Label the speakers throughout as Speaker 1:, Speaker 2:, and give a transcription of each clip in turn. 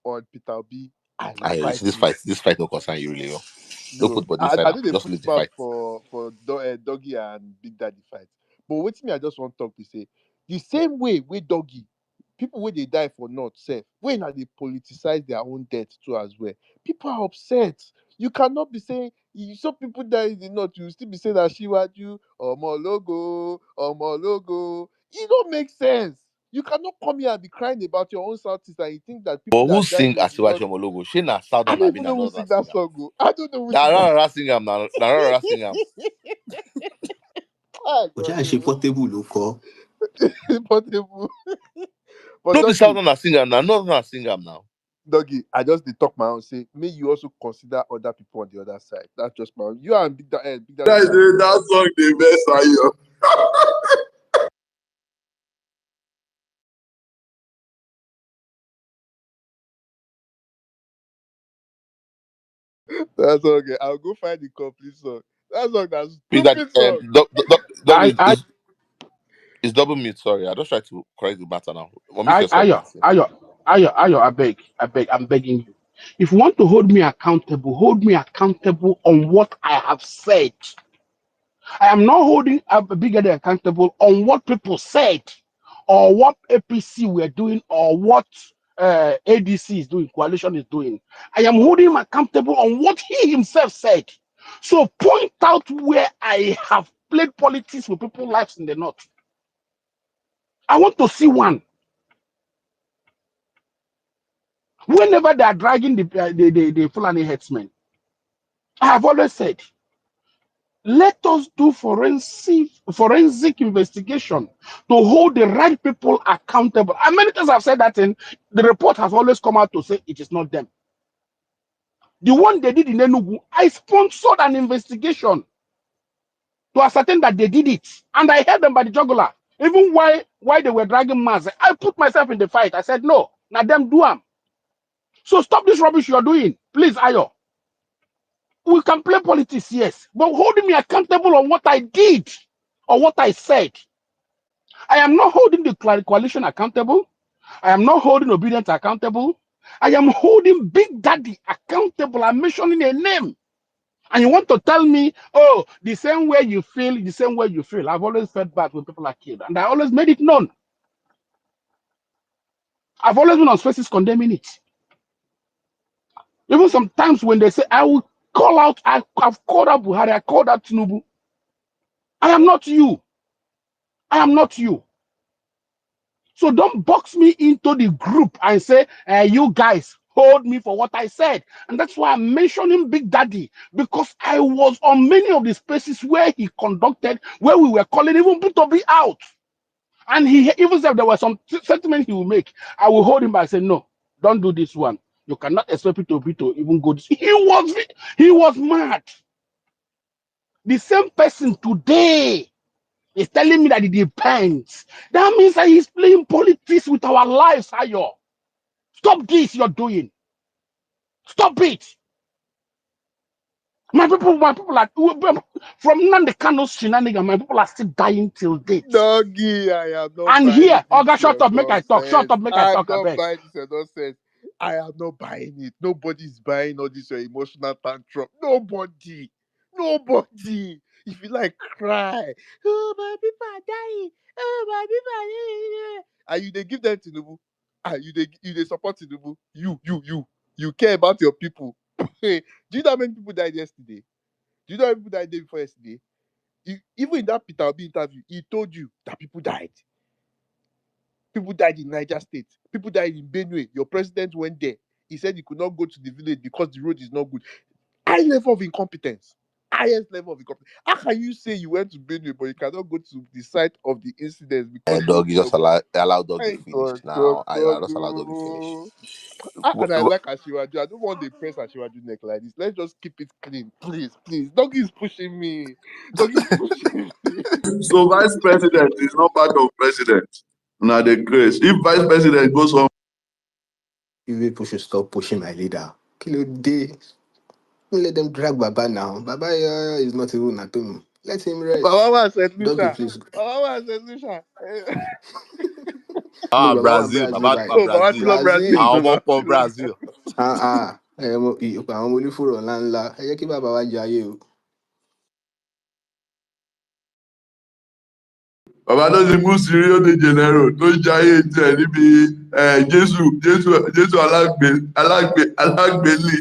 Speaker 1: on Peter Obi, I will
Speaker 2: I
Speaker 1: fight
Speaker 2: this
Speaker 1: you.
Speaker 2: fight no concern you really. Oh. Don't
Speaker 1: No,
Speaker 2: put body
Speaker 1: I
Speaker 2: inside.
Speaker 1: know they
Speaker 2: Just
Speaker 1: put
Speaker 2: lose the
Speaker 1: mouth
Speaker 2: fight.
Speaker 1: for Doggy and Big Daddy fight. But wait me, I just want to talk to say the same way with Doggy, people where they die for not safe. When are they politicize their own death too as well? People are upset. You cannot be saying some people die in the north. You still be saying that Shiwaju or more logo. It don't make sense. You cannot come here and be crying about your own Southeast and you think that
Speaker 2: But
Speaker 1: people
Speaker 2: who
Speaker 1: that died
Speaker 2: sing
Speaker 1: in the north.
Speaker 2: Asiwaju Omologo? She na
Speaker 1: I
Speaker 2: Southern
Speaker 1: don't
Speaker 2: Abi
Speaker 1: even
Speaker 2: na
Speaker 1: know who sing
Speaker 2: Northern
Speaker 1: that
Speaker 2: singer.
Speaker 1: song. Oh. I don't know who
Speaker 2: Na
Speaker 1: sing that.
Speaker 2: Rara sing am na Rara sing am.
Speaker 1: Ah,
Speaker 3: Oja
Speaker 1: God,
Speaker 3: ṣe portable ló kọ.
Speaker 1: Portable. But
Speaker 2: No be
Speaker 1: Doggy,
Speaker 2: Southern sing am na Northern sing am now.
Speaker 1: Doggy, I just did talk my own. Say, may you also consider other people on the other side. That's just my own. You and Big Daddy.
Speaker 4: Guys, that song the best are you.
Speaker 1: That's okay. I'll go find the complete song. That song, that's
Speaker 2: Big Daddy,
Speaker 1: stupid song.
Speaker 2: Doggy
Speaker 5: I
Speaker 2: is double mute. Sorry, I just try to correct the matter now. Or mute yourself,
Speaker 5: Ayo,
Speaker 2: please.
Speaker 5: I beg, I'm begging you. If you want to hold me accountable on what I have said. I am not holding a Big Daddy accountable on what people said, or what APC were doing, or what ADC is doing, coalition is doing. I am holding him accountable on what he himself said. So point out where I have played politics with people's lives in the north. I want to see one. Whenever they are dragging the Fulani headsmen, I have always said, let us do forensic investigation to hold the right people accountable. And many times I've said that in the report has always come out to say it is not them. The one they did in Enugu, I sponsored an investigation to ascertain that they did it. And I held them by the jugular. Even why they were dragging mass, I put myself in the fight. I said, no, now them do them. So stop this rubbish you're doing. Please, Ayo. We can play politics, yes, but holding me accountable on what I did or what I said. I am not holding the coalition accountable. I am not holding Obedient accountable. I am holding Big Daddy accountable. I'm mentioning a name. And you want to tell me, oh, the same way you feel, the same way you feel. I've always felt bad when people are killed. And I always made it known. I've always been on spaces condemning it. Even sometimes when they say, I will call out, I've called out Buhari, I called out Tinubu. I am not you. I am not you. So don't box me into the group and say, you guys hold me for what I said. And that's why I'm mentioning Big Daddy, because I was on many of the spaces where he conducted, where we were calling even Butobi out. And he even said there was some sentiment he will make. I will hold him back and say, no, don't do this one. You cannot expect Butobi to even go this. He was mad. The same person today is telling me that it depends. That means that he's playing politics with our lives, Ayo. Stop this you're doing. Stop it. My people are from Nandekano's shenanigans, my people are still dying till date.
Speaker 1: Doggy, I am not
Speaker 5: And
Speaker 1: buying
Speaker 5: here,
Speaker 1: this
Speaker 5: Oga, shut
Speaker 1: your
Speaker 5: up, make I talk. Shut
Speaker 1: nonsense.
Speaker 5: up, make I
Speaker 1: I'm
Speaker 5: talk, I
Speaker 1: not
Speaker 5: beg.
Speaker 1: buying this your nonsense. I am not buying it. Nobody's buying all this your emotional tantrum. Nobody. Nobody. If you like, cry. Oh, my people are dying. Oh, my people are dying. And you they give them Tinubu. And you they support Tinubu. You care about your people. Do you know how many people died yesterday? Do you know how many people died the day before yesterday? Even in that Peter Obi interview, he told you that people died. People died in Niger State. People died in Benue. Your president went there. He said he could not go to the village because the road is not good. High level of incompetence. Highest level of incompetence. How can you say you went to Benue but you cannot go to the site of the incident because the road
Speaker 2: Doggy
Speaker 1: is not
Speaker 2: just
Speaker 1: good?
Speaker 2: allow Doggy
Speaker 1: My
Speaker 2: finish
Speaker 1: God,
Speaker 2: now. I just allow Doggy finish.
Speaker 1: And I like Ashiwaju. I don't want the press Ashiwaju neck like this. Let's just keep it clean. Please, please. Doggy is pushing me. Doggy is pushing me.
Speaker 4: So vice president is not part of president. Now the grace. If vice president goes on,
Speaker 3: You people should stop pushing my leader. Kill day. Let them drag Baba now. Baba is not even at home. Let him rest.
Speaker 1: Mama said
Speaker 3: Doggy,
Speaker 1: Lucia.
Speaker 3: please.
Speaker 1: Mama said Lucia.
Speaker 3: No,
Speaker 2: Ah,
Speaker 3: Baba one
Speaker 2: Brazil,
Speaker 3: Brazil
Speaker 2: Baba
Speaker 3: by
Speaker 1: Oh, Baba
Speaker 2: Brazil.
Speaker 1: still love Brazil.
Speaker 3: Brazil.
Speaker 2: Àwọn ọmọ
Speaker 1: Baba
Speaker 2: pọ
Speaker 1: still love
Speaker 2: Brazil.
Speaker 3: Àwọn ọmọ onífòrò ńláńlá. Ẹ jẹ́ kí bàbá wa jayé o.
Speaker 4: Bàbá tó ti kú sí Rio de Janeiro tó ń jayé tiẹ̀ níbi Jésù alágbèlé.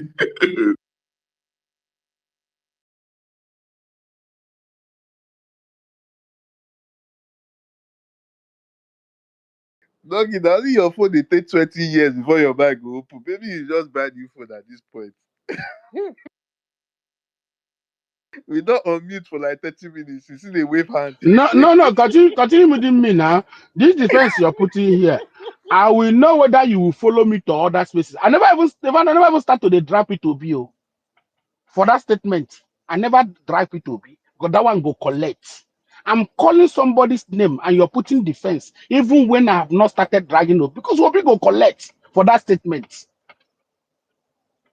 Speaker 1: Doggy, now only your phone they take 20 years before your bag go open. Maybe you just buy new phone at this point. We don't unmute for like 30 minutes. You see they wave hand.
Speaker 5: No. Continue meeting me now. This defense you're putting here, I will know whether you will follow me to other spaces. I never even start to the drop P2B for that statement. I never drive P2B because that one go collect. I'm calling somebody's name and you're putting defense, even when I have not started dragging up, because Obi go collect for that statement.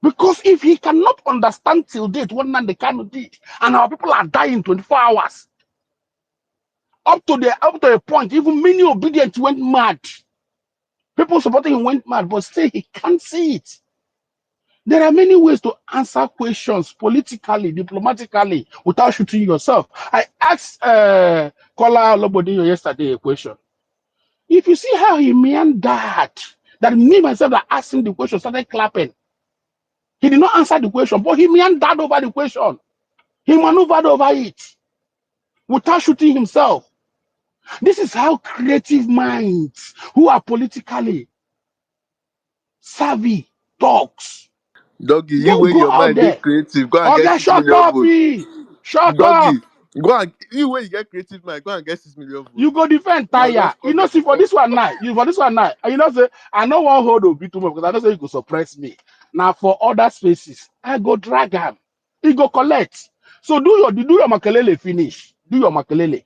Speaker 5: Because if he cannot understand till date what Nandekano did, and our people are dying 24 hours, up to a point, even many obedient went mad. People supporting him went mad, but still he can't see it. There are many ways to answer questions politically, diplomatically, without shooting yourself. I asked Kola Lobodinho yesterday a question. If you see how he meandered, that me myself that asked him the question started clapping. He did not answer the question, but he meandered over the question. He maneuvered over it without shooting himself. This is how creative minds who are politically savvy talks.
Speaker 1: Doggy, you
Speaker 5: Don't
Speaker 1: when
Speaker 5: go
Speaker 1: your
Speaker 5: out
Speaker 1: mind they
Speaker 5: there.
Speaker 1: creative, go and get
Speaker 5: Okay,
Speaker 1: 6
Speaker 5: shut
Speaker 1: million
Speaker 5: up,
Speaker 1: votes.
Speaker 5: E. Shut up.
Speaker 1: Doggy, go and you when you get creative mind, go and get 6 million
Speaker 5: You
Speaker 1: votes.
Speaker 5: go defend
Speaker 1: I'll
Speaker 5: tire.
Speaker 1: just
Speaker 5: You
Speaker 1: come
Speaker 5: know,
Speaker 1: here
Speaker 5: see
Speaker 1: to
Speaker 5: for
Speaker 1: talk.
Speaker 5: this one now. You know, say I don't want hold Obi too much because I don't say you could suppress me. Now for other spaces, I go drag him. He go collect. So do your makelele finish. Do your makelele.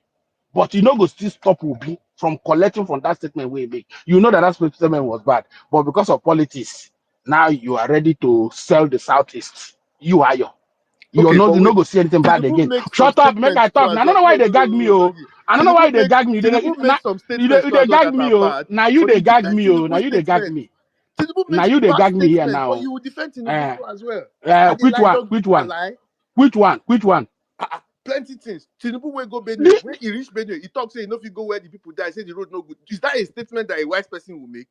Speaker 5: But you know go still stop Obi from collecting from that statement we make. You know that statement was bad, but because of politics, now you are ready to sell the southeast. You are your.
Speaker 1: Okay, but
Speaker 5: You
Speaker 1: wait.
Speaker 5: not go see anything bad
Speaker 1: Tinubu
Speaker 5: again.
Speaker 1: make some
Speaker 5: Shut up, make I
Speaker 1: statements too
Speaker 5: talk.
Speaker 1: as
Speaker 5: Now I don't
Speaker 1: well.
Speaker 5: know why
Speaker 1: No,
Speaker 5: they
Speaker 1: no, no,
Speaker 5: gag
Speaker 1: no,
Speaker 5: me,
Speaker 1: no,
Speaker 5: oh.
Speaker 1: Doggy.
Speaker 5: I don't know why they gag me.
Speaker 1: Tinubu makes some statements too
Speaker 5: They
Speaker 1: as well
Speaker 5: gag
Speaker 1: that
Speaker 5: me,
Speaker 1: are
Speaker 5: oh.
Speaker 1: bad.
Speaker 5: Now you
Speaker 1: But
Speaker 5: they
Speaker 1: you
Speaker 5: gag
Speaker 1: defend
Speaker 5: me, oh. Now
Speaker 1: Tinubu's
Speaker 5: you they gag
Speaker 1: statements.
Speaker 5: me.
Speaker 1: Tinubu
Speaker 5: Now
Speaker 1: makes
Speaker 5: you they
Speaker 1: bad
Speaker 5: gag me here
Speaker 1: statements, but
Speaker 5: now.
Speaker 1: you will defend Tinubu
Speaker 5: Uh,
Speaker 1: too as well. I dey
Speaker 5: which
Speaker 1: lie,
Speaker 5: one?
Speaker 1: Doggy.
Speaker 5: Which
Speaker 1: I
Speaker 5: one?
Speaker 1: lie.
Speaker 5: Which one? Which one?
Speaker 1: Plenty things. Tinubu will go Benue.
Speaker 5: The-
Speaker 1: When he reach Benue, he talks say, you know, if you go where the people die, say the road no good. Is that a statement that a wise person will make?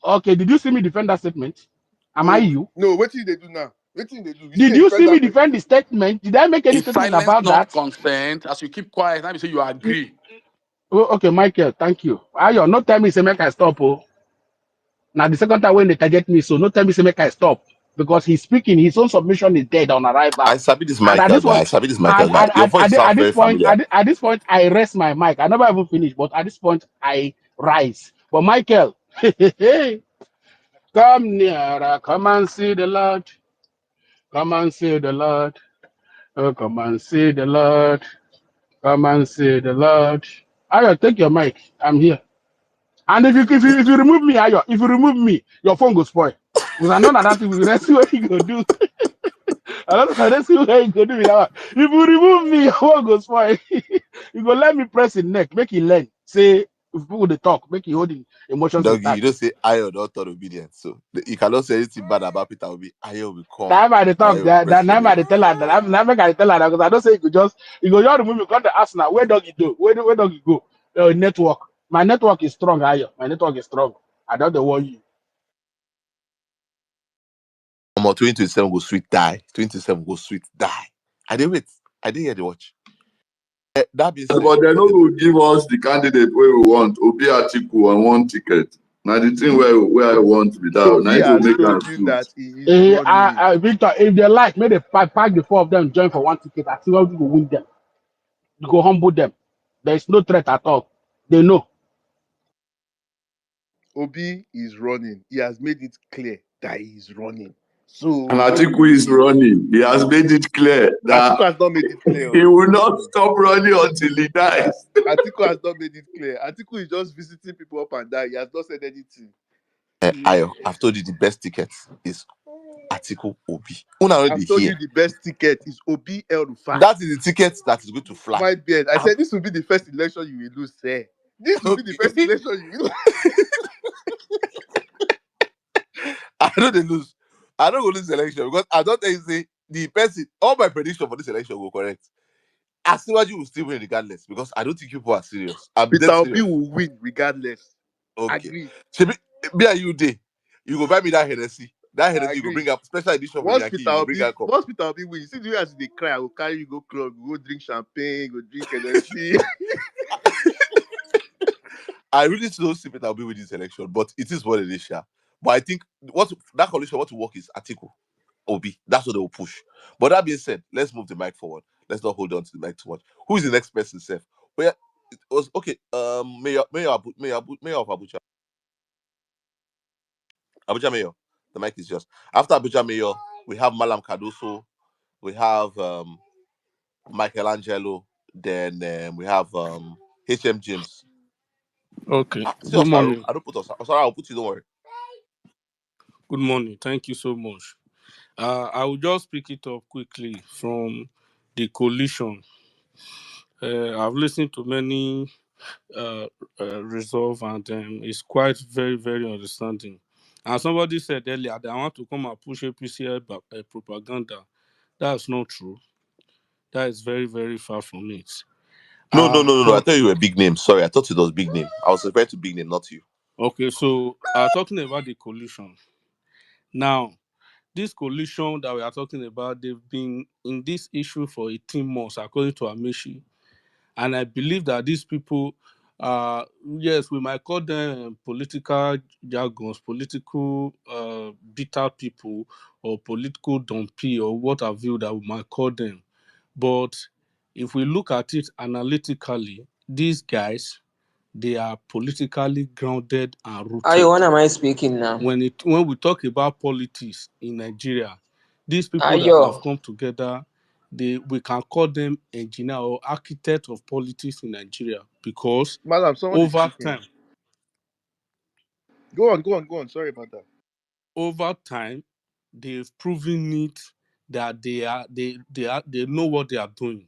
Speaker 5: okay, did you see me defend that statement? Am I
Speaker 1: No,
Speaker 5: you?
Speaker 1: no. What do they do now? What do they do? You see,
Speaker 5: Did
Speaker 1: they
Speaker 5: you
Speaker 1: defend
Speaker 5: see me
Speaker 1: that person.
Speaker 5: defend the statement? Did I make any
Speaker 6: Is
Speaker 5: statement
Speaker 6: silence
Speaker 5: about
Speaker 6: not
Speaker 5: that?
Speaker 6: consent? As you keep quiet, now you say you agree.
Speaker 5: Oh, okay, Michael, thank you. Ayo, no tell me say make I stop. Oh. Now the second time when they target me, so no tell me say make I stop. Because he's speaking, his own submission is dead on
Speaker 2: I
Speaker 5: arrival.
Speaker 2: sabi this
Speaker 5: And at
Speaker 2: Michael
Speaker 5: this
Speaker 2: guy. I
Speaker 5: one,
Speaker 2: sabi this Michael guy. Your voice sounds
Speaker 5: at this
Speaker 2: very
Speaker 5: point,
Speaker 2: familiar.
Speaker 5: at this point, I rest my mic. I never even finish, but at this point, I rise. But Michael, come nearer, come and see the Lord. Come and see the Lord. Oh, come and see the Lord. Come and see the Lord. Ayo, take your mic. I'm here. And if you remove me, Ayo, if you remove me, your phone go spoil. Because I know that thing. Let's see what you go do. I don't know. Let's see what you go do with that one. If you remove me, your phone go spoil. You go let me press his neck, make he learn. Say if people they talk, make he hold the emotions
Speaker 2: Doggy, you don't
Speaker 5: intact.
Speaker 2: say Ayo don't turn obedient. So you cannot say anything bad about Peter Obi. Ayo will come.
Speaker 5: Now by the talk,
Speaker 2: Ayo will
Speaker 5: that
Speaker 2: press your
Speaker 5: now by
Speaker 2: neck.
Speaker 5: the tell her that I'm never gonna tell her that because I don't say you go just remove me. Come to ask now where dog you do? Where dog you go? Network. My network is strong, Ayo. My network is strong. I don't want you.
Speaker 2: Omo 2027 go sweet die. 2027 go sweet die. I did wait. I didn't hear the watch. That being said,
Speaker 4: But they no go give us the candidate wey we want, Obi Atiku on one ticket. Na the thing where I want be that. Na
Speaker 1: Obi
Speaker 4: it go
Speaker 1: has
Speaker 4: make
Speaker 1: told
Speaker 4: am
Speaker 1: you
Speaker 4: sweet.
Speaker 1: that he is running.
Speaker 5: Victor, if they like, may they pack the four of them join for one ticket. I see how you go win them. You go humble them. There is no threat at all. They know.
Speaker 1: Obi is running. He has made it clear that he is running. So
Speaker 4: And Atiku is running. He has made it clear
Speaker 1: Atiku
Speaker 4: that
Speaker 1: has not made it clear.
Speaker 4: he will not stop running until he dies.
Speaker 1: Atiku has not made it clear. Atiku is just visiting people up and down. He has not said anything.
Speaker 2: Ayo, I've told you the best ticket is Atiku Obi. Una already
Speaker 1: I've told
Speaker 2: here.
Speaker 1: you the best ticket is Obi El Rufai.
Speaker 2: That is the ticket that is going to fly.
Speaker 1: My beard. I said this will be the first election you will lose, sir. This will be the
Speaker 2: Okay.
Speaker 1: first election you
Speaker 2: I know they lose. I don't go lose the election because I don't think say the person. All my prediction for this election will correct. Asiwaju will still win regardless because I don't think people are serious. I'm
Speaker 1: Peter
Speaker 2: dead
Speaker 1: Obi
Speaker 2: serious.
Speaker 1: will win regardless.
Speaker 2: Okay.
Speaker 1: Agree.
Speaker 2: Shebi, me and you day. You go buy me that Hennessy. That
Speaker 1: I
Speaker 2: Hennessy you go
Speaker 1: agree.
Speaker 2: bring up special edition from Yankee. You go bring her cup.
Speaker 1: Once Peter Obi win, you see the way as they cry, I will carry you go club, you go drink champagne, go drink NSC.
Speaker 2: I really don't see Peter Obi with this election, but it is what it is, yeah. But I think what that coalition what to work is Atiku, Obi. That's what they will push. But that being said, let's move the mic forward. Let's not hold on to the mic too much. Who is the next person, Seth? Well, it was okay. Mayor of Abuja. Abuja Mayor. The mic is yours. After Abuja Mayor, we have Malam Kaduso. We have Michelangelo. Then we have HM James.
Speaker 7: Okay.
Speaker 2: See
Speaker 7: Good
Speaker 2: Osaro.
Speaker 7: morning.
Speaker 2: I don't put Osaro. Osaro, I'll put you. Don't worry.
Speaker 7: Good morning. Thank you so much. I will just pick it up quickly from the coalition. I've listened to many resolve, and it's quite very, very understanding. And somebody said earlier that I want to come and push APC propaganda. That's not true. That is very, very far from it.
Speaker 2: No. I
Speaker 7: But
Speaker 2: thought you were a big name. Sorry, I thought it was big name. I was referring to big name, not you.
Speaker 7: okay, so talking about the coalition now. This coalition that we are talking about, they've been in this issue for 18 months, according to Amishi. And I believe that these people, yes, we might call them political jargons, political bitter people, or political dumpy, or what have you that we might call them. But if we look at it analytically, these guys, they are politically grounded and
Speaker 8: Ayo,
Speaker 7: rooted.
Speaker 8: when am I speaking now?
Speaker 7: When we talk about politics in Nigeria, these people that have
Speaker 8: Ayo.
Speaker 7: come together, we can call them engineer or architect of politics in Nigeria, because
Speaker 1: Madam, someone is
Speaker 7: over
Speaker 1: speaking.
Speaker 7: time,
Speaker 1: Go on. Sorry about that.
Speaker 7: over time, they've proven it that they know what they are doing.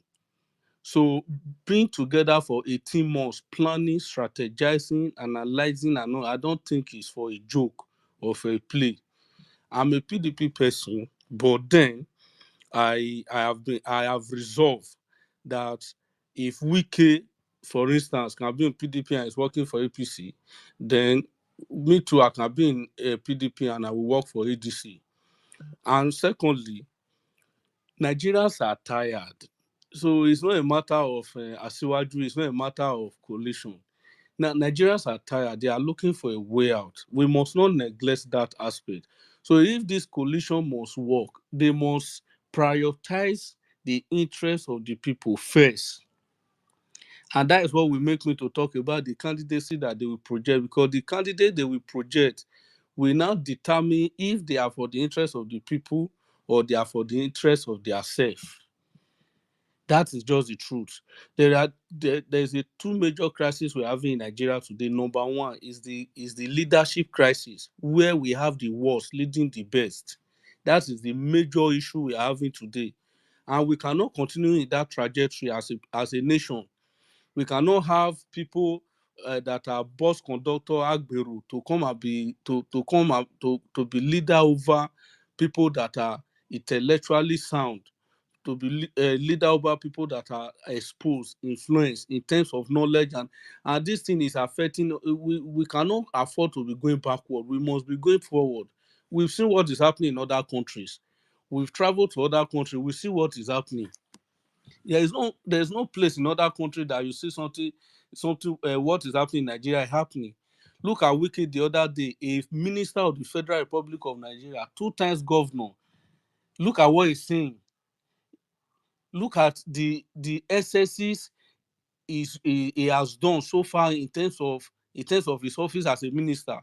Speaker 7: So being together for 18 months, planning, strategizing, analyzing, and all, I don't think it's for a joke or for a play. I'm a PDP person, but then I have resolved that if Wike, for instance, can be in PDP and is working for APC, then me too, I can be in PDP and I will work for ADC. And secondly, Nigerians are tired. So it's not a matter of Asiwaju, it's not a matter of coalition. Now, Nigerians are tired. They are looking for a way out. We must not neglect that aspect. So if this coalition must work, they must prioritize the interests of the people first. And that is what will make me to talk about the candidacy that they will project, because the candidate they will project will now determine if they are for the interest of the people or they are for the interest of their self. That is just the truth. There's a two major crises we're having in Nigeria today. Number one is the leadership crisis, where we have the worst leading the best. That is the major issue we are having today, and we cannot continue in that trajectory as a nation. We cannot have people that are bus conductor agbero to come and be to be leader over people that are intellectually sound, to be leader over people that are exposed, influenced in terms of knowledge, and this thing is affecting. We cannot afford to be going backward. We must be going forward. We've seen what is happening in other countries. We've traveled to other countries. We see what is happening. There's no place in other country that you see something what is happening in Nigeria happening. Look at Wiki the other day, a minister of the Federal Republic of Nigeria, two times governor. Look at what he's saying. Look at the excesses he has done so far in terms of his office as a minister.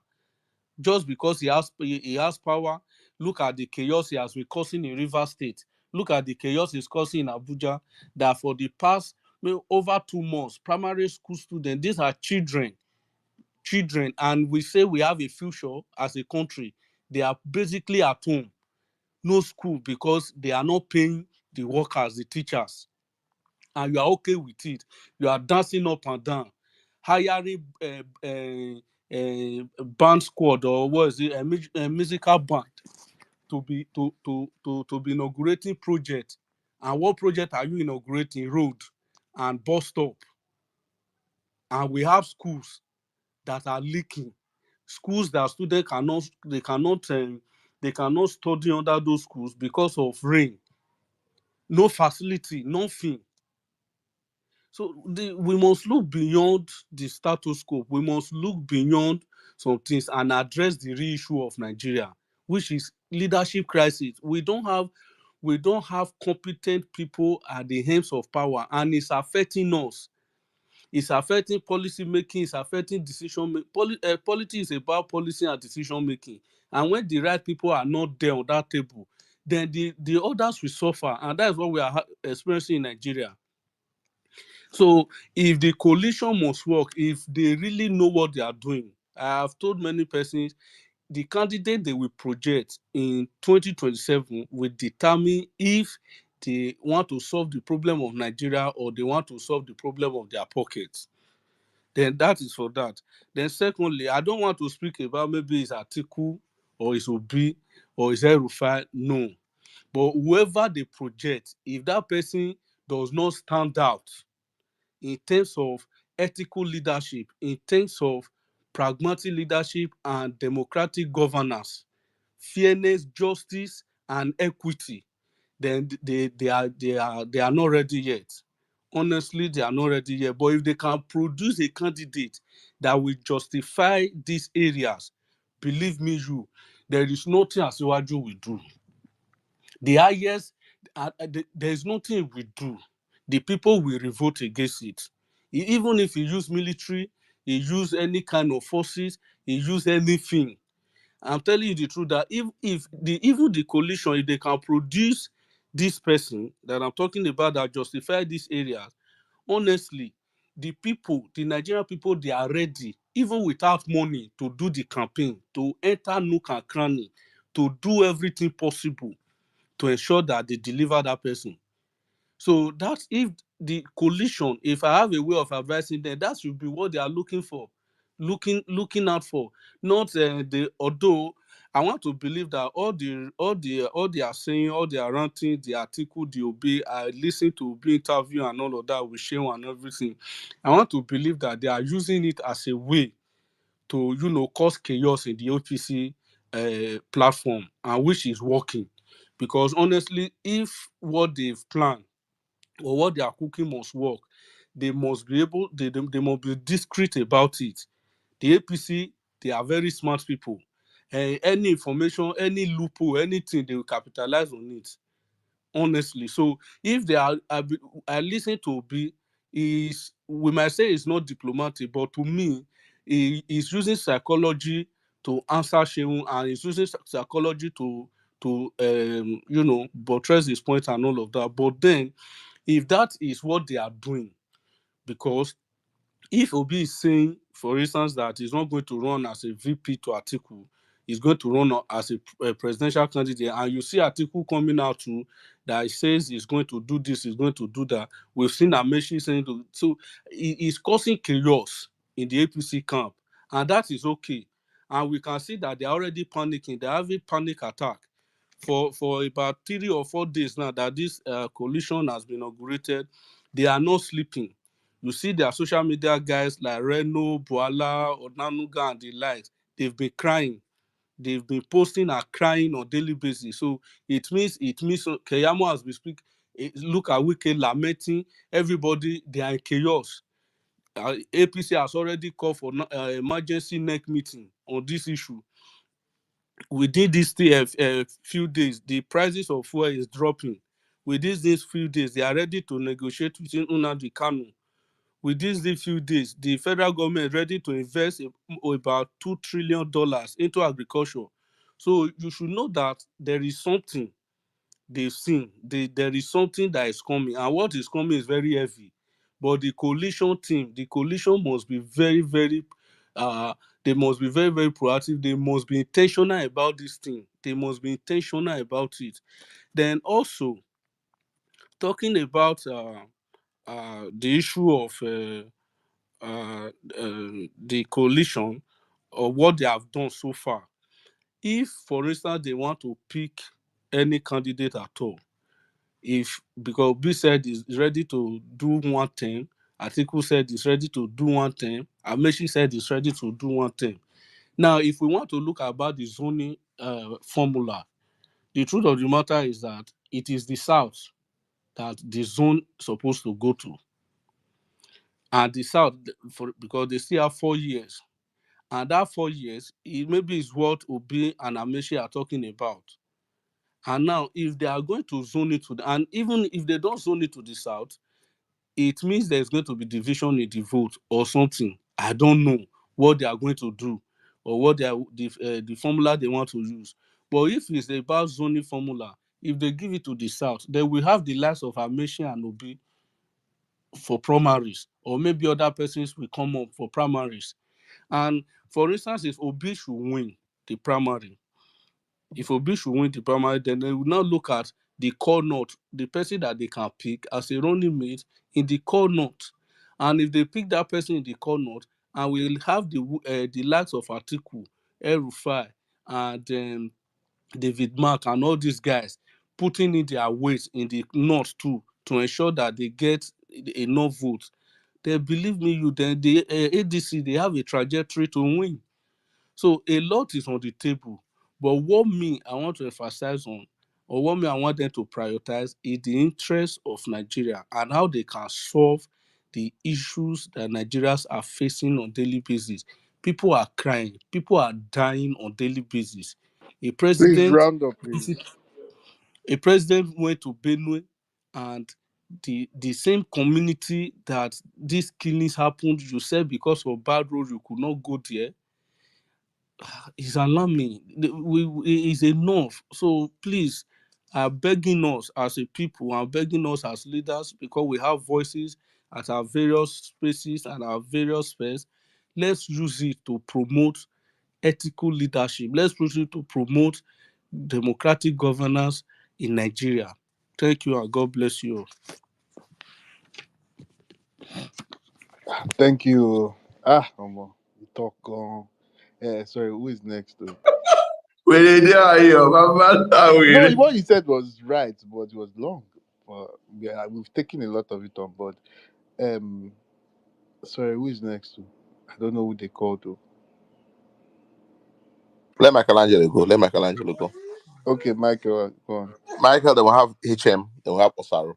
Speaker 7: Just because he has power, look at the chaos he has been causing in Rivers State. Look at the chaos he's causing in Abuja. That for the past over 2 months, primary school students, these are children, and we say we have a future as a country. They are basically at home, no school, because they are not paying the workers, the teachers, and you are okay with it. You are dancing up and down. hiring band squad, or what is it, a musical band to be inaugurating project. And what project are you inaugurating? Road and bus stop. And we have schools that are leaking, schools that students cannot study under those schools because of rain, no facility, nothing. So we must look beyond the status quo. We must look beyond some things and address the real issue of Nigeria, which is leadership crisis. We don't have competent people at the helms of power, and it's affecting us. It's affecting policy making. It's affecting decision making. Politics is about policy and decision making. And when the right people are not there on that table, then the others will suffer, and that's what we are experiencing in Nigeria. So if the coalition must work, if they really know what they are doing, I have told many persons the candidate they will project in 2027 will determine if they want to solve the problem of Nigeria or they want to solve the problem of their pockets. Then that is for that. Then secondly, I don't want to speak about maybe it's Atiku or it's Obi or it's Erufai. No. But whoever they project, if that person does not stand out in terms of ethical leadership, in terms of pragmatic leadership and democratic governance, fairness, justice, and equity, then they are not ready yet. Honestly, they are not ready yet. But if they can produce a candidate that will justify these areas, believe me, there is nothing Asiwaju will do. The highest, there is nothing we do. The people will revolt against it. Even if he use military, he use any kind of forces, he use anything. I'm telling you the truth that even the coalition, if they can produce this person that I'm talking about that justify these areas, honestly, the people, the Nigerian people, they are ready, even without money, to do the campaign, to enter nook and cranny, to do everything possible to ensure that they deliver that person. So that's if the coalition, if I have a way of advising them, that should be what they are looking for, looking out for. Not the although I want to believe that all they are saying, all they are ranting, the article, the OB, I listen to OB interview and all of that with Shehu and everything. I want to believe that they are using it as a way to cause chaos in the OPC platform, and which is working. Because honestly, if what they've planned or what they are cooking must work, they must be discreet about it. The APC, they are very smart people. Any information, any loophole, anything, they will capitalize on it, honestly. So if they are, I listen to Obi, is we might say it's not diplomatic, but to me, he is using psychology to answer Shehu, and he's using psychology to buttress his point and all of that. But then, if that is what they are doing, because if Obi is saying, for instance, that he's not going to run as a VP to Atiku, he's going to run as a presidential candidate, and you see Atiku coming out too, that he says he's going to do this, he's going to do that. We've seen Amechi saying so he's causing chaos in the APC camp, and that is okay. And we can see that they're already panicking, they're having panic attack. For about 3 or 4 days now that this coalition has been inaugurated, they are not sleeping. You see their social media guys like Reno, Boala, Onanuga, and the likes. They've been crying. They've been posting and crying on daily basis. So it means Keyamo has been speaking. Look at Wike lamenting. Everybody, they are in chaos. APC has already called for emergency neck meeting on this issue. Within these few days, the prices of fuel is dropping. Within these few days, they are ready to negotiate with Nnamdi Kanu. Within these few days, the federal government is ready to invest about $2 trillion into agriculture. So you should know that there is something they've seen. There is something that is coming, and what is coming is very heavy. But the coalition must be very, very, they must be very, very proactive. They must be intentional about this thing. They must be intentional about it. Then also talking about the issue of the coalition or what they have done so far. If, for instance, they want to pick any candidate at all, if because B said is ready to do one thing, Atiku said is ready to do one thing, Amechi said is ready to do one thing. Now, if we want to look about the zoning formula, the truth of the matter is that it is the south that the zone supposed to go to, and the south because they still have 4 years, and that 4 years it maybe is what Obi and Amechi are talking about. And now, if they are going to zone it to and even if they don't zone it to the south, it means there's going to be division in the vote or something. I don't know what they are going to do or what they are the formula they want to use. But if it's about zoning formula, if they give it to the south, then we have the likes of Amechi and Obi for primaries, or maybe other persons will come up for primaries. And for instance, if Obi should win the primary, then they will now look at the core north, the person that they can pick as a running mate in the core north. And if they pick that person in the core north, and we'll have the likes of Atiku, El-Rufai, and David Mark, and all these guys putting in their weight in the north too to ensure that they get enough votes, then believe me, then the ADC, they have a trajectory to win. So a lot is on the table. But what I want to emphasize on, or what I want them to prioritize, is the interest of Nigeria and how they can solve the issues that Nigerians are facing on daily basis. People are crying, people are dying on daily basis. A
Speaker 1: Please
Speaker 7: president
Speaker 1: round up, please.
Speaker 7: a president went to Benue, and the same community that these killings happened, you said because of bad road you could not go there. It's alarming. It's enough. So please, I'm begging us as a people, I'm begging us as leaders, because we have voices at our various spaces and our various spheres. Let's use it to promote ethical leadership. Let's use it to promote democratic governance in Nigeria. Thank you, and God bless you all.
Speaker 1: Thank you. Omo, we talk on. Sorry, who is next? Though?
Speaker 4: When they there, here, Baba,
Speaker 1: No,
Speaker 4: we
Speaker 1: what you said was right, but it was long. But yeah, we've taken a lot of it on board. Um, sorry, who is next? Though? I don't know who they called though.
Speaker 2: Let Michelangelo go. Let Michelangelo go.
Speaker 1: Okay, Michael, go on.
Speaker 2: Michael, then we'll have HM, then we'll have Osaru.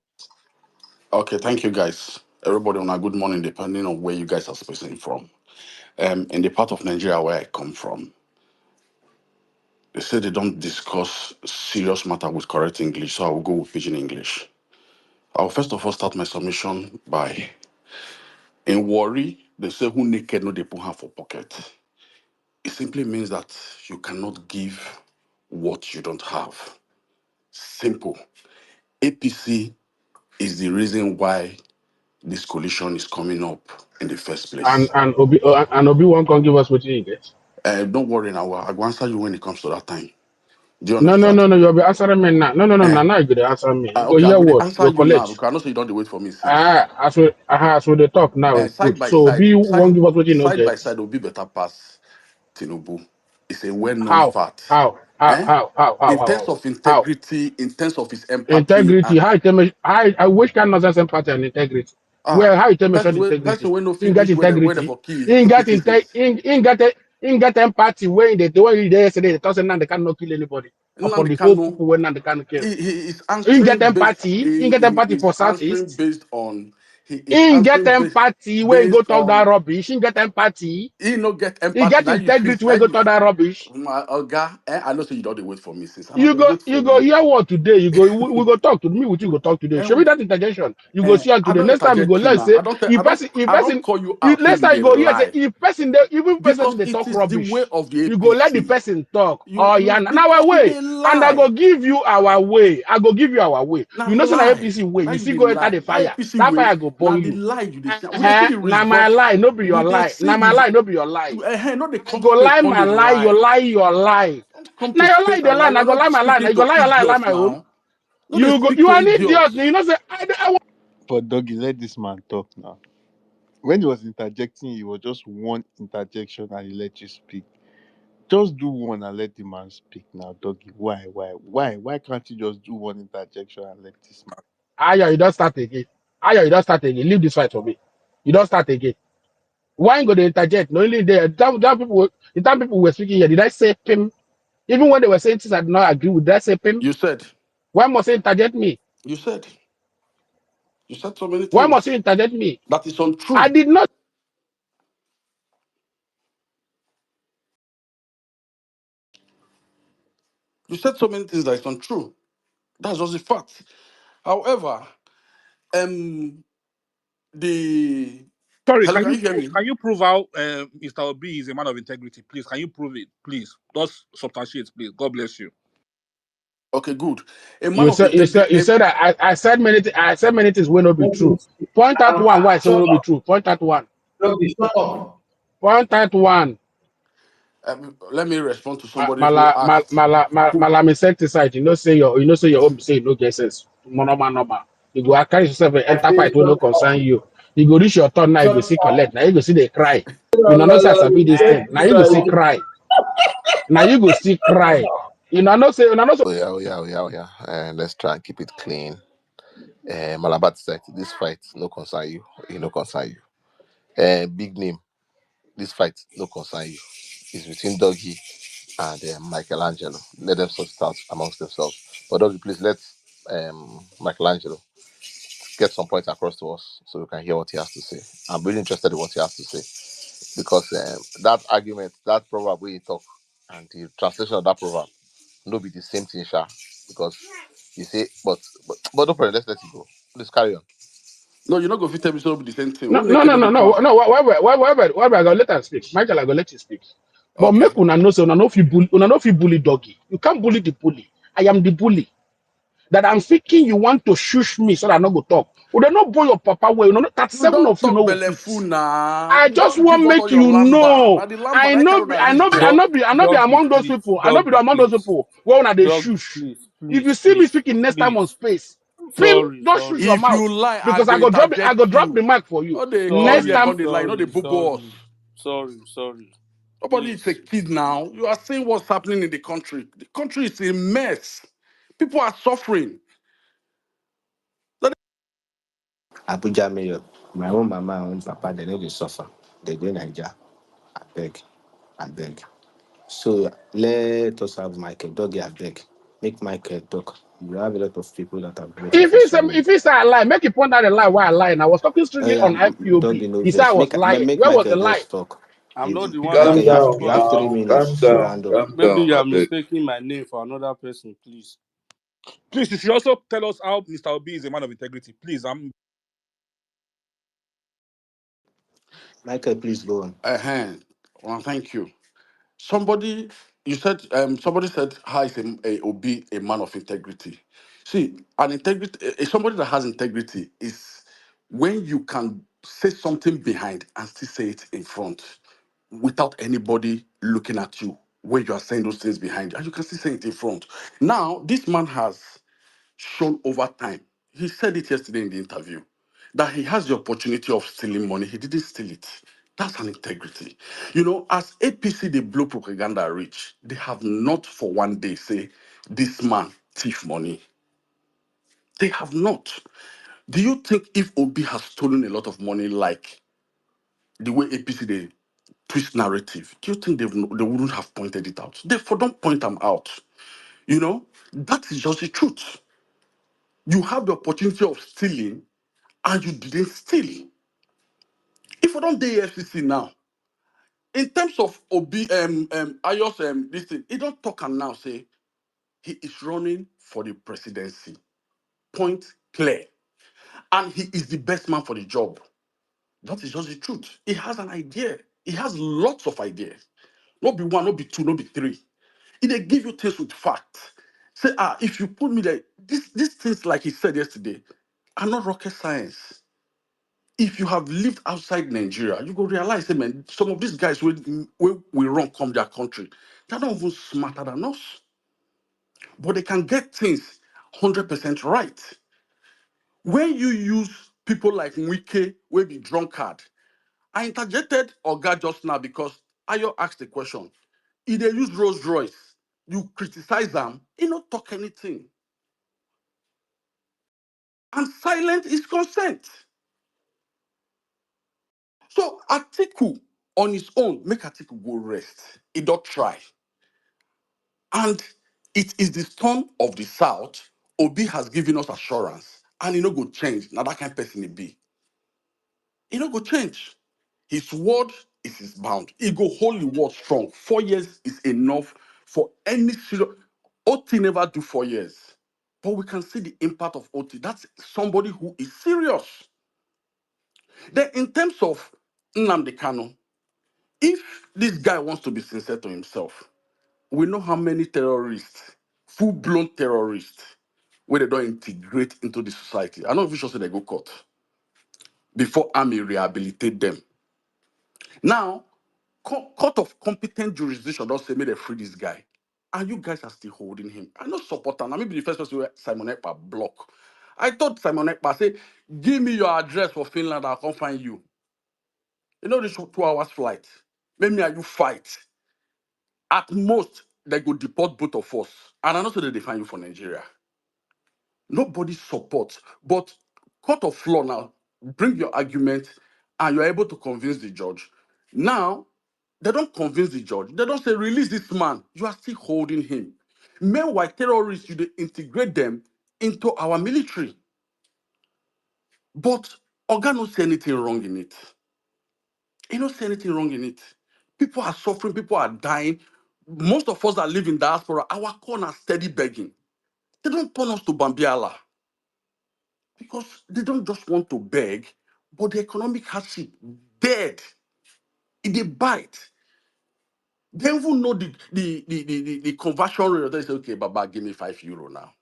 Speaker 8: Okay, thank you guys. Everybody on a good morning, depending on where you guys are speaking from. In the part of Nigeria where I come from, they say they don't discuss serious matter with correct English, so I will go with pidgin English. I'll first of all start my submission by, in worry, they say who naked no they put hand for pocket. It simply means that you cannot give what you don't have. Simple. APC is the reason why this coalition is coming up in the first place.
Speaker 5: And Obi won't come give us what you get.
Speaker 8: Don't worry now. I will answer you when it comes to that time. Do you
Speaker 5: No, no,
Speaker 8: understand?
Speaker 5: no, no. You'll be answering me now. No, no, no,
Speaker 8: Eh,
Speaker 5: no. Now you could answer me. You go
Speaker 8: okay, I
Speaker 5: hear
Speaker 8: go to
Speaker 5: what
Speaker 8: answer
Speaker 5: you
Speaker 8: you now
Speaker 5: collect.
Speaker 8: because I know so you don't wait for me since.
Speaker 5: As we they talk now,
Speaker 8: Side
Speaker 5: good.
Speaker 8: by
Speaker 5: So
Speaker 8: side,
Speaker 5: Obi won't give us what you no
Speaker 8: side by
Speaker 5: get.
Speaker 8: side will be better pass Tinubu. It's a well-known
Speaker 5: How?
Speaker 8: fact.
Speaker 5: How? How?
Speaker 8: Eh?
Speaker 5: How? How? How?
Speaker 8: In
Speaker 5: How?
Speaker 8: terms
Speaker 5: How?
Speaker 8: of
Speaker 5: How?
Speaker 8: integrity, in terms of his empathy,
Speaker 5: Integrity.
Speaker 8: and
Speaker 5: How you tell me? I wish can nonsense empathy and integrity. Well, how you tell me show the
Speaker 8: person
Speaker 5: integrity?
Speaker 8: when no
Speaker 5: You
Speaker 8: fit
Speaker 5: get
Speaker 8: reach where they
Speaker 5: integrity.
Speaker 8: for kill
Speaker 5: You get
Speaker 8: citizens.
Speaker 5: in get empathy. When the way you there yesterday, they thought say now they cannot kill anybody. Upon
Speaker 8: Nnamdi
Speaker 5: the whole
Speaker 8: Kanu,
Speaker 5: people when now they can't kill.
Speaker 8: he is
Speaker 5: In get
Speaker 8: answering based.
Speaker 5: empathy. In get empathy
Speaker 8: Is
Speaker 5: for
Speaker 8: answering
Speaker 5: Southeast.
Speaker 8: based on. He is
Speaker 5: In get
Speaker 8: answering
Speaker 5: empathy when you go
Speaker 8: based
Speaker 5: talk that
Speaker 8: on.
Speaker 5: rubbish. In get empathy.
Speaker 8: He no get
Speaker 5: In
Speaker 8: empathy.
Speaker 5: get
Speaker 8: Now you feel.
Speaker 5: integrity when you go talk that rubbish.
Speaker 8: My Oga, I know say you don't dey wait for me since, and I
Speaker 5: You
Speaker 8: dey
Speaker 5: go,
Speaker 8: wait
Speaker 5: you
Speaker 8: for
Speaker 5: go
Speaker 8: you.
Speaker 5: hear what today. You go, we go talk to me with you. Go talk today. Show me
Speaker 8: And
Speaker 5: that interjection. You go see her
Speaker 8: I
Speaker 5: today.
Speaker 8: don't
Speaker 5: Next time you go
Speaker 8: interject you
Speaker 5: learn
Speaker 8: now.
Speaker 5: say if
Speaker 8: I don't
Speaker 5: person,
Speaker 8: call you out. Say
Speaker 5: next
Speaker 8: you
Speaker 5: time you
Speaker 8: dey
Speaker 5: go hear say
Speaker 8: lie
Speaker 5: if person they, even person
Speaker 8: because
Speaker 5: they
Speaker 8: it
Speaker 5: talk
Speaker 8: is the way
Speaker 5: rubbish.
Speaker 8: of the
Speaker 5: You go let the
Speaker 8: APC.
Speaker 5: person talk.
Speaker 8: You
Speaker 5: Oh
Speaker 8: you
Speaker 5: yeah, now our
Speaker 8: because you
Speaker 5: way,
Speaker 8: dey
Speaker 5: and I go
Speaker 8: lie.
Speaker 5: give you our way. I go give you our way.
Speaker 8: Now
Speaker 5: You know, say na
Speaker 8: lie.
Speaker 5: APC way.
Speaker 8: Now
Speaker 5: You
Speaker 8: you
Speaker 5: still
Speaker 8: dey
Speaker 5: go enter
Speaker 8: lie.
Speaker 5: the
Speaker 8: That
Speaker 5: fire.
Speaker 8: APC
Speaker 5: That
Speaker 8: way.
Speaker 5: fire go
Speaker 8: Now
Speaker 5: burn
Speaker 8: the
Speaker 5: you.
Speaker 8: lie you dey see. We dey see the
Speaker 5: Now my
Speaker 8: result.
Speaker 5: lie, no be your
Speaker 8: We dey
Speaker 5: lie.
Speaker 8: see
Speaker 5: Now my
Speaker 8: the.
Speaker 5: lie, no be your lie.
Speaker 8: No, they
Speaker 5: I
Speaker 8: come
Speaker 5: go
Speaker 8: straight.
Speaker 5: lie
Speaker 8: Come
Speaker 5: my
Speaker 8: the
Speaker 5: lie,
Speaker 8: lie.
Speaker 5: your lie.
Speaker 8: Don't come to
Speaker 5: Now your lie,
Speaker 8: straight
Speaker 5: the
Speaker 8: and
Speaker 5: lie.
Speaker 8: lie.
Speaker 5: Now
Speaker 8: You're
Speaker 5: go lie
Speaker 8: not
Speaker 5: my lie. Now
Speaker 8: speaking
Speaker 5: you go
Speaker 8: to
Speaker 5: lie your lie, lie
Speaker 8: idiots
Speaker 5: my own.
Speaker 8: now. No, they speak
Speaker 5: You
Speaker 8: to
Speaker 5: are an idiot.
Speaker 8: idiots.
Speaker 5: You know say I
Speaker 1: But doggy, let this man talk now. When he was interjecting, it was just one interjection and he let you speak. Just do one and let the man speak now, doggy. Why can't you just do one interjection and let this man?
Speaker 5: Ayo, you don't start again. Ayo, you don't start again. Leave this fight for me. You don't start again. Why go to interject? No, only there. The time people were speaking here, did I say pim? Even when they were saying things I did not agree with, did I say pim?
Speaker 8: You said,
Speaker 5: Why must you interject me?
Speaker 8: you said, you said so many
Speaker 5: Why must
Speaker 8: things
Speaker 5: you interject me?
Speaker 8: that is
Speaker 5: I
Speaker 8: untrue.
Speaker 5: did not.
Speaker 8: You said so many things that is untrue. That's just the fact. However, um, the
Speaker 6: Sorry,
Speaker 8: hello, can you hear me?
Speaker 6: can you prove how Mr. Obi is a man of integrity? Please, can you prove it? Please, just substantiate, please. God bless you.
Speaker 8: Okay, good. A man
Speaker 5: You
Speaker 8: of
Speaker 5: said you said
Speaker 8: integrity.
Speaker 5: you said I said many I said many things will not be true. Point out one why I say will
Speaker 9: Shut
Speaker 5: not be
Speaker 9: up.
Speaker 5: true. Point out one.
Speaker 9: Shut up.
Speaker 5: Point out one.
Speaker 8: Let me respond to somebody who asked.
Speaker 5: Malam insecticide. Say your home say you no get sense. Normal. You go carry yourself and
Speaker 9: I
Speaker 5: enter
Speaker 9: say
Speaker 5: fight will no
Speaker 9: shut up.
Speaker 5: concern you. You go reach your turn now, you
Speaker 9: Shut
Speaker 5: go see
Speaker 9: up.
Speaker 5: collect. Now you go see they cry.
Speaker 9: No,
Speaker 5: You know say I
Speaker 9: no,
Speaker 5: sabi
Speaker 9: you
Speaker 5: this
Speaker 9: get
Speaker 5: thing. Now you go see
Speaker 9: inside.
Speaker 5: cry. Now you go see cry. You know say
Speaker 2: Oh yeah, oh yeah, oh yeah, oh yeah. And let's try and keep it clean. Malabat said, this fight no concern you. It no concern you. Big name. This fight no concern you. It's between Doggy and Michelangelo. Let them sort it out amongst themselves. But Doggy, please let Michelangelo get some points across to us so we can hear what he has to say. I'm really interested in what he has to say because that argument, that proverb where he talk, and the translation of that proverb, no be the same thing, Sha. Because you say, but no problem. Let's let it go. Let's carry on.
Speaker 8: No, you're not going to tell me so be the same thing.
Speaker 5: no
Speaker 8: When they
Speaker 5: no
Speaker 8: can
Speaker 5: no
Speaker 8: do
Speaker 5: no
Speaker 8: the
Speaker 5: no
Speaker 8: point.
Speaker 5: no. Why I go let her speak. Michael, I go let you speak. But
Speaker 8: Okay.
Speaker 5: make una know say una no fit bully doggy. You can't bully the bully. I am the bully. That I'm thinking you want to shush me so that I no go talk. Would they not boy your papa well? You know,
Speaker 8: You
Speaker 5: 37
Speaker 8: don't
Speaker 5: of you
Speaker 8: talk
Speaker 5: know
Speaker 8: belleful
Speaker 5: fit.
Speaker 8: now.
Speaker 5: I
Speaker 8: You
Speaker 5: just
Speaker 8: don't
Speaker 5: want
Speaker 8: give
Speaker 5: to
Speaker 8: us all
Speaker 5: make
Speaker 8: your
Speaker 5: you
Speaker 8: land bar.
Speaker 5: know.
Speaker 8: Now the land bar I carry on
Speaker 5: I
Speaker 8: reach
Speaker 5: know be
Speaker 8: there.
Speaker 6: Dog,
Speaker 5: I know be
Speaker 6: doggy,
Speaker 5: among those
Speaker 6: please.
Speaker 5: people. I know be
Speaker 6: Doggy,
Speaker 5: among those
Speaker 6: please.
Speaker 5: people. Where una they
Speaker 6: Doggy,
Speaker 5: shush.
Speaker 6: please,
Speaker 5: If you
Speaker 6: please,
Speaker 5: see me
Speaker 6: please,
Speaker 5: speaking next time on
Speaker 6: please.
Speaker 5: space, film,
Speaker 6: Sorry,
Speaker 5: don't shush
Speaker 6: sorry,
Speaker 5: your
Speaker 8: If
Speaker 5: mouth
Speaker 8: you lie, I
Speaker 5: because
Speaker 8: go
Speaker 5: I
Speaker 8: interject
Speaker 5: go drop the
Speaker 8: you.
Speaker 5: mic for you.
Speaker 8: No, they come
Speaker 5: Next
Speaker 8: here,
Speaker 6: sorry,
Speaker 5: time,
Speaker 8: come the lie. No, they
Speaker 6: sorry,
Speaker 8: bobo us.
Speaker 6: sorry, sorry.
Speaker 8: Nobody is a
Speaker 6: Please.
Speaker 8: kid now. You are seeing what's happening in the country. The country is a mess. People are suffering.
Speaker 3: Abuja Mayor, my own mama and own papa, they know they suffer. They go Niger. I beg. So let us have Michael. Doggy, I beg. Make Michael talk. We have a lot of people that are waiting for
Speaker 5: if
Speaker 3: Shami.
Speaker 5: it's a lie, make it point out the lie why I lie. I was talking strictly on
Speaker 3: Doggy,
Speaker 5: IPOB.
Speaker 3: no
Speaker 5: He said I
Speaker 3: verse.
Speaker 5: was lying.
Speaker 3: Make
Speaker 5: Where was
Speaker 3: Michael
Speaker 5: the lie?
Speaker 3: just talk.
Speaker 6: I'm not the one
Speaker 3: Michael,
Speaker 4: Calm
Speaker 6: lying.
Speaker 4: down
Speaker 3: you have
Speaker 6: Anybody.
Speaker 3: 3
Speaker 4: now.
Speaker 3: minutes.
Speaker 4: Calm
Speaker 3: So
Speaker 4: down.
Speaker 3: round up.
Speaker 4: Calm
Speaker 6: Maybe
Speaker 4: down.
Speaker 6: you
Speaker 4: I
Speaker 6: are
Speaker 4: beg.
Speaker 6: mistaking my name for another person, please. Please, you should also tell us how Mr. Obi is a man of integrity. Please, I'm
Speaker 3: Michael, please go on.
Speaker 8: Well, thank you. Somebody, you said, somebody said, how is Obi a man of integrity? See, an integrity, somebody that has integrity is when you can say something behind and still say it in front without anybody looking at you when you are saying those things behind, and you can still say it in front. Now, this man has shown over time. He said it yesterday in the interview that he has the opportunity of stealing money. He didn't steal it. That's an integrity. You know, as APC, they blow propaganda rich. They have not for one day say, this man thief money. They have not. Do you think if Obi has stolen a lot of money like the way APC they twist narrative, do you think they wouldn't have pointed it out? Therefore, don't point them out. You know, that is just the truth. You have the opportunity of stealing and you didn't steal. If we don't do FCC now, in terms of Obi, Ayos, this thing, he don't talk and now say he is running for the presidency. Point clear. And he is the best man for the job. That is just the truth. He has an idea. He has lots of ideas. Not be one, not be two, not be three. He they give you things with facts. Say, if you put me there, these things, like he said yesterday, are not rocket science. If you have lived outside Nigeria, you go realize, hey, man, some of these guys when we run come their country, they're not even smarter than us, but they can get things 100% right. When you use people like Wike, will be drunkard, I interjected Oga just now because Ayo asked the question. If they use Rolls Royce, you criticize them, he not talk anything. And silent is consent. So Atiku on his own, make Atiku go rest. He don't try. And it is the storm of the South. Obi has given us assurance. And he no go change. Now that kind of person he be. He no go change. His word is his bound. He go hold the word strong. 4 years is enough for any serious. OT never do 4 years. But we can see the impact of OT. That's somebody who is serious. Then in terms of Nnamdi Kanu, if this guy wants to be sincere to himself, we know how many terrorists, full-blown terrorists, where they don't integrate into the society. I know if you should say they go court before army rehabilitate them. Now, court of competent jurisdiction don't say, may they free this guy. And you guys are still holding him. I know support him. I may be the first person where Simon Ekpa block. I thought Simon Ekpa say, give me your address for Finland, I'll come find you. You know this 2 hours flight. Maybe and you fight. At most, they go deport both of us. And I know so they find you for Nigeria. Nobody supports. But court of law now, bring your argument and you're able to convince the judge. Now, they don't convince the judge. They don't say, release this man. You are still holding him. Meanwhile, terrorists, you dey integrate them into our military. But Oga don't see anything wrong in it. He don't see anything wrong in it. People are suffering, people are dying. Most of us that live in diaspora, our corner steady begging. They don't turn us to Bambiala because they don't just want to beg, but the economic hardship dead. It they bite. They even know the conversion rate. They say, okay, Baba, give me €5 now.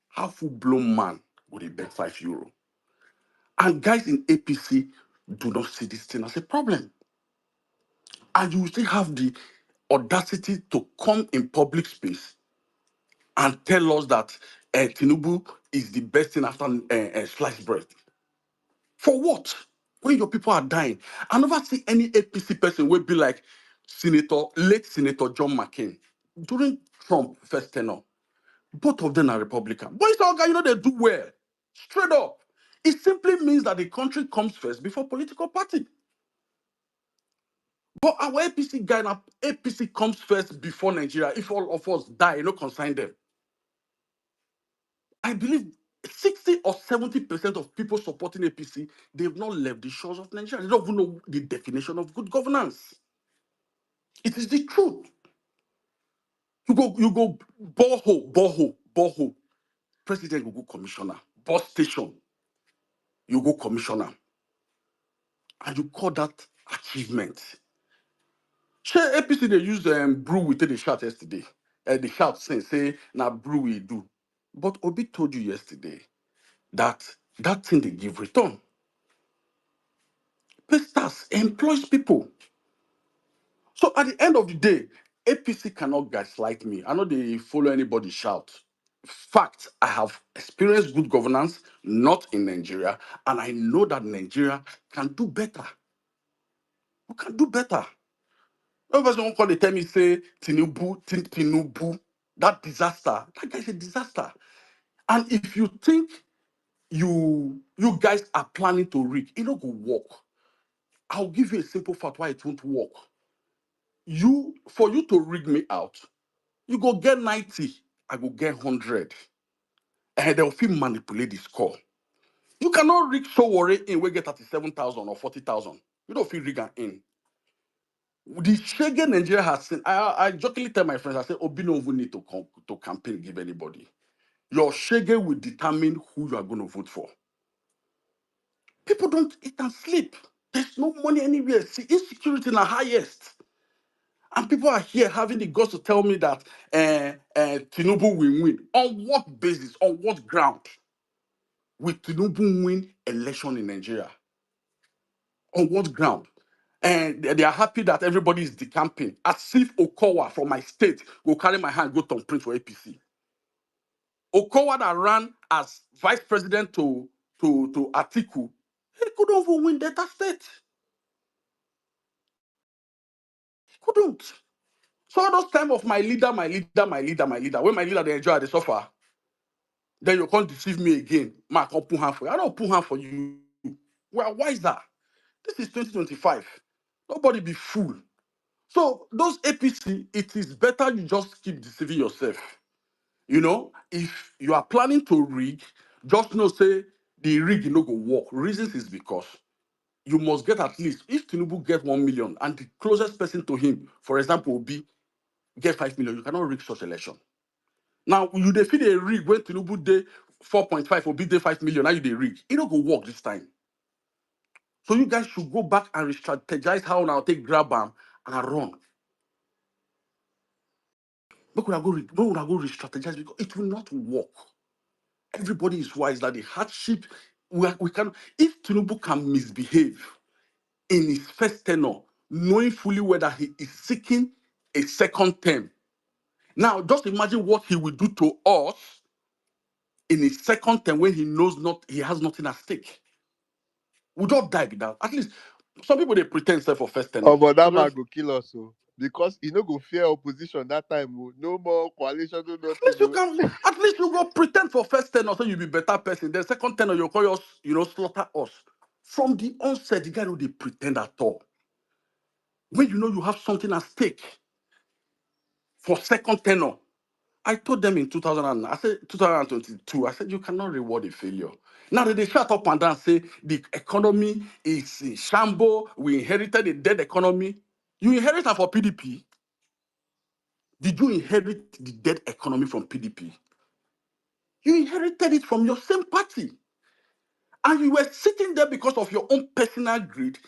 Speaker 8: How full blown man would they beg €5? And guys in APC do not see this thing as a problem. And you still have the audacity to come in public space and tell us that Tinubu is the best thing after sliced bread. For what? When your people are dying. I never see any APC person will be like late Senator John McCain during Trump first tenure. Both of them are Republican. But it's all guy, they do well. Straight up. It simply means that the country comes first before political party. But our APC guy now, APC comes first before Nigeria. If all of us die, consign them. I believe 60 or 70% of people supporting APC, they've not left the shores of Nigeria. They don't even know the definition of good governance. It is the truth. You go borehole. President will go commissioner. Bus station, you go commissioner. And you call that achievement. Sure, APC, they use brew we take the shout yesterday. The shout say, now brew we do. But Obi told you yesterday that that thing they give return. Pastors employs people. So at the end of the day, APC cannot gaslight me. I know they follow anybody shout. Fact, I have experienced good governance, not in Nigeria, and I know that Nigeria can do better. We can do better. No person won't call they tell me say Tinubu, that disaster. That guy's a disaster. And if you think you guys are planning to rig, it not go work. I'll give you a simple fact why it won't work. For you to rig me out, you go get 90, I go get 100. And they'll feel manipulate the score. You cannot rig so worry in we get 37,000 or 40,000. You don't feel rig and in. The shege Nigeria has seen, I jokingly tell my friends, I say, Obi no even need to campaign, give anybody. Your shege will determine who you are going to vote for. People don't eat and sleep. There's no money anywhere. See, insecurity is the highest. And people are here having the guts to tell me that Tinubu will win. On what basis? On what ground? Will Tinubu win election in Nigeria? On what ground? And they are happy that everybody is decamping. As if Okowa from my state will carry my hand, go to print for APC. Okowa that ran as vice president to Atiku, he couldn't even win Delta State. Couldn't. So all those time of my leader, when my leader they enjoy, they suffer, then you can't deceive me again. Ma, I can't put hand for you. I don't put hand for you. We are wiser. This is 2025. Nobody be fool. So those APC, it is better you just keep deceiving yourself. You know, if you are planning to rig, just know say the rig no go work. Reasons is because you must get at least, if Tinubu get 1 million and the closest person to him, for example, will be get 5 million, you cannot rig such election. Now you defeat a rig when Tinubu day 4.5 or be day 5 million. Now you dey rig. It don't go work this time. So you guys should go back and re-strategize how now take grab them and run. But we are go re-strategize because it will not work. Everybody is wise that the hardship we can, if Tinubu can misbehave in his first tenure, knowing fully whether he is seeking a second term. Now, just imagine what he will do to us in his second term when he knows not he has nothing at stake. We don't die with that. At least some people they pretend say for first tenure.
Speaker 1: Oh, but
Speaker 8: So
Speaker 1: that man
Speaker 8: there's
Speaker 1: go kill us, oh. Because he no go fear opposition that time, oh. No more coalition, no
Speaker 8: at least
Speaker 1: nothing,
Speaker 8: you
Speaker 1: oh.
Speaker 8: can at least you go pretend for first tenure so you be better person. Then second tenure you call us, slaughter us. From the onset, the guy no they pretend at all. When you know you have something at stake for second tenure. I told them in 2022, I said, you cannot reward a failure. Now that they shut up and down say the economy is in shambles, we inherited a dead economy. You inherited for PDP. Did you inherit the dead economy from PDP? You inherited it from your same party. And you were sitting there because of your own personal greed,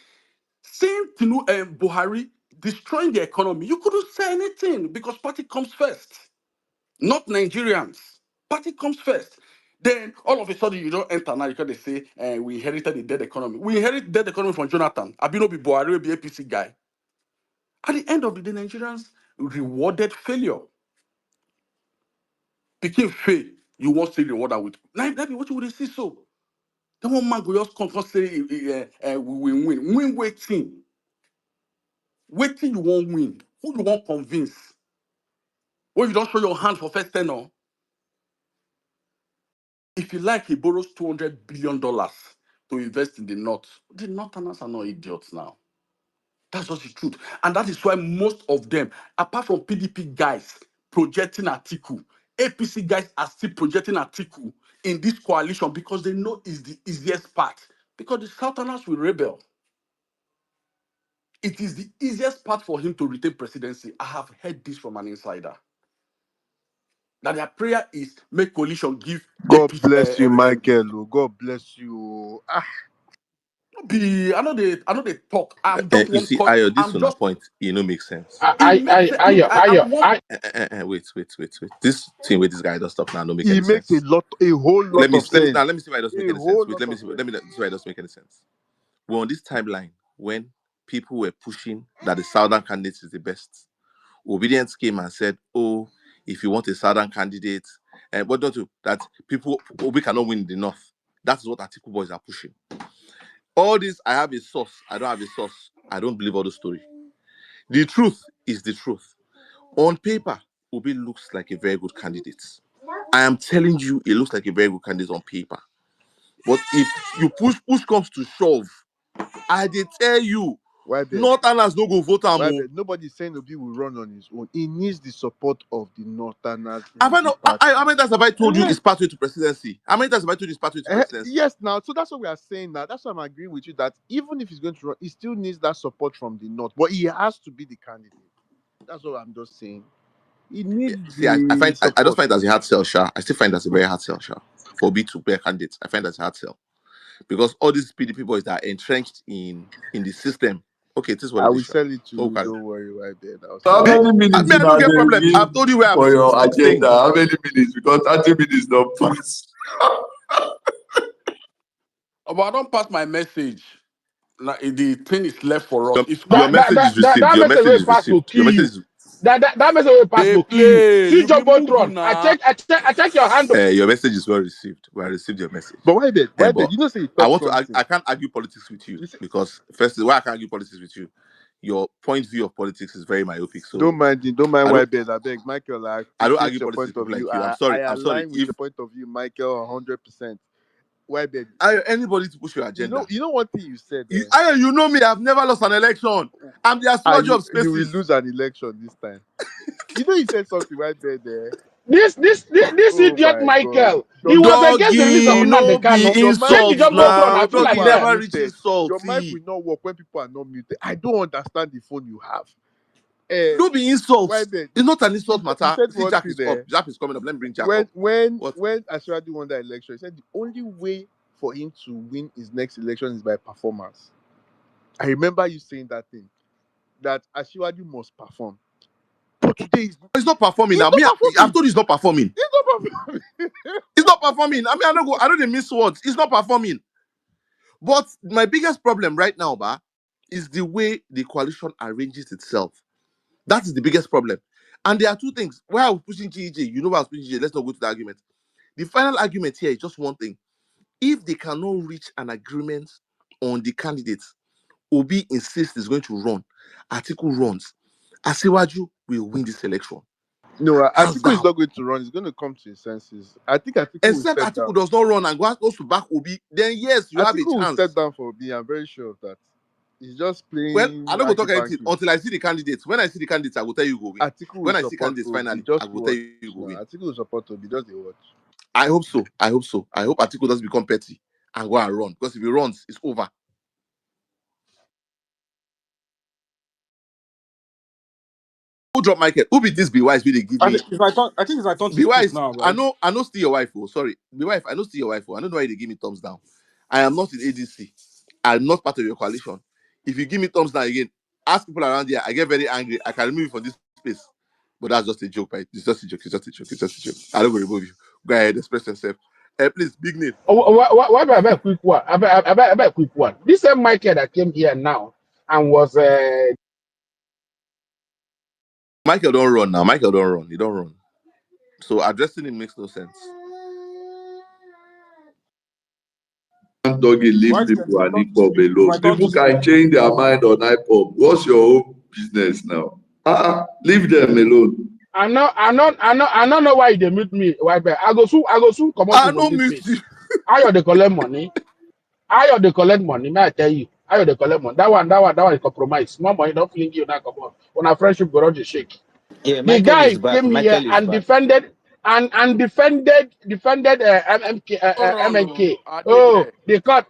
Speaker 8: saying Buhari destroying the economy. You couldn't say anything because party comes first, not Nigerians. Party comes first. Then all of a sudden you don't enter now because they say we inherited the dead economy. We inherited dead economy from Jonathan. Abino be Buhari, be APC guy. At the end of the day, Nigerians rewarded failure. Became fail, you want to reward with. Now, that be what you would see so. Then one man go just come say we will win. Win waiting. Waiting you won't win. Who you want convince? When you don't show your hand for first tenor. If you like, he borrows $200 billion to invest in the North. The Northerners are not idiots now. That's just the truth. And that is why most of them, apart from PDP guys projecting Atiku, APC guys are still projecting Atiku in this coalition because they know it's the easiest part. Because the Southerners will rebel. It is the easiest part for him to retain presidency. I have heard this from an insider. That their prayer is make coalition give
Speaker 1: God
Speaker 8: APC.
Speaker 1: bless you, Michael, oh. God bless you, oh. Ah,
Speaker 8: I know they talk. I'm
Speaker 2: And
Speaker 8: just
Speaker 2: you
Speaker 8: one
Speaker 2: see,
Speaker 8: cause.
Speaker 2: Ayo, this
Speaker 8: I'm
Speaker 2: on a
Speaker 8: just
Speaker 2: point, make sense.
Speaker 8: it makes sense. Look, I'm one.
Speaker 2: Wait. This thing with this guy does stop now, no make
Speaker 1: he
Speaker 2: any
Speaker 1: makes
Speaker 2: sense.
Speaker 1: a whole lot of sense.
Speaker 2: Let me see why it doesn't make
Speaker 1: A
Speaker 2: any sense.
Speaker 1: whole
Speaker 2: Wait,
Speaker 1: lot of sense.
Speaker 2: see why it doesn't make any sense. We're on this timeline when people were pushing that the southern candidate is the best. Obedience came and said, "Oh, if you want a southern candidate, and what don't you that people Obi cannot win in the north." That is what Atiku boys are pushing. All this, I have a source. I don't have a source. I don't believe all the story. The truth is the truth. On paper, Obi looks like a very good candidate. I am telling you, it looks like a very good candidate on paper. But if you push comes to shove, I did tell you,
Speaker 1: Why bed?
Speaker 2: Northerners no go vote am
Speaker 1: Why
Speaker 2: o.
Speaker 1: bed? Nobody's saying Obi will run on his own. He needs the support of the Northerners
Speaker 2: Have
Speaker 1: in
Speaker 2: I
Speaker 1: the
Speaker 2: not?
Speaker 1: party.
Speaker 2: How many times have I told you
Speaker 1: Eh,
Speaker 2: it's pathway to presidency? How many times have I told you it's pathway to presidency?
Speaker 1: yes, now. So that's what we are saying now. That's why I'm agreeing with you that even if he's going to run, he still needs that support from the North. But he has to be the candidate. That's what I'm just saying. He needs
Speaker 2: See,
Speaker 1: the
Speaker 2: I just
Speaker 1: support.
Speaker 2: find it as a hard sell, Sha. I still find that's a very hard sell, Sha. For B to be a candidate, I find that's a hard sell because all these PDP boys that are entrenched in the system. Okay, this is what
Speaker 1: I
Speaker 2: it
Speaker 1: will
Speaker 2: is, Sha.
Speaker 1: sell it to
Speaker 2: No,
Speaker 1: you.
Speaker 2: can
Speaker 1: Don't worry, why bed? I'll sell
Speaker 4: How
Speaker 1: it.
Speaker 2: eh?
Speaker 4: many minutes
Speaker 2: Me, I don't
Speaker 4: now
Speaker 2: get
Speaker 4: they
Speaker 2: problem.
Speaker 4: give
Speaker 2: I've told you where
Speaker 4: for your
Speaker 2: I'm
Speaker 4: agenda?
Speaker 2: staying.
Speaker 4: How many minutes? Because 30 minutes don't pass.
Speaker 8: But I don't pass my message. Now, the thing is left for us.
Speaker 2: Your,
Speaker 8: It's
Speaker 2: your
Speaker 8: called
Speaker 2: message is received.
Speaker 5: That
Speaker 2: Your
Speaker 5: message
Speaker 2: message
Speaker 5: will
Speaker 2: is
Speaker 5: pass go
Speaker 2: received.
Speaker 5: kill
Speaker 2: Your message
Speaker 5: you.
Speaker 2: is
Speaker 5: That message will pass
Speaker 8: they
Speaker 5: go kill you.
Speaker 8: play.
Speaker 5: See
Speaker 8: You
Speaker 5: your
Speaker 8: be
Speaker 5: Voltron.
Speaker 8: mugu
Speaker 5: I
Speaker 8: now.
Speaker 5: check your handle.
Speaker 2: your message is well received. We have received your message.
Speaker 1: But why bed? Why bed?
Speaker 2: But
Speaker 1: You know, say he
Speaker 2: I
Speaker 1: talk
Speaker 2: want to.
Speaker 1: something.
Speaker 2: I can't argue politics with you
Speaker 1: You say,
Speaker 2: because first, why I can't argue politics with you your point of view of politics is very myopic.
Speaker 1: Don't
Speaker 2: So
Speaker 1: mind him. Don't mind
Speaker 2: I don't
Speaker 1: why bed. I beg, Michael. I
Speaker 2: I don't
Speaker 1: appreciate
Speaker 2: argue
Speaker 1: your
Speaker 2: politics
Speaker 1: point
Speaker 2: with
Speaker 1: of
Speaker 2: people
Speaker 1: view.
Speaker 2: like you. I'm
Speaker 1: I
Speaker 2: sorry. I'm sorry.
Speaker 1: align with
Speaker 2: If
Speaker 1: your point of view, Michael, 100%. Why bed?
Speaker 2: anybody to push your agenda,
Speaker 1: You know one thing you said.
Speaker 2: you know me. I've never lost an election. I'm the astrologer of
Speaker 1: You will
Speaker 2: spaces.
Speaker 1: lose an election this time. You know, he said something right there. There.
Speaker 5: This
Speaker 1: Oh
Speaker 5: idiot
Speaker 1: my God,
Speaker 5: Michael, he
Speaker 1: Dr.
Speaker 5: was against the release of
Speaker 2: Doggy,
Speaker 5: Nnamdi
Speaker 2: no be
Speaker 5: Kanu.
Speaker 1: Your mic
Speaker 5: Make the
Speaker 1: will
Speaker 2: insults
Speaker 5: jumbo
Speaker 1: not
Speaker 5: throne
Speaker 2: now.
Speaker 5: and
Speaker 1: work
Speaker 5: feel
Speaker 1: when
Speaker 5: like
Speaker 2: Doggy
Speaker 1: people are
Speaker 5: them.
Speaker 2: never reach
Speaker 1: muted. Your mic
Speaker 2: insulty.
Speaker 1: will not work when people are not muted. I don't understand the phone you have. Uh,
Speaker 2: No be
Speaker 1: why
Speaker 2: insults.
Speaker 1: bed?
Speaker 2: It's not an insult
Speaker 1: You
Speaker 2: matter.
Speaker 1: said
Speaker 2: See,
Speaker 1: one
Speaker 2: Jack
Speaker 1: thing
Speaker 2: is up.
Speaker 1: there.
Speaker 2: Jack is coming up. Let me bring Jack up. What?
Speaker 1: When Ashwadi won that election, he said the only way for him to win his next election is by performance. I remember you saying that thing, that Ashwadi must perform. But today
Speaker 2: He's not performing
Speaker 1: he's
Speaker 2: now.
Speaker 1: not
Speaker 2: I've
Speaker 1: performing.
Speaker 2: told you he's not performing.
Speaker 1: He's not performing.
Speaker 2: He's not performing. I mean, I don't miss words. He's not performing. But my biggest problem right now, is the way the coalition arranges itself. That is the biggest problem. And there are two things. Why I was pushing GEJ, you know why I was pushing GEJ. Let's not go to the argument. The final argument here is just one thing. If they cannot reach an agreement on the candidates, Obi insists he's going to run. Atiku runs. Asiwaju will win this election.
Speaker 1: No,
Speaker 2: Hands
Speaker 1: Atiku is
Speaker 2: down.
Speaker 1: not going to run. He's going to come to his senses. I think Atiku will
Speaker 2: Except
Speaker 1: step
Speaker 2: Atiku
Speaker 1: down.
Speaker 2: does not run and goes to back Obi, then yes, you have a
Speaker 1: Atiku will step
Speaker 2: chance.
Speaker 1: down for me. I'm very sure of that. He's just
Speaker 2: Well,
Speaker 1: playing
Speaker 2: I don't go
Speaker 1: hanky
Speaker 2: talk anything
Speaker 1: panky.
Speaker 2: until I see the candidates. When I see the candidates, I will tell you who will win.
Speaker 1: Atiku will
Speaker 2: When I see
Speaker 1: support
Speaker 2: candidates
Speaker 1: Obi.
Speaker 2: finally, I
Speaker 1: Just
Speaker 2: will tell
Speaker 1: watch.
Speaker 2: you who will
Speaker 1: No,
Speaker 2: win.
Speaker 1: Atiku will support Obi. Just a watch.
Speaker 2: I hope so. I hope so. I hope Atiku doesn't become petty and go and run. Because if he runs, it's over. Who drop Michael? Who be this be wise? Will they give
Speaker 6: I
Speaker 2: me?
Speaker 6: think it's my turn. I think it's my turn to
Speaker 2: Be
Speaker 6: speak
Speaker 2: wise.
Speaker 6: now,
Speaker 2: I
Speaker 6: right?
Speaker 2: know. I know. Still your wife. Oh, sorry. Be wife. I know. Still your wife. Oh, I don't know why they give me thumbs down. I am not in ADC. I'm not part of your coalition. If you give me thumbs down again, ask people around here. I get very angry. I can remove you from this space. But that's just a joke, right? It's just a joke. It's just a joke. It's just a joke. I don't go remove you. Go ahead, express yourself. Please, big name.
Speaker 5: Why about a quick one? About a quick one. This same Michael that came here now and was
Speaker 2: Michael don't run now. Michael don't run. He don't run. So addressing him makes no sense.
Speaker 4: Doggy, leave
Speaker 6: Right, then it's
Speaker 4: people
Speaker 6: my
Speaker 4: and
Speaker 6: turn to
Speaker 4: IPOB
Speaker 6: speak. It's
Speaker 4: alone.
Speaker 6: my turn to
Speaker 4: People
Speaker 6: speak.
Speaker 4: can change their mind on IPOB. What's your own business now? Leave them alone.
Speaker 5: I don't know why they mute me. Why? But I go soon come out
Speaker 2: I
Speaker 5: from
Speaker 2: don't
Speaker 5: this
Speaker 2: mute you.
Speaker 5: space. I they collect money. I they collect money. May I tell you? I they collect money. That one is compromise. More money don't fling you now. Come on. When a friendship go to shake.
Speaker 3: Yeah,
Speaker 5: The
Speaker 3: Michael is
Speaker 5: guy
Speaker 3: back.
Speaker 5: came here
Speaker 3: Michael is
Speaker 5: and
Speaker 3: back.
Speaker 5: defended MMK,
Speaker 6: No run,
Speaker 5: MNK.
Speaker 6: no. I did
Speaker 5: Oh,
Speaker 6: there.
Speaker 5: the court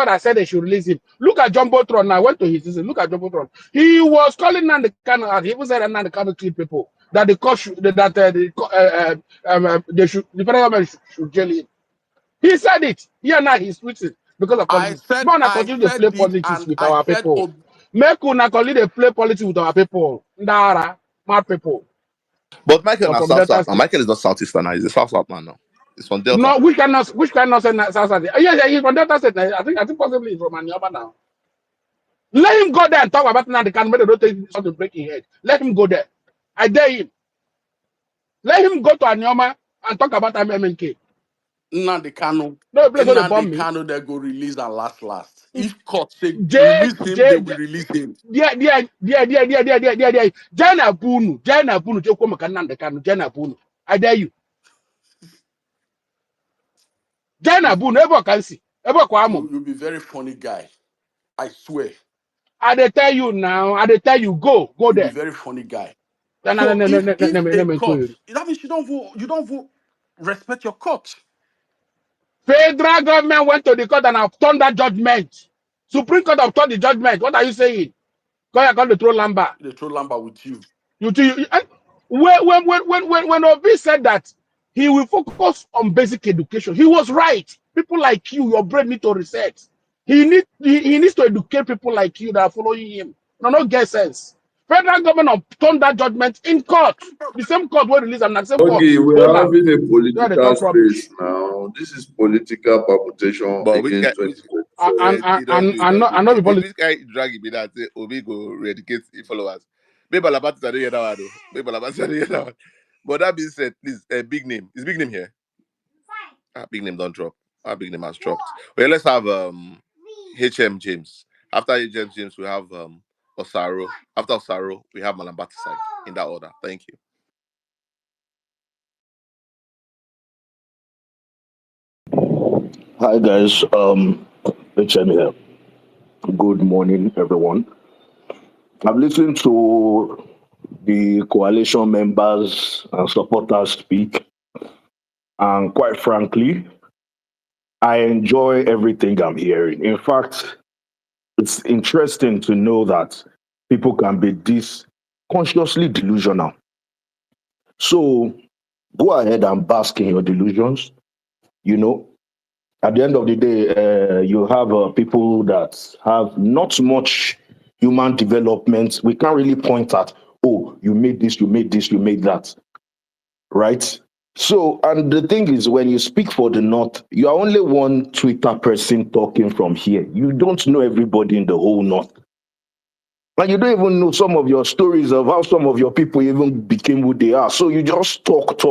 Speaker 5: has said they should release him. Look at Jumbotron now. I went to his season. Look at Jumbotron. He was calling Nandi Kanu out. He even said that Nandi Kanu kill people. That the court should, they should, the federal government should jail him. He said it. Here now he's tweeting because of
Speaker 8: I
Speaker 5: politics.
Speaker 8: said
Speaker 5: But
Speaker 8: I
Speaker 5: continue to play
Speaker 8: said it,
Speaker 5: politics
Speaker 8: and
Speaker 5: with
Speaker 8: I
Speaker 5: our
Speaker 8: said,
Speaker 5: people.
Speaker 8: oh,
Speaker 5: Make una continue to play politics with our people. Ndara, mad people.
Speaker 2: But Michael
Speaker 5: You're
Speaker 2: now
Speaker 5: from
Speaker 2: South
Speaker 5: Delta
Speaker 2: South. Now
Speaker 5: State.
Speaker 2: Michael is not Southeastern now. He's a South South man now. He's from Delta.
Speaker 5: No, which cannot say South State. Yeah, he's from Delta State. I think possibly he's from Anioma now. Let him go there and talk about the can but they don't take something to break his head. Let him go there. I dare him. Let him go to Anioma and talk about MMK.
Speaker 8: Nnamdi Kanu,
Speaker 5: No place where they bomb
Speaker 8: Nnamdi
Speaker 5: me.
Speaker 8: Kanu, they go release and last. If court say
Speaker 5: J
Speaker 8: release him, they
Speaker 5: J
Speaker 8: will release him.
Speaker 5: Jana Bunu, Joko Makanan the Kanu, Jana Bunu. I dare you. Jana Bunu, ever can see. Ever Kwamo.
Speaker 8: You'll be very funny guy. I swear.
Speaker 5: I dey tell you now. I dey tell you, go
Speaker 8: You'll be
Speaker 5: there.
Speaker 8: very funny guy.
Speaker 5: No, no, no,
Speaker 8: So
Speaker 5: no, no, no,
Speaker 8: if
Speaker 5: no, no,
Speaker 8: a
Speaker 5: no,
Speaker 8: court,
Speaker 5: no.
Speaker 8: that means you don't respect your court.
Speaker 5: Federal government went to the court and have turned that judgment. Supreme Court have turned the judgment. What are you saying? Go ahead, come to throw lumber.
Speaker 8: They throw lumber with you.
Speaker 5: When Obi said that he will focus on basic education, he was right. People like you, your brain need to reset. He needs to educate people like you that are following him. No, no get sense. Federal government have turned that judgment in court. The same court will release them, and the same court
Speaker 4: Okay, we
Speaker 5: hold
Speaker 4: are
Speaker 5: them.
Speaker 4: having a
Speaker 5: They are the
Speaker 4: political
Speaker 5: talk
Speaker 4: space
Speaker 5: rubbish.
Speaker 4: now. This is political permutation
Speaker 2: But which guy?
Speaker 4: against
Speaker 2: Which
Speaker 4: 2027.
Speaker 5: And
Speaker 2: wait, he don't do, he don't do.
Speaker 5: I know the politics.
Speaker 2: Which guy drag me that say Obi go eradicate his followers? Maybe Alabama I don't hear that one though. Maybe Alabama I don't hear that one. But that being said, please, big name. Is big name here? Big name don't drop. Big name has dropped. Well, let's have HM James. After Agent James, we have Osaro. After Osaro, we have Malambati side in that order. Thank you.
Speaker 9: Hi guys, HM here. Good morning, everyone. I've listened to the coalition members and supporters speak, and quite frankly, I enjoy everything I'm hearing. In fact, it's interesting to know that people can be this consciously delusional. So go ahead and bask in your delusions. You know, at the end of the day, you have people that have not much human development. We can't really point at, oh, you made this, you made this, you made that, right? So, and the thing is, when you speak for the North, you are only one Twitter person talking from here. You don't know everybody in the whole North. And you don't even know some of your stories of how some of your people even became who they are. So you just talk,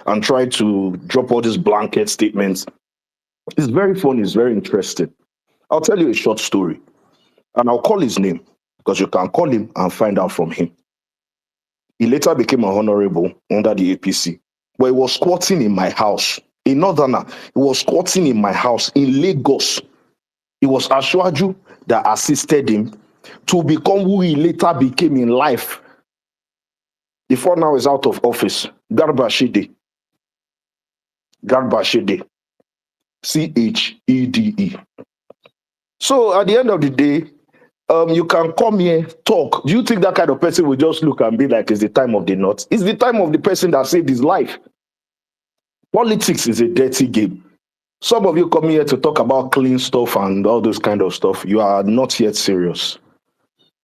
Speaker 9: and try to drop all these blanket statements. It's very funny, it's very interesting. I'll tell you a short story, and I'll call his name because you can call him and find out from him. He later became a honorable under the APC, but he was squatting in my house. A northerner, he was squatting in my house in Lagos. It was Ashwaju that assisted him to become who he later became in life. Before now is out of office. Garba Shede. Garba Shede. Chede. So at the end of the day, you can come here, talk. Do you think that kind of person will just look and be like, it's the time of the North? It's the time of the person that saved his life. Politics is a dirty game. Some of you come here to talk about clean stuff and all those kind of stuff. You are not yet serious.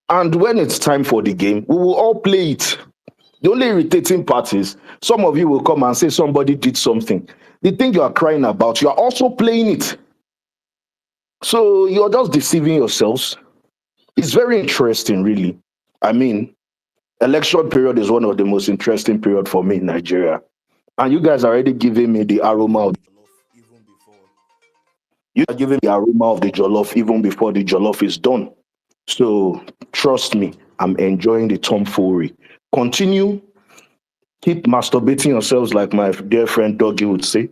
Speaker 9: And when it's time for the game, we will all play it. The only irritating part is some of you will come and say somebody did something. The thing you are crying about, you are also playing it. So you're just deceiving yourselves. It's very interesting, really. I mean, election period is one of the most interesting period for me in Nigeria. And you guys are already giving me the aroma of even before. You are giving me the aroma of the jollof even before the jollof is done. So trust me, I'm enjoying the tomfoolery. Continue, keep masturbating yourselves like my dear friend Doggy would say.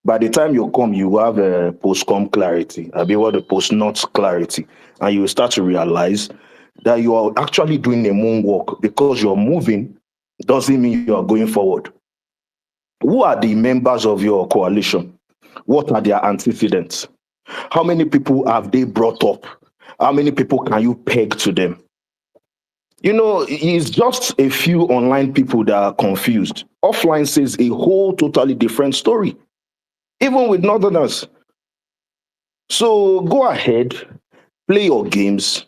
Speaker 9: By the time you come, you have a post-com clarity. I mean, what the post-not clarity. And you will start to realize that you are actually doing a moonwalk because you're moving doesn't mean you are going forward. Who are the members of your coalition? What are their antecedents? How many people have they brought up? How many people can you peg to them? You know, it's just a few online people that are confused. Offline says a whole totally different story, even with Northerners. So go ahead, play your games,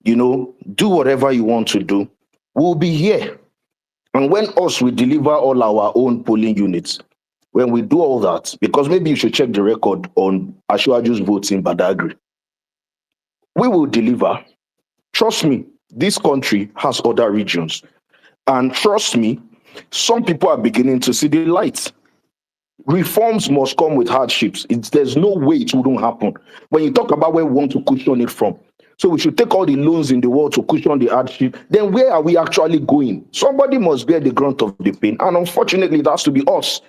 Speaker 9: do whatever you want to do. We'll be here. And when us, we deliver all our own polling units, when we do all that, because maybe you should check the record on Ashwaju's votes in Badagry, we will deliver. Trust me, this country has other regions. And trust me, some people are beginning to see the light. Reforms must come with hardships. There's no way it wouldn't happen. When you talk about where we want to cushion it from, so we should take all the loans in the world to cushion the hardship, then where are we actually going? Somebody must bear the brunt of the pain. And unfortunately, it has to be us.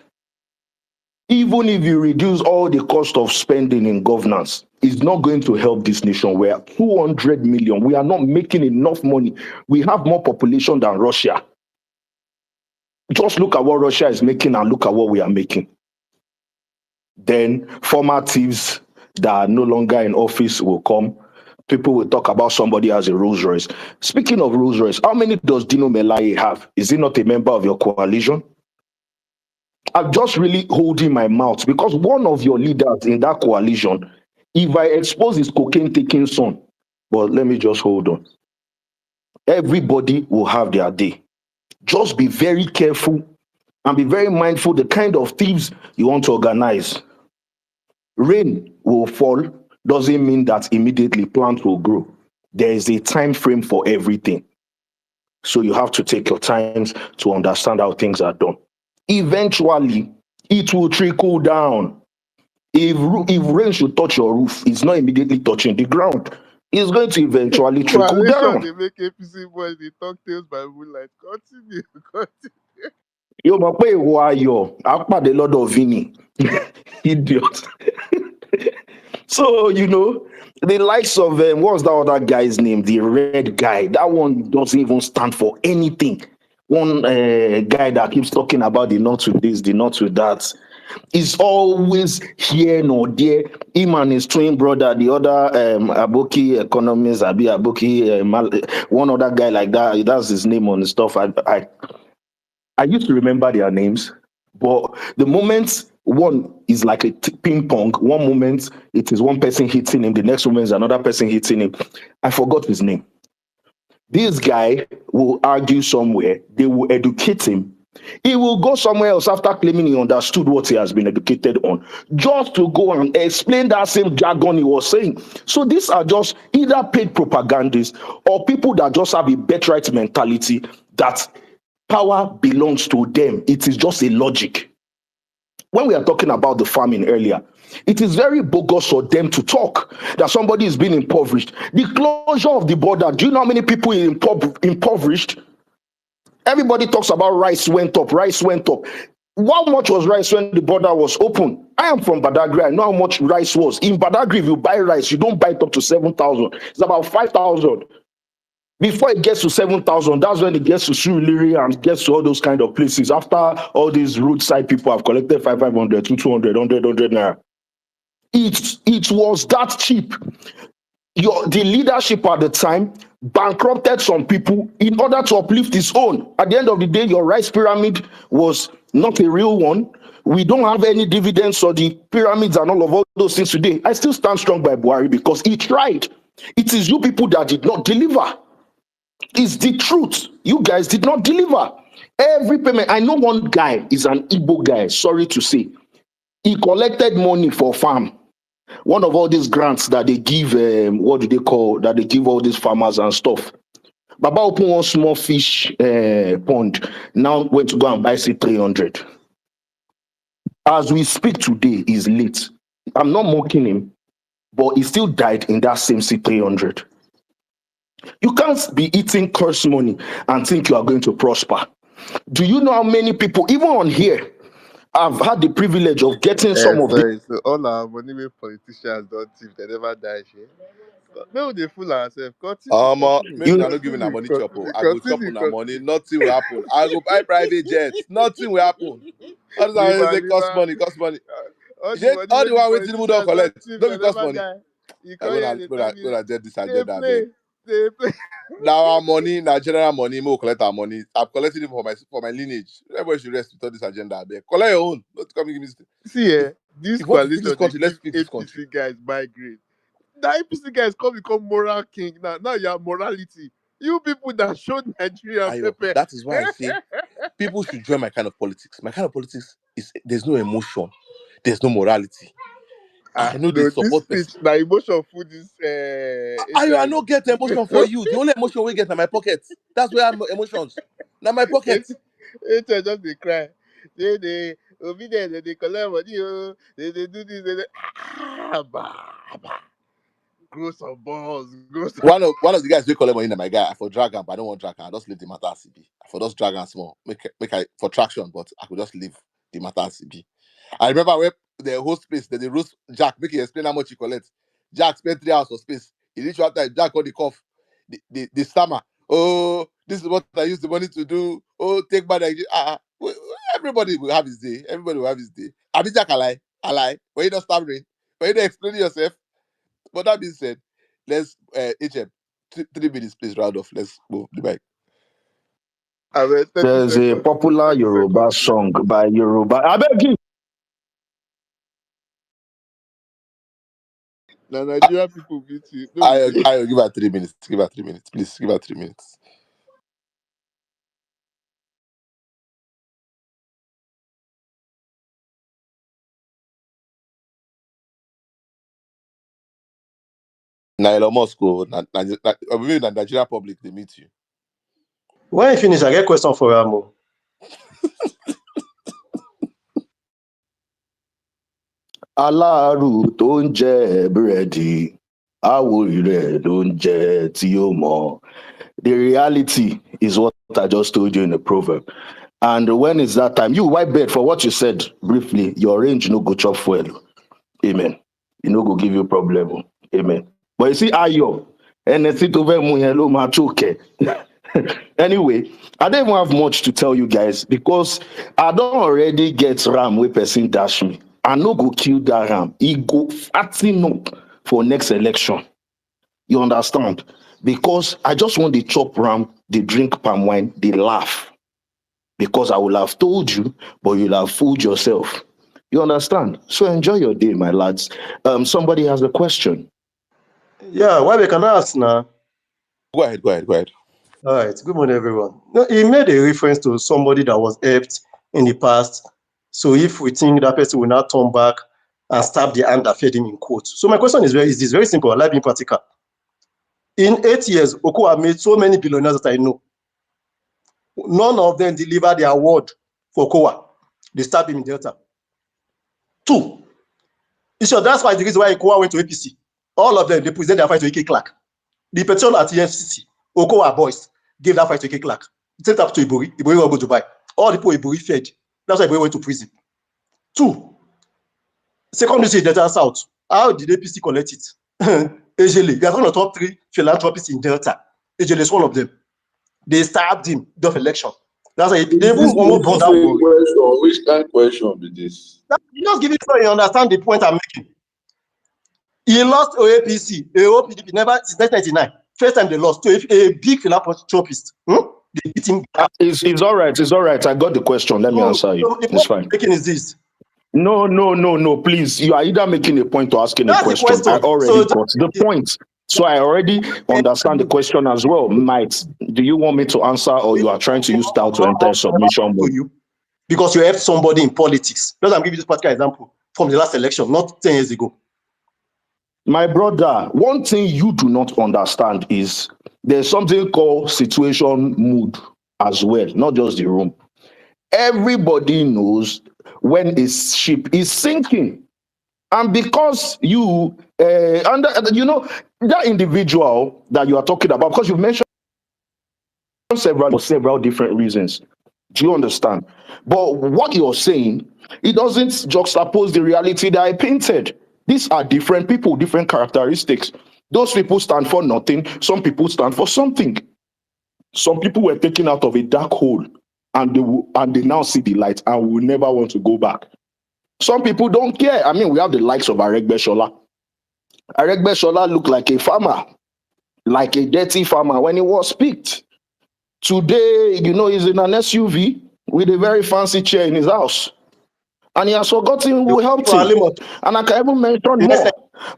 Speaker 9: Even if you reduce all the cost of spending in governance, it's not going to help this nation. We're 200 million. We are not making enough money. We have more population than Russia. Just look at what Russia is making and look at what we are making. Then former thieves that are no longer in office will come. People will talk about somebody as a Rolls Royce. Speaking of Rolls Royce, how many does Dino Melaye have? Is he not a member of your coalition? I'm just really holding my mouth because one of your leaders in that coalition, if I expose his cocaine taking son, but let me just hold on. Everybody will have their day. Just be very careful and be very mindful the kind of thieves you want to organize. Rain will fall doesn't mean that immediately plants will grow. There is a time frame for everything. So you have to take your times to understand how things are done. Eventually, it will trickle down. If rain should touch your roof, it's not immediately touching the ground. It's going to eventually trickle
Speaker 1: Coalition,
Speaker 9: down.
Speaker 1: they make APC boys, they talk tales by moonlight. Continue, continue.
Speaker 9: Yo, mọ̀ pé ìwọ ayọ̀ á pàdé lọ́dọ̀ Vini. Idiot. So, the likes of, what's that other guy's name? The red guy. That one doesn't even stand for anything. One guy that keeps talking about the not to this, the not to that, is always here nor there. Him and his twin brother, the other Aboki economist, Aboki, one other guy like that. That's his name on the stuff. I used to remember their names, but the moment one is like a ping pong, one moment it is one person hitting him, the next moment is another person hitting him. I forgot his name. This guy will argue somewhere, they will educate him. He will go somewhere else after claiming he understood what he has been educated on, just to go and explain that same jargon he was saying. So these are just either paid propagandists or people that just have a birthright mentality that power belongs to them. It is just a logic. When we are talking about the famine earlier, it is very bogus for them to talk that somebody is being impoverished. The closure of the border, do you know how many people are impoverished? Everybody talks about rice went up, rice went up. How much was rice when the border was open? I am from Badagry. I know how much rice was. In Badagry, if you buy rice, you don't buy it up to 7,000. It's about 5,000. Before it gets to 7,000, that's when it gets to Surulere and gets to all those kind of places. After all these roadside people have collected 500, 200, 100 naira. It was that cheap. The leadership at the time bankrupted some people in order to uplift its own. At the end of the day, your rice pyramid was not a real one. We don't have any dividends or the pyramids and all those things today. I still stand strong by Buhari because he tried. It is you people that did not deliver. It's the truth. You guys did not deliver. Every payment. I know one guy is an Igbo guy, sorry to say. He collected money for farm. One of all these grants that they give, what do they call, that they give all these farmers and stuff. Baba open one small fish pond. Now went to go and buy say 300. As we speak today, he's late. I'm not mocking him, but he still died in that same C300. You can't be eating curse money and think you are going to prosper. Do you know how many people, even on here, I've had the privilege of getting some of the.
Speaker 1: Sorry, so all our money with politicians don't thief, they never die, shit. No, they fool ourselves. Continue, continue,
Speaker 2: Make
Speaker 9: You
Speaker 2: una no give una
Speaker 1: continue,
Speaker 2: money chop.
Speaker 1: continue,
Speaker 2: I go chop
Speaker 1: continue,
Speaker 2: una money.
Speaker 1: continue.
Speaker 2: Nothing will happen. I go buy private jets. Nothing will happen. All this one
Speaker 1: Liver,
Speaker 2: say cost
Speaker 1: liver.
Speaker 2: money, cost money.
Speaker 1: All the
Speaker 2: Shey,
Speaker 1: money
Speaker 2: all
Speaker 1: where
Speaker 2: the
Speaker 1: the
Speaker 2: one waiting who don't
Speaker 1: politicians don't
Speaker 2: collect.
Speaker 1: thief,
Speaker 2: No
Speaker 1: they
Speaker 2: be cost
Speaker 1: never
Speaker 2: money.
Speaker 1: die. You
Speaker 2: I
Speaker 1: come here, they tell me,
Speaker 2: gonna get this
Speaker 1: they
Speaker 2: agenda big.
Speaker 1: play, they play.
Speaker 2: Now our money, now general money, more collect our money. I'm collecting it for my lineage. Everybody should rest with all this agenda big. Collect your own. Don't come and give me.
Speaker 1: See,
Speaker 2: If
Speaker 1: this
Speaker 2: if you want to fix this
Speaker 1: coalition, they
Speaker 2: country, let's
Speaker 1: give
Speaker 2: fix this country.
Speaker 1: APC guys migraine. The APC guys come become moral king now. Now you are morality. You people that showed Nigeria
Speaker 2: Ayo,
Speaker 1: pepper.
Speaker 2: that is why I say people should join my kind of politics. My kind of politics is there's no emotion, there's no morality. I know they
Speaker 1: No, this
Speaker 2: support
Speaker 1: speech,
Speaker 2: person.
Speaker 1: the emotion food is
Speaker 2: I no get emotion for you. The only emotion we get na my pocket. That's where I'm emotions. Now my pocket.
Speaker 1: HM just they cry. They Obi they collect money, they do this, bah. Grow some balls, grow some.
Speaker 2: One of the guys we collect money na my guy. I for drag am, but I don't want drag am. I just leave the matter as it be. I for just drag am small. Make I for traction, but I could just leave the matter as it be. I remember when the whole space that they roast Jack, make he explain how much he collect. Jack spent 3 hours for space. He reached out time, Jack got the cough, the stammer. Oh, this is what I use the money to do. Oh, take back Nigeria. Everybody will have his day. Everybody will have his day. I mean, Jack, I lie. When you not stammering, when you not explaining yourself. But that being said, let's HM 3 minutes, please round off. Let's move the mic.
Speaker 1: I mean, 30
Speaker 9: There's a
Speaker 1: seconds, please.
Speaker 9: popular
Speaker 1: 30
Speaker 9: Yoruba
Speaker 1: seconds, please.
Speaker 9: song by Yoruba. I beg you.
Speaker 1: Now, Nigeria people beat you. No, be me.
Speaker 2: I give her 3 minutes. Give her 3 minutes, please. Give her 3 minutes. Now Elon Musk go. Maybe the Nigeria public they meet you.
Speaker 10: When you finish, I get question for Amo.
Speaker 9: Aláàrù tó ń jẹ búrẹ́dì I will don't jet you more. The reality is what I just told you in the proverb. And when is that time? You white bed for what you said briefly, your range no go chop fuel. Amen. You no go give you problem. Amen. But you see, Ayo, anything to very hello machuke. Anyway, I don't even have much to tell you guys because I don't already get ram with person dash me. I no go kill that ram. He go fatten up for next election. You understand? Because I just want the chop ram, they drink palm wine, they laugh. Because I will have told you, but you'll have fooled yourself. You understand? So enjoy your day, my lads. Somebody has a question.
Speaker 10: Yeah, why we can ask now?
Speaker 2: Go ahead, go ahead, go ahead.
Speaker 10: All right. Good morning, everyone. No, he made a reference to somebody that was helped in the past. So if we think that person will not turn back and stab the hand that fed him in quote. So my question is this very simple. I like being practical. In 8 years, Okowa made so many billionaires that I know. None of them delivered the award for Okowa. They stabbed him in Delta. Two, sure that's why the reason why Okowa went to APC. All of them, they present their fight to AK Clark. The petition at EFCC, Okowa boys gave that fight to AK Clark. It sent up to Ibori. Ibori will go to buy. All the people Ibori fed. That's why Ibori went to prison. Two, second issue in Delta South. How did APC collect it? Ejele, they are one of the top 3 philanthropists in Delta. Ejele is one of them. They stabbed him of election. That's why they even almost burned down Ibori.
Speaker 4: Question? Which kind of question be this?
Speaker 10: You just give it so you understand the point I'm making. He lost to APC, PDP, never since 1999. First time they lost to a big philanthropist. They beat him.
Speaker 9: It's all right. It's all right. I got the question. Let me answer you.
Speaker 10: So the
Speaker 9: It's
Speaker 10: point
Speaker 9: fine.
Speaker 10: I'm making is this.
Speaker 9: No. Please, you are either making a point or asking a
Speaker 10: That's the
Speaker 9: question. I
Speaker 10: question.
Speaker 9: already got the point. So I already understand the question as well. Might, do you want me to answer or you are trying to use style to enter a submission mode?
Speaker 10: You because you helped somebody in politics. Just I'm giving you this particular example from the last election, not 10 years ago.
Speaker 9: My brother, one thing you do not understand is there's something called situation mood as well, not just the room. Everybody knows when a ship is sinking. And because you, that individual that you are talking about, because you've mentioned several different reasons. Do you understand? But what you're saying, it doesn't juxtapose the reality that I painted. These are different people, different characteristics. Those people stand for nothing. Some people stand for something. Some people were taken out of a dark hole and they now see the light and will never want to go back. Some people don't care. I mean, we have the likes of Aregbe Shola. Aregbe Shola looked like a farmer, like a dirty farmer when he was picked. Today, he's in an SUV with a very fancy chair in his house. And he has forgotten who helped him. And I can even mention more.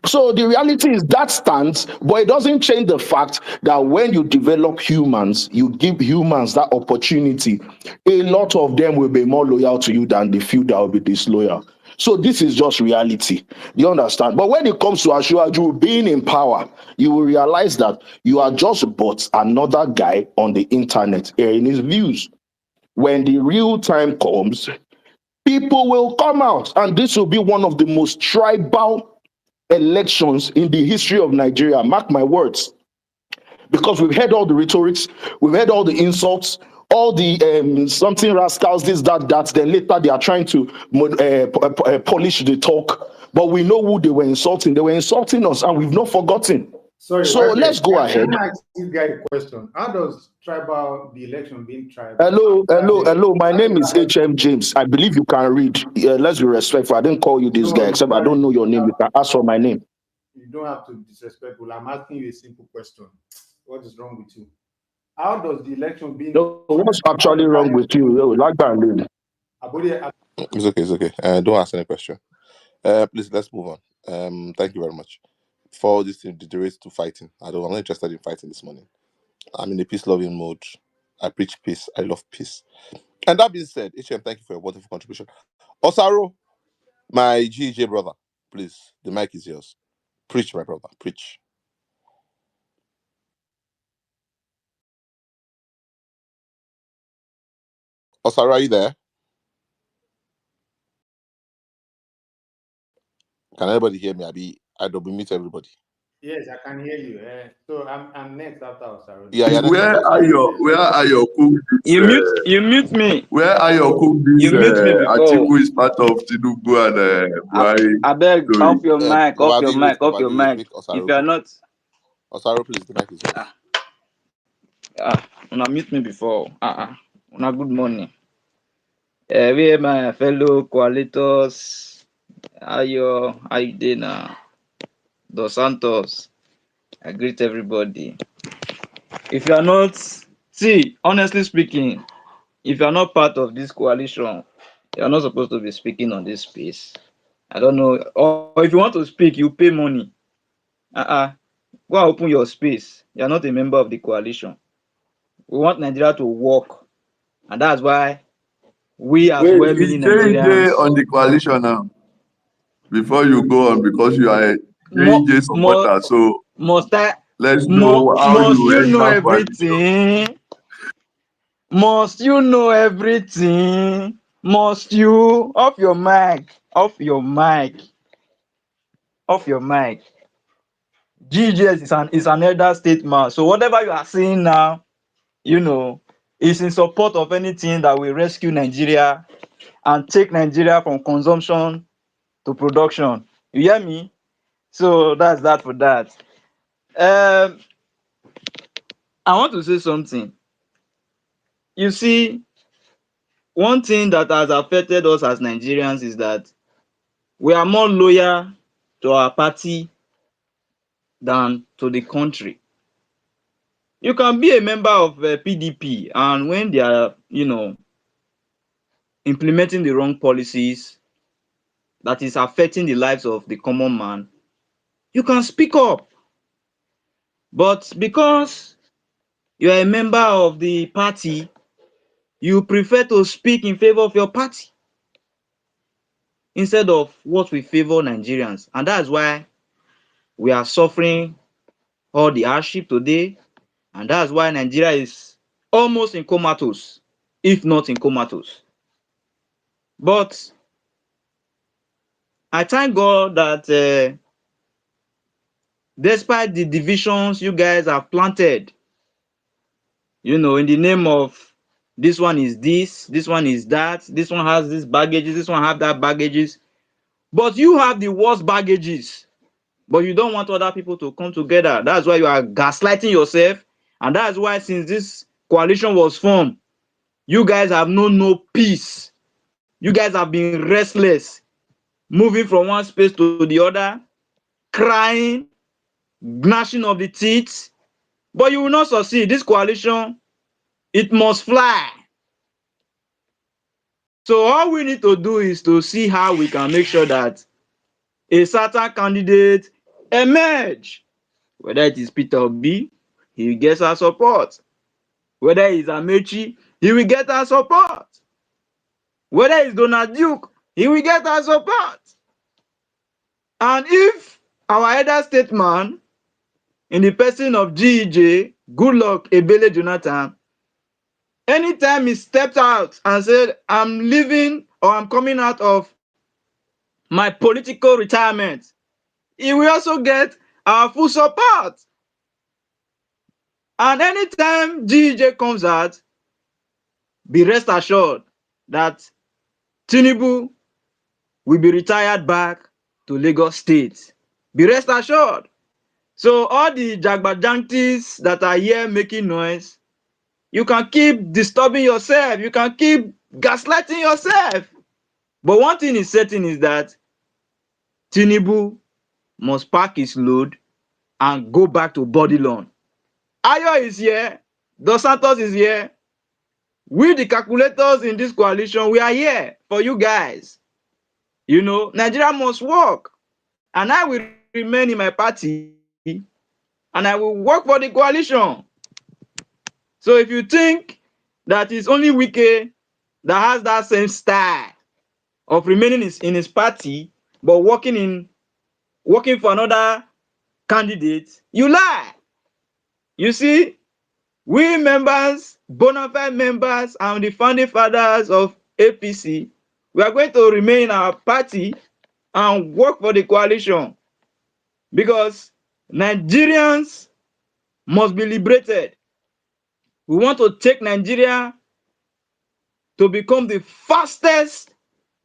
Speaker 9: So the reality is that stands, but it doesn't change the fact that when you develop humans, you give humans that opportunity. A lot of them will be more loyal to you than the few that will be disloyal. So this is just reality. You understand? But when it comes to Ashwaju being in power, you will realize that you are just but another guy on the internet airing his views. When the real time comes, people will come out, and this will be one of the most tribal elections in the history of Nigeria. Mark my words. Because we've heard all the rhetorics, we've heard all the insults, all the something rascals, this, that. Then later they are trying to polish the talk. But we know who they were insulting. They were insulting us, and we've not forgotten.
Speaker 11: Sorry,
Speaker 9: so let's go ahead.
Speaker 11: Can I ask this guy a question? How does the election being tribal?
Speaker 9: Hello. My name is HM James. I believe you can read. Let's be respectful. I didn't call you this guy, except I don't know your name. You can ask for my name.
Speaker 11: You don't have to be disrespectful. I'm asking you a simple question. What is wrong with you? How does the election being...
Speaker 9: No, what's actually wrong with you? Like that,
Speaker 2: It's okay. Don't ask any question. Please, let's move on. Thank you very much. For this thing, the race to fighting. I'm not interested in fighting this morning. I'm in a peace-loving mode. I preach peace. I love peace. And that being said, HM, thank you for your wonderful contribution. Osaro, my GJ brother, please, the mic is yours. Preach, my brother. Preach. Osaro, are you there? Can anybody hear me? I double mute everybody.
Speaker 11: Yes, I can hear you. So I'm next after Osaroni.
Speaker 2: Yeah, next after Osaro.
Speaker 4: Where are your cook this
Speaker 12: You mute me.
Speaker 4: where are your cook
Speaker 12: You
Speaker 4: this
Speaker 12: mute me before.
Speaker 4: Atiku is part of Tinubu and Buhari
Speaker 12: I beg
Speaker 4: story?
Speaker 12: off your mic, off
Speaker 2: Baba
Speaker 12: your
Speaker 2: B, wait,
Speaker 12: mic, off
Speaker 2: Baba
Speaker 12: your
Speaker 2: B, wait,
Speaker 12: mic.
Speaker 2: make
Speaker 12: If
Speaker 2: Osaro
Speaker 12: you are
Speaker 2: go.
Speaker 12: not
Speaker 2: Osaro, please, the mic is yours.
Speaker 12: una mute me before. Una good morning. We my fellow coalitions. How you doing now? Dos Santos. I greet everybody. If you are not see, honestly speaking, if you are not part of this coalition, you are not supposed to be speaking on this space. I don't know. Or if you want to speak, you pay money. Uh-uh. Go and open your space. You are not a member of the coalition. We want Nigeria to work, and that's why we as
Speaker 4: Wait,
Speaker 12: well-meaning
Speaker 4: is JJ
Speaker 12: Nigerians
Speaker 4: on the coalition now? Before you go on, because you are a JJ
Speaker 12: must
Speaker 4: supporter, so
Speaker 12: must I
Speaker 4: let's know how
Speaker 12: must
Speaker 4: you
Speaker 12: you know
Speaker 4: enter coalition.
Speaker 12: everything? Must you know everything? Must you off your mic? Off your mic? Off your mic? GGS is an elder statesman. So whatever you are saying now, is in support of anything that will rescue Nigeria and take Nigeria from consumption to production. You hear me? So that's that for that. Um, I want to say something. You see, one thing that has affected us as Nigerians is that we are more loyal to our party than to the country. You can be a member of PDP, and when they are, implementing the wrong policies that is affecting the lives of the common man, you can speak up. But because you are a member of the party, you prefer to speak in favor of your party instead of what will favor Nigerians. And that's why we are suffering all the hardship today. And that's why Nigeria is almost in comatose, if not in comatose. But I thank God that despite the divisions you guys have planted, in the name of this one is this one is that, this one has this baggages, this one have that baggages, but you have the worst baggages, but you don't want other people to come together. That's why you are gaslighting yourself, and that's why since this coalition was formed, you guys have known no peace. You guys have been restless, moving from one space to the other, crying, gnashing of the teeth, but you will not succeed. This coalition, it must fly. So all we need to do is to see how we can make sure that a certain candidate emerge. Whether it is Peter Obi, he will get our support. Whether it's Amechi, he will get our support. Whether it's Donald Duke, he will get our support. And if our elder statesman, in the person of GEJ, Goodluck Ebele Jonathan, anytime he stepped out and said, I'm leaving or I'm coming out of my political retirement, he will also get our full support. And anytime GEJ comes out, be rest assured that Tinubu will be retired back to Lagos State. Be rest assured. So all the jagbajantis that are here making noise, you can keep disturbing yourself. You can keep gaslighting yourself. But one thing is certain is that Tinubu must pack his load and go back to Bodilon. Ayo is here. Dos Santos is here. We, the calculators in this coalition, we are here for you guys. Nigeria must work. And I will remain in my party and I will work for the coalition. So if you think that it's only Wike that has that same style of remaining in his party but working for another candidate, you lie. You see, we members, bona fide members, and the founding fathers of APC, we are going to remain in our party and work for the coalition because Nigerians must be liberated. We want to take Nigeria to become the fastest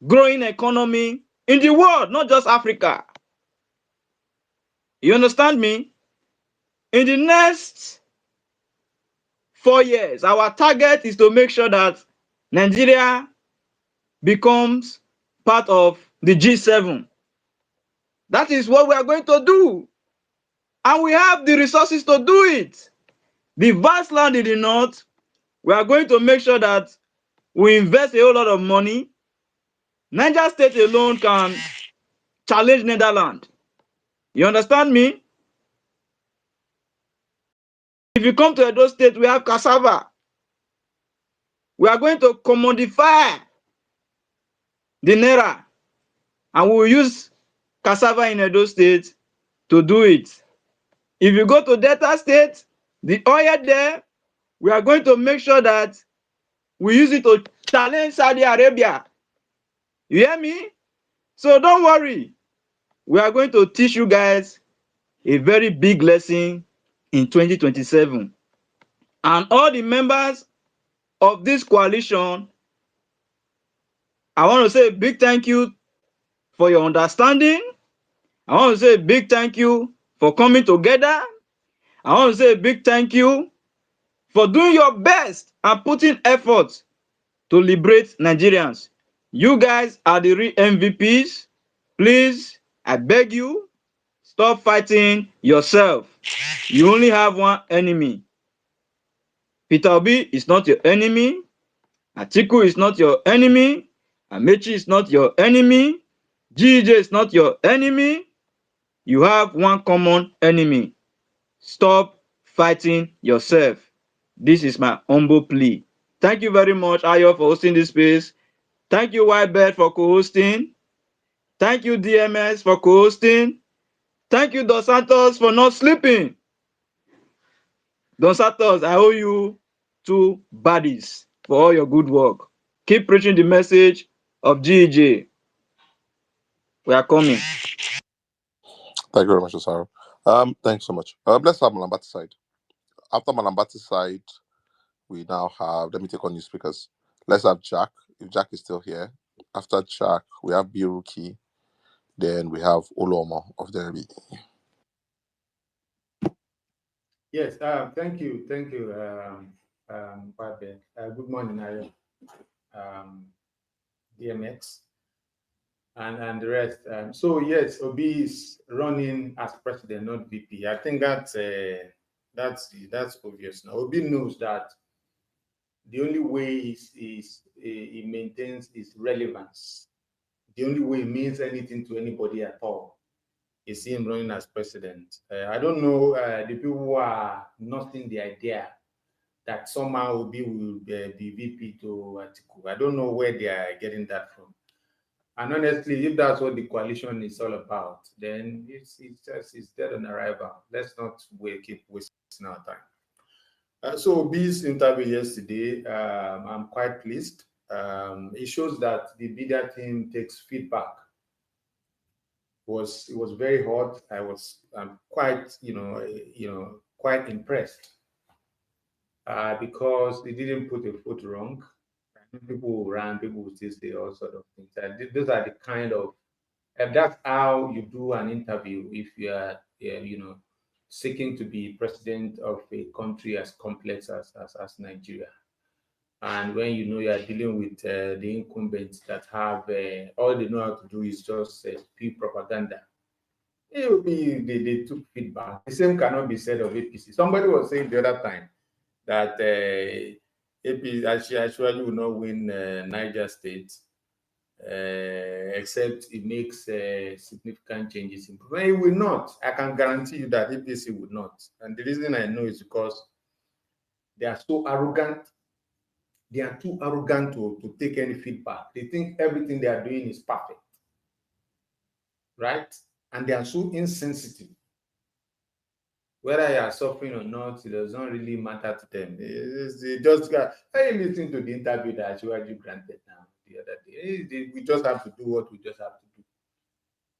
Speaker 12: growing economy in the world, not just Africa. You understand me? In the next 4 years, our target is to make sure that Nigeria becomes part of the G7. That is what we are going to do. And we have the resources to do it. The vast land in the north, we are going to make sure that we invest a whole lot of money. Niger State alone can challenge Netherlands. You understand me? If you come to Edo State, we have cassava. We are going to commodify the naira, and we will use cassava in Edo State to do it. If you go to Delta State, the oil there, we are going to make sure that we use it to challenge Saudi Arabia. You hear me? So don't worry. We are going to teach you guys a very big lesson in 2027. And all the members of this coalition, I want to say a big thank you for your understanding. I want to say a big thank you for coming together. I want to say a big thank you for doing your best and putting effort to liberate Nigerians. You guys are the real MVPs. Please, I beg you, stop fighting yourself. You only have one enemy. Peter Obi is not your enemy. Atiku is not your enemy. Amechi is not your enemy. GJ is not your enemy. You have one common enemy. Stop fighting yourself. This is my humble plea. Thank you very much, Ayo, for hosting this space. Thank you, Whitebird, for co-hosting. Thank you, DMS, for co-hosting. Thank you, Dos Santos, for not sleeping. Dos Santos, I owe you 2 baddies for all your good work. Keep preaching the message of GJ. We are coming.
Speaker 2: Thank you very much, Osaro. Thanks so much. Let's have Malambati side. After Malambati side, we now have, let me take on new speakers. Let's have Jack, if Jack is still here. After Jack, we have Biruki. Then we have Olomo of Derby.
Speaker 11: Yes, thank you, Pape. Good morning, Ayo, DMX, and the rest. So yes, Obi is running as president, not VP. I think that's obvious now. Obi knows that the only way he maintains his relevance, the only way he means anything to anybody at all, is him running as president. I don't know the people who are nothing the idea that somehow Obi will be VP to Atiku. I don't know where they are getting that from. And honestly, if that's what the coalition is all about, then it's dead on arrival. Let's not keep wasting our time. So Obi's interview yesterday, I'm quite pleased. It shows that the media team takes feedback. It was very hot. I'm quite quite impressed because they didn't put a foot wrong. People will run, people will still say all sort of things. And those are the kind of that's how you do an interview if you are seeking to be president of a country as complex as Nigeria. And when you know you are dealing with the incumbents that have all they know how to do is just spew propaganda. It will be they took feedback. The same cannot be said of APC. Somebody was saying the other time that APC actually will not win Niger State except it makes significant changes. But it will not. I can guarantee you that APC would not. And the reason I know is because they are so arrogant. They are too arrogant to take any feedback. They think everything they are doing is perfect. Right? And they are so insensitive. Whether you are suffering or not, it does not really matter to them. They just got, hey, listen to the interview that you granted now the other day. We just have to do what we just have to do.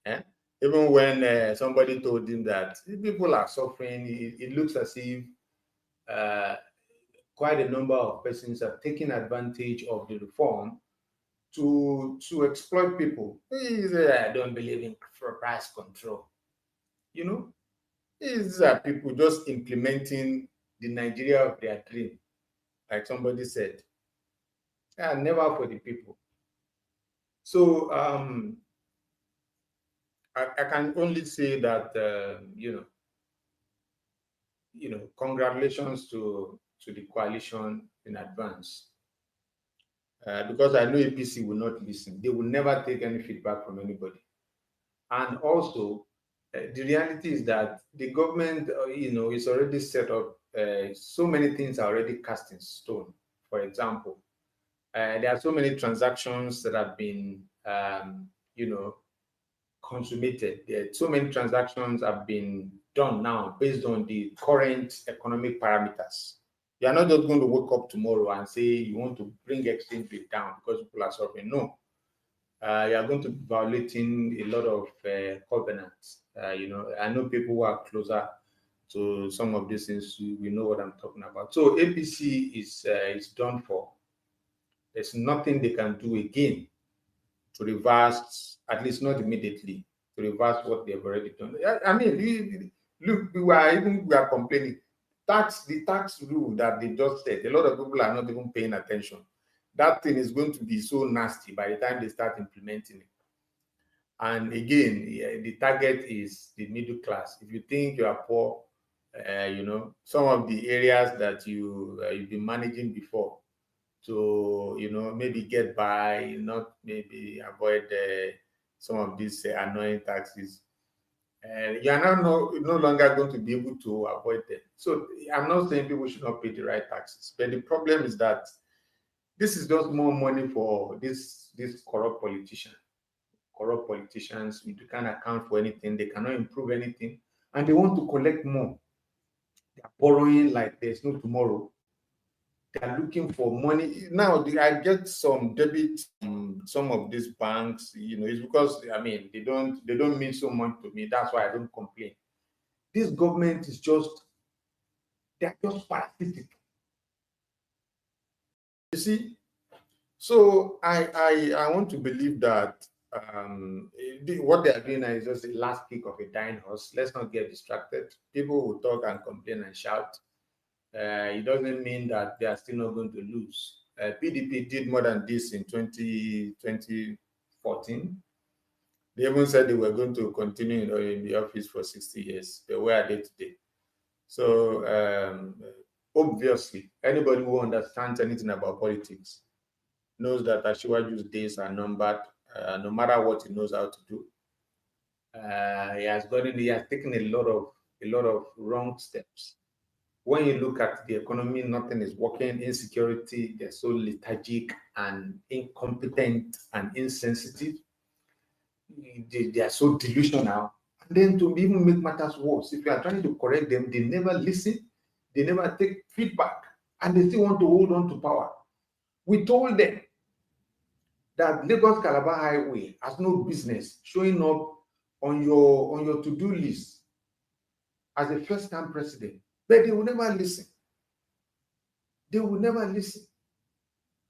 Speaker 11: Eh? Even when somebody told him that people are suffering, it looks as if uh, quite a number of persons are taking advantage of the reform to exploit people. He said, I don't believe in price control. You know, these are people just implementing the Nigeria of their dream, like somebody said. Never for the people. So I can only say that congratulations to the coalition in advance, because I know APC will not listen. They will never take any feedback from anybody. And also, the reality is that the government, is already set up. So many things are already cast in stone. For example, there are so many transactions that have been, consummated. So many transactions have been done now based on the current economic parameters. You are not just going to wake up tomorrow and say you want to bring exchange rate down because people are suffering. No, you are going to be violating a lot of covenants. I know people who are closer to some of these things. We know what I'm talking about. So APC is done for. There's nothing they can do again to reverse, at least not immediately, to reverse what they've already done. I mean, look, we are complaining. The tax rule that they just said, a lot of people are not even paying attention. That thing is going to be so nasty by the time they start implementing it. And again, the target is the middle class. If you think you are poor, some of the areas that you've been managing before to, maybe get by, not maybe avoid some of these annoying taxes. You are now no longer going to be able to avoid them. So I'm not saying people should not pay the right taxes, but the problem is that this is just more money for this corrupt politician. Corrupt politicians, you can't account for anything, they cannot improve anything, and they want to collect more. They are borrowing like there's no tomorrow. They are looking for money. Now, I get some debit in some of these banks, it's because, I mean, they don't mean so much to me. That's why I don't complain. This government is they're just parasitic. You see, so I want to believe that what they are doing now is just the last kick of a dying horse. Let's not get distracted. People will talk and complain and shout. It doesn't mean that they are still not going to lose. PDP did more than this in 2014. They even said they were going to continue in the office for 60 years. But where are they today? So obviously, anybody who understands anything about politics knows that Ashiwaju's days are numbered. No matter what he knows how to do, he has taken a lot of wrong steps. When you look at the economy, nothing is working. Insecurity, they're so lethargic and incompetent and insensitive. They are so delusional. And then to even make matters worse, if you are trying to correct them, they never listen. They never take feedback, and they still want to hold on to power. We told them that Lagos Calabar Highway has no business showing up on your to-do list as a first-time president, but they will never listen. They will never listen.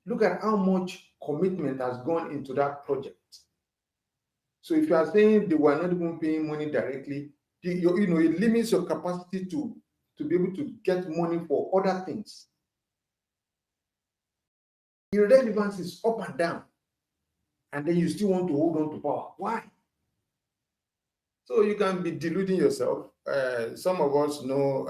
Speaker 11: Look at how much commitment has gone into that project. So if you are saying they were not even paying money directly, it limits your capacity to be able to get money for other things. The relevance is up and down, and then you still want to hold on to power. Why? So you can be deluding yourself. Some of us know,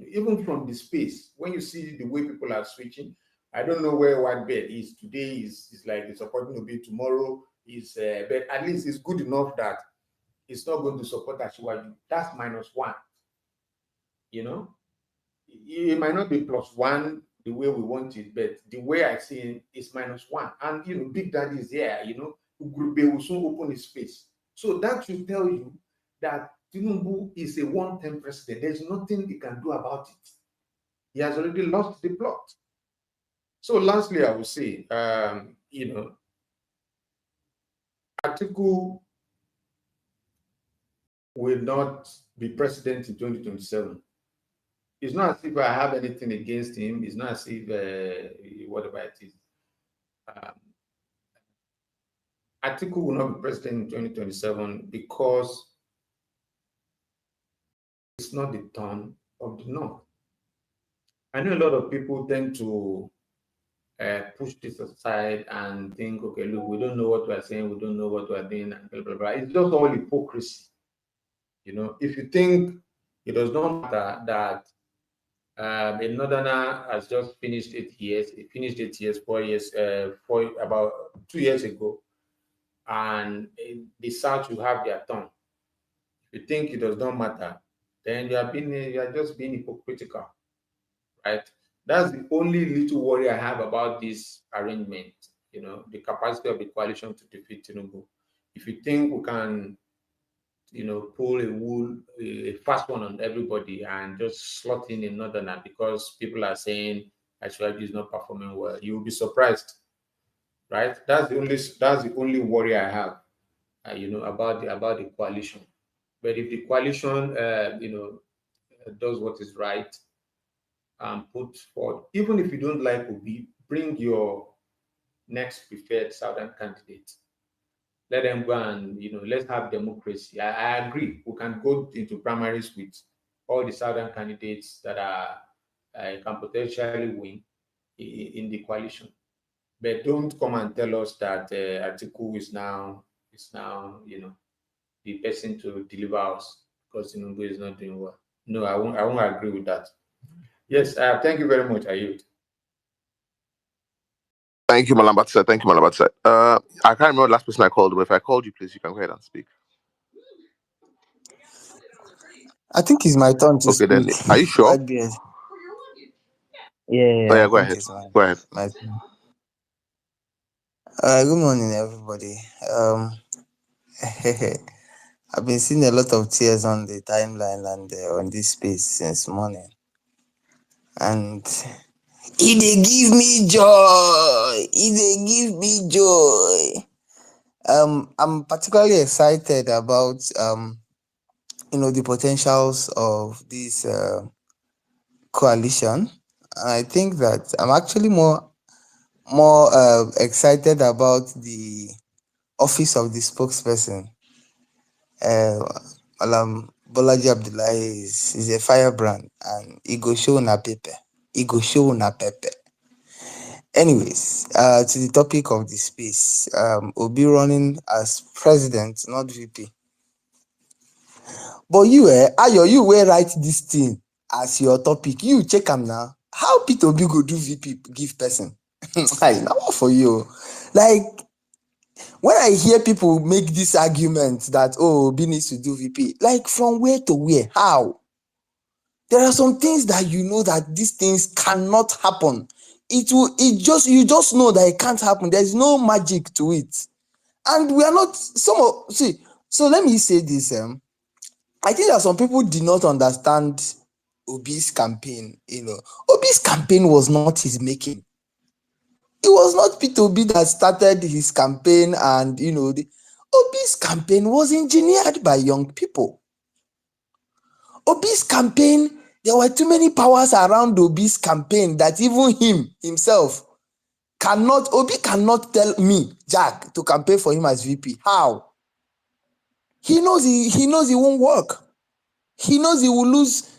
Speaker 11: even from the space, when you see the way people are switching, I don't know where White Bear is today. Is like it's supporting to be tomorrow. But at least it's good enough that it's not going to support Ashiwaju. That's -1. It might not be +1 the way we want it, but the way I see it is -1. And Big Daddy is here. Ugurube will soon open his face. So that should tell you that Tinubu is a one-term president. There's nothing he can do about it. He has already lost the plot. So lastly, I will say, Atiku will not be president in 2027. It's not as if I have anything against him. It's not as if whatever it is. Um, Atiku will not be president in 2027 because it's not the turn of the North. I know a lot of people tend to push this aside and think, okay, look, we don't know what we're saying, we don't know what we're doing, and blah, blah, blah. It's just all hypocrisy. If you think it does not matter that a northerner has just finished 8 years, he finished 8 years, 4 years, about 2 years ago, and the South will have their turn. If you think it does not matter, then you are just being hypocritical, right? That's the only little worry I have about this arrangement. The capacity of the coalition to defeat Tinubu. If you think we can, pull a fast one on everybody and just slot in another now because people are saying Ashwaji is not performing well, you will be surprised, right? That's the only worry I have, about the coalition. But if the coalition, does what is right and put forward, even if you don't like Obi, bring your next preferred Southern candidate. Let them go and, let's have democracy. I agree. We can go into primaries with all the Southern candidates that can potentially win in the coalition. But don't come and tell us that Atiku is now, the person to deliver us because Tinubu is not doing well. No, I won't agree with that. Yes, thank you very much, Ayud.
Speaker 2: Thank you, Malabat. Thank you, Malabat. I can't remember the last person I called, but if I called you, please, you can go ahead and speak.
Speaker 13: I think it's my turn to
Speaker 2: Okay, then.
Speaker 13: speak.
Speaker 2: Are you sure?
Speaker 13: White beard.
Speaker 2: Oh,
Speaker 13: Yeah,
Speaker 2: yeah,
Speaker 13: I
Speaker 2: go
Speaker 13: think
Speaker 2: ahead.
Speaker 13: it's my
Speaker 2: Go ahead.
Speaker 13: my turn. Good morning, everybody. I've been seeing a lot of tears on the timeline and on this space since morning, and it give me joy. It give me joy. I'm particularly excited about the potentials of this coalition. I think that I'm actually more excited about the office of the spokesperson. Bolaji Abdullahi is a firebrand, and he go show na paper. He go show na paper. Anyways, to the topic of the space, Obi running as president, not VP. But Ayo, you will write this thing as your topic. You check them now. How Peter Obi go do VP give person? Hey, now for you. Like, when I hear people make this argument that Obi needs to do VP, like from where to where? How? There are some things that that these things cannot happen. You just know that it can't happen. There's no magic to it. And we are not so let me say this. I think that some people did not understand Obi's campaign. Obi's campaign was not his making. It was not Peter Obi that started his campaign, and Obi's campaign was engineered by young people. Obi's campaign, there were too many powers around Obi's campaign that even himself Obi cannot tell me, Jack, to campaign for him as VP. How? He knows it won't work. He knows he will lose.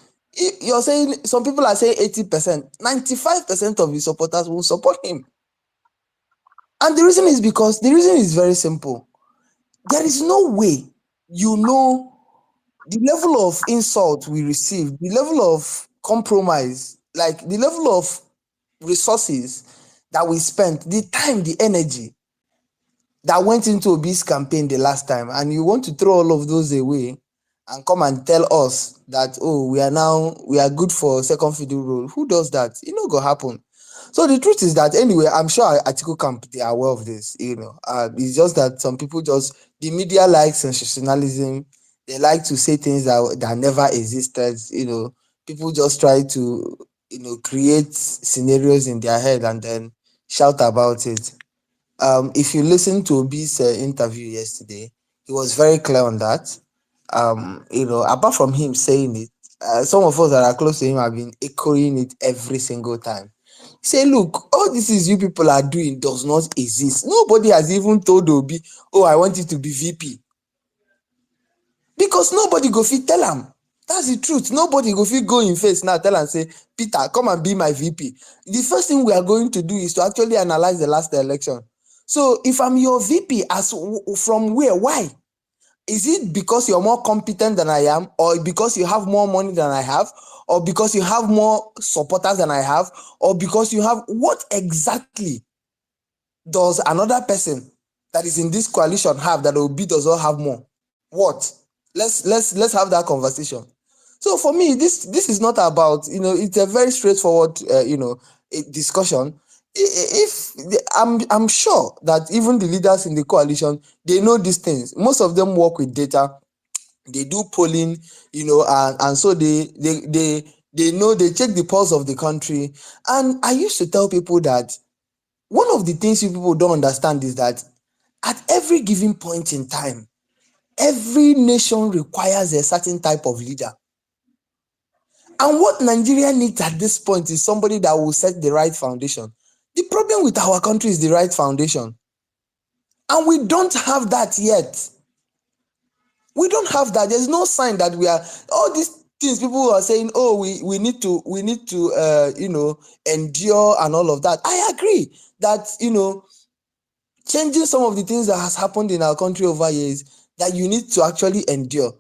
Speaker 13: You're saying some people are saying 80%, 95% of his supporters will support him. And the reason is very simple. There is no way the level of insult we received, the level of compromise, like the level of resources that we spent, the time, the energy that went into Obi's campaign the last time, and you want to throw all of those away and come and tell us that, we are good for second fiddle role. Who does that? It not gonna happen. So the truth is that anyway, I'm sure Atiku camp, they are aware of this, it's just that some people the media likes sensationalism. They like to say things that never existed. People just try to, create scenarios in their head and then shout about it. If you listen to Obi's interview yesterday, he was very clear on that. apart from him saying it, some of us that are close to him have been echoing it every single time. Say, look, all this is you people are doing does not exist. Nobody has even told Obi, oh, I want you to be VP. Because nobody go fit tell him. That's the truth. Nobody go fit go in face now, tell and say, Peter, come and be my VP. The first thing we are going to do is to actually analyze the last election. So if I'm your VP, from where? Why? Is it because you're more competent than I am, or because you have more money than I have, or because you have more supporters than I have, or because you have what exactly does another person that is in this coalition have that Obi does not have more? What? Let's have that conversation. So for me, this is not about, it's a very straightforward discussion. If I'm sure that even the leaders in the coalition, they know these things. Most of them work with data. They do polling, and so they know, they check the pulse of the country. And I used to tell people that one of the things you people don't understand is that at every given point in time, every nation requires a certain type of leader. And what Nigeria needs at this point is somebody that will set the right foundation. The problem with our country is the right foundation. And we don't have that yet. We don't have that. There's no sign that we are, all these things people are saying, oh, we need to endure and all of that. I agree that, changing some of the things that has happened in our country over years, that you need to actually endure.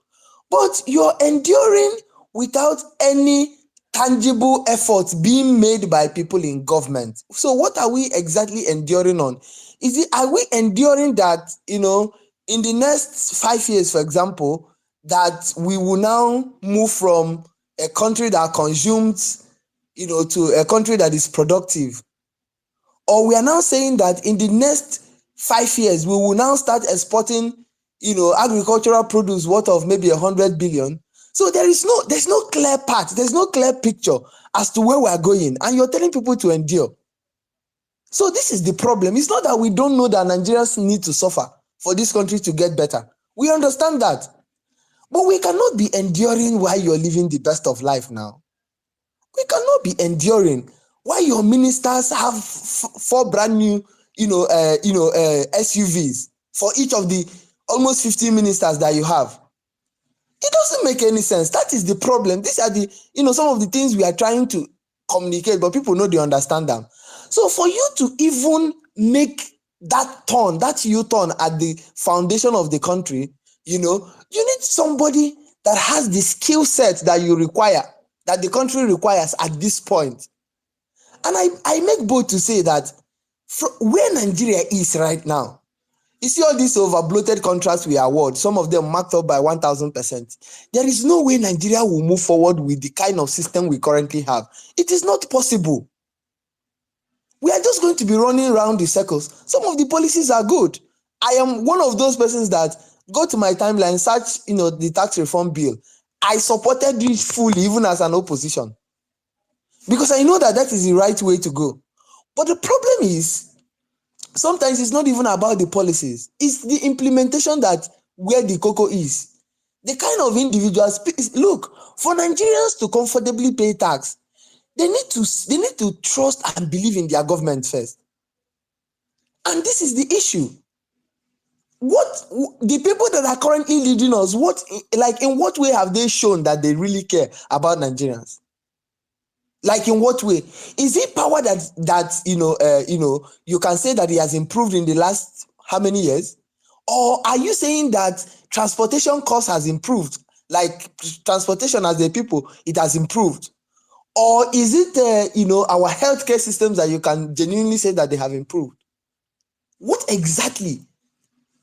Speaker 13: But you're enduring without any tangible efforts being made by people in government. So what are we exactly enduring on? Are we enduring that, in the next 5 years, for example, that we will now move from a country that consumes, to a country that is productive? Or we are now saying that in the next 5 years, we will now start exporting, agricultural produce worth of maybe 100 billion. So there's no clear path, there's no clear picture as to where we are going, and you're telling people to endure. So this is the problem. It's not that we don't know that Nigerians need to suffer for this country to get better. We understand that. But we cannot be enduring while you're living the best of life now. We cannot be enduring while your ministers have 4 brand new, SUVs for each of the almost 50 ministers that you have. It doesn't make any sense. That is the problem. These are the, some of the things we are trying to communicate, but people know they understand them. So for you to even make that turn, that U-turn at the foundation of the country, you need somebody that has the skill set that you require, that the country requires at this point. And I make bold to say that where Nigeria is right now, you see all these over bloated contracts we award, some of them marked up by 1,000%. There is no way Nigeria will move forward with the kind of system we currently have. It is not possible. We are just going to be running around the circles. Some of the policies are good. I am one of those persons that go to my timeline, search, the tax reform bill. I supported it fully, even as an opposition, because I know that is the right way to go. But the problem is, sometimes it's not even about the policies. It's the implementation that where the cocoa is. The kind of individuals, look, for Nigerians to comfortably pay tax, they need to trust and believe in their government first. And this is the issue. What the people that are currently leading us, in what way have they shown that they really care about Nigerians? Like, in what way? Is it power that you can say that it has improved in the last how many years? Or are you saying that transportation cost has improved? Like, transportation as a people, it has improved? Or is it our healthcare systems that you can genuinely say that they have improved? What exactly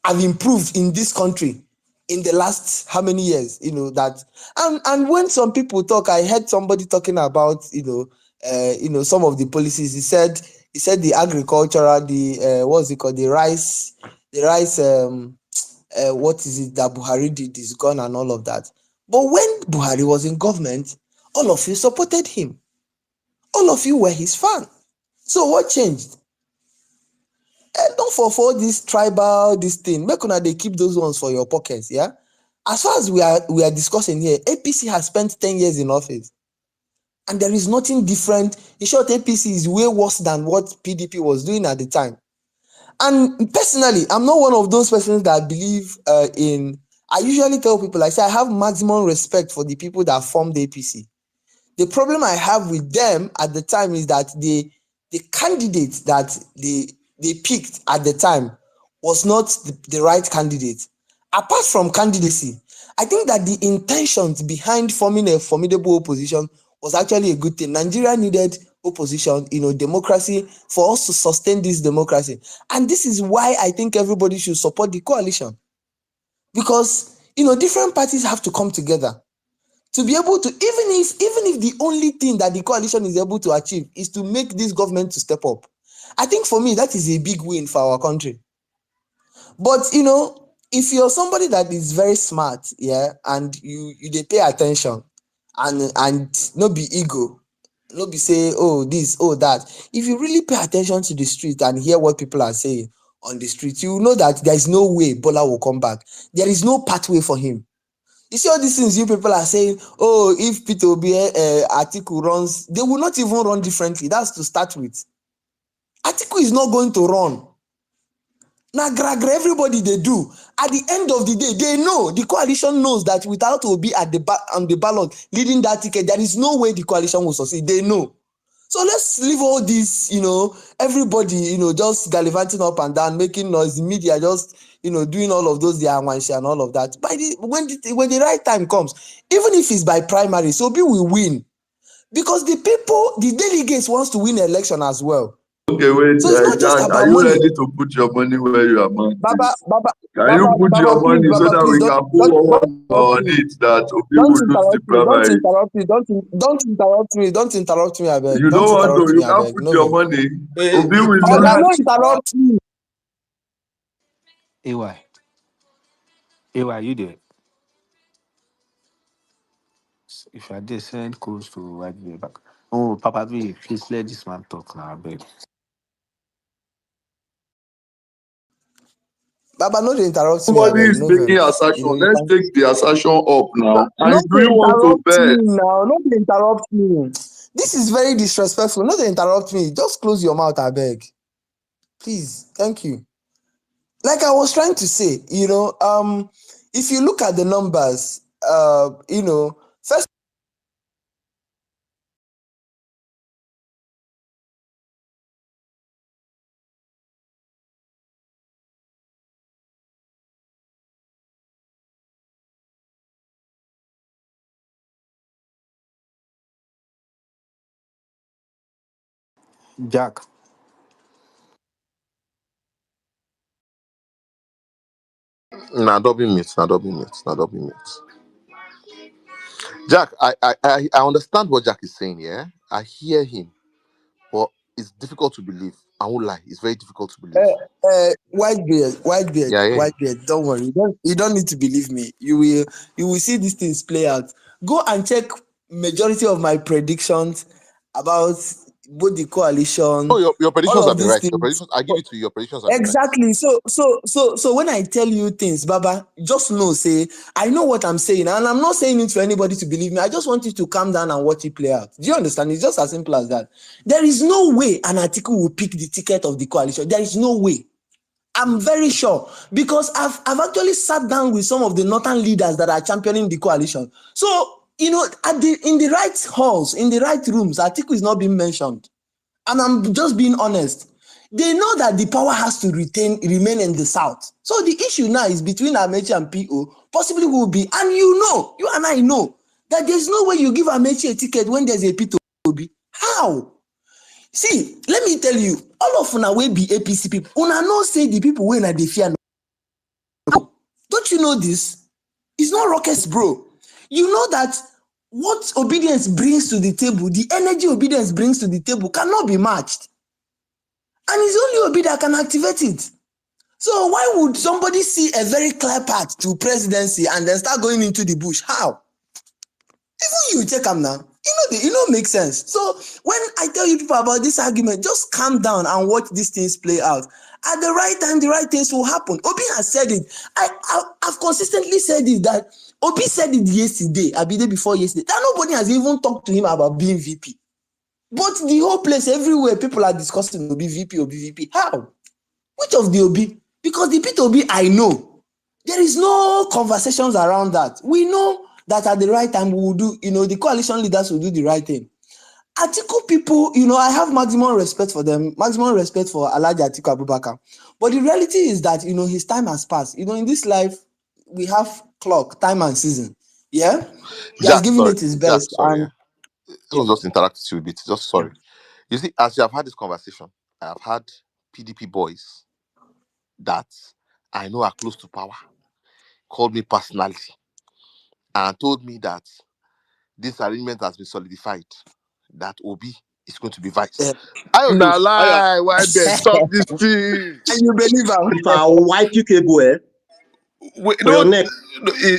Speaker 13: have improved in this country in the last how many years? And when some people talk, I heard somebody talking about some of the policies. He said the agricultural, what's it called, the rice what is it that Buhari did is gone and all of that. But when Buhari was in government, all of you supported him. All of you were his fan. So what changed? Don't fall for this tribal, this thing. Make una they keep those ones for your pockets, yeah? as far as we are discussing here, APC has spent 10 years in office. And there is nothing different. In short, APC is way worse than what PDP was doing at the time. And personally, I'm not one of those persons that believe in. I usually tell people, I say, I have maximum respect for the people that formed the APC. The problem I have with them at the time is that the candidate that they picked at the time was not the right candidate. Apart from candidacy, I think that the intentions behind forming a formidable opposition was actually a good thing. Nigeria needed opposition, democracy, for us to sustain this democracy. And this is why I think everybody should support the coalition. Because, different parties have to come together to be able to, even if the only thing that the coalition is able to achieve is to make this government to step up. I think for me, that is a big win for our country. But, if you're somebody that is very smart, yeah, and they pay attention and not be ego, not be say, oh, this, oh, that. If you really pay attention to the street and hear what people are saying on the street, you will know that there is no way Bola will come back. There is no pathway for him. You see all these things you people are saying, oh, if Peter Obi Atiku runs, they will not even run differently. That's to start with. Atiku is not going to run. Now, everybody they do. At the end of the day, they know, the coalition knows that without Obi on the ballot leading that ticket, there is no way the coalition will succeed. They know. So let's leave all this, everybody, just gallivanting up and down, making noise, the media just, doing all of those, and all of that. When the right time comes, even if it's by primary, so Obi will win. Because the delegates wants to win election as well.
Speaker 4: Okay, wait,
Speaker 13: So it's not just
Speaker 4: Jack, are
Speaker 13: about
Speaker 4: you
Speaker 13: money.
Speaker 4: ready to put your money where your mouth is?
Speaker 13: Baba,
Speaker 4: Can you put your
Speaker 13: please,
Speaker 4: money so
Speaker 13: Baba,
Speaker 4: that
Speaker 13: please,
Speaker 4: we
Speaker 13: don't
Speaker 4: can put one
Speaker 13: interrupt
Speaker 4: on
Speaker 13: me.
Speaker 4: it that Obi
Speaker 13: Don't
Speaker 4: will lose the
Speaker 13: interrupt me. Don't
Speaker 4: primary?
Speaker 13: interrupt me. Don't interrupt me. Don't interrupt me, I beg.
Speaker 4: You
Speaker 13: Don't
Speaker 4: don't want
Speaker 13: interrupt
Speaker 4: to,
Speaker 13: me,
Speaker 4: you
Speaker 13: I
Speaker 4: can't
Speaker 13: beg.
Speaker 4: put
Speaker 13: No
Speaker 4: your
Speaker 13: way.
Speaker 4: money.
Speaker 11: Hey,
Speaker 4: Obi
Speaker 11: the
Speaker 4: will
Speaker 13: Oh,
Speaker 4: lose.
Speaker 13: no,
Speaker 11: primary.
Speaker 13: interrupt me.
Speaker 3: AY, you there? If I did send calls to white me back. Oh, Papa B, please let this man talk now, I beg.
Speaker 13: Baba, no, dey interrupt me, I
Speaker 4: Somebody
Speaker 13: beg.
Speaker 4: is
Speaker 13: No
Speaker 4: making
Speaker 13: vex.
Speaker 4: assertion.
Speaker 13: You
Speaker 4: Let's
Speaker 13: can.
Speaker 4: take the assertion up now.
Speaker 13: No,
Speaker 4: And do
Speaker 13: dey
Speaker 4: you want to
Speaker 13: interrupt me
Speaker 4: bet?
Speaker 13: now. No, dey interrupt me. This is very disrespectful. No, dey interrupt me. Just close your mouth, I beg. Please. Thank you. Like I was trying to say, if you look at the numbers, first,
Speaker 3: Jack,
Speaker 2: Nah, don't be mute. Nah, don't be mute. Nah, don't be mute. Jack, I understand what Jack is saying. Yeah, I hear him, but it's difficult to believe. I won't lie. It's very difficult to believe.
Speaker 13: white
Speaker 2: Yeah, yeah.
Speaker 13: beard. Don't worry. You don't need to believe me. You will see these things play out. Go and check majority of my predictions about both the
Speaker 2: Oh,
Speaker 13: coalition,
Speaker 2: your predictions
Speaker 13: all
Speaker 2: have
Speaker 13: of
Speaker 2: been
Speaker 13: these
Speaker 2: right. Your
Speaker 13: things.
Speaker 2: predictions, I give it to you. Your predictions have been right.
Speaker 13: Exactly. So when I tell you things, Baba, just know, say, I know what I'm saying, and I'm not saying it for anybody to believe me. I just want you to calm down and watch it play out. Do you understand? It's just as simple as that. There is no way an article will pick the ticket of the coalition. There is no way. I'm very sure, because I've actually sat down with some of the northern leaders that are championing the coalition. So, in the right halls, in the right rooms, article is not being mentioned. And I'm just being honest. They know that the power has to remain in the south. So the issue now is between Amechi and PO, possibly will be, and you and I know, that there's no way you give Amechi a ticket when there's a Peter Obi. How? See, let me tell you, all of una wey be APC people, una know say the people wey na dey fear. Don't you know this? It's not rockets, bro. You know that what obedience brings to the table, the energy obedience brings to the table cannot be matched. And it's only Obi that can activate it. So why would somebody see a very clear path to presidency and then start going into the bush? How? Even you check them now. Make sense. So when I tell you people about this argument, just calm down and watch these things play out. At the right time, the right things will happen. Obi has said it. I've consistently said it that Obi said it yesterday, a day before yesterday, that nobody has even talked to him about being VP. But the whole place, everywhere, people are discussing Obi VP, Obi VP. How? Which of the Obi? Because the Peter Obi I know, there is no conversations around that. We know that at the right time we will do, the coalition leaders will do the right thing. Atiku people, I have maximum respect for them, maximum respect for Alhaji Atiku Abubakar. But the reality is that, his time has passed. In this life, we have clock, time and season. Yeah? He has
Speaker 2: Jack,
Speaker 13: given
Speaker 2: sorry.
Speaker 13: it his
Speaker 2: Jack,
Speaker 13: best.
Speaker 2: sorry.
Speaker 13: And
Speaker 2: Yeah.
Speaker 13: yeah,
Speaker 2: I'll just interrupt you a bit. Just
Speaker 13: yeah.
Speaker 2: sorry. You see, as you have had this conversation, I have had PDP boys that I know are close to power called me personally and told me that this arrangement has been solidified, that Obi is going to be vice.
Speaker 13: Yeah.
Speaker 2: I don't know.
Speaker 1: Nah lie, why bed? Stop this thing.
Speaker 13: And you believe
Speaker 10: If I wipe you cable
Speaker 2: Wait,
Speaker 10: for your neck,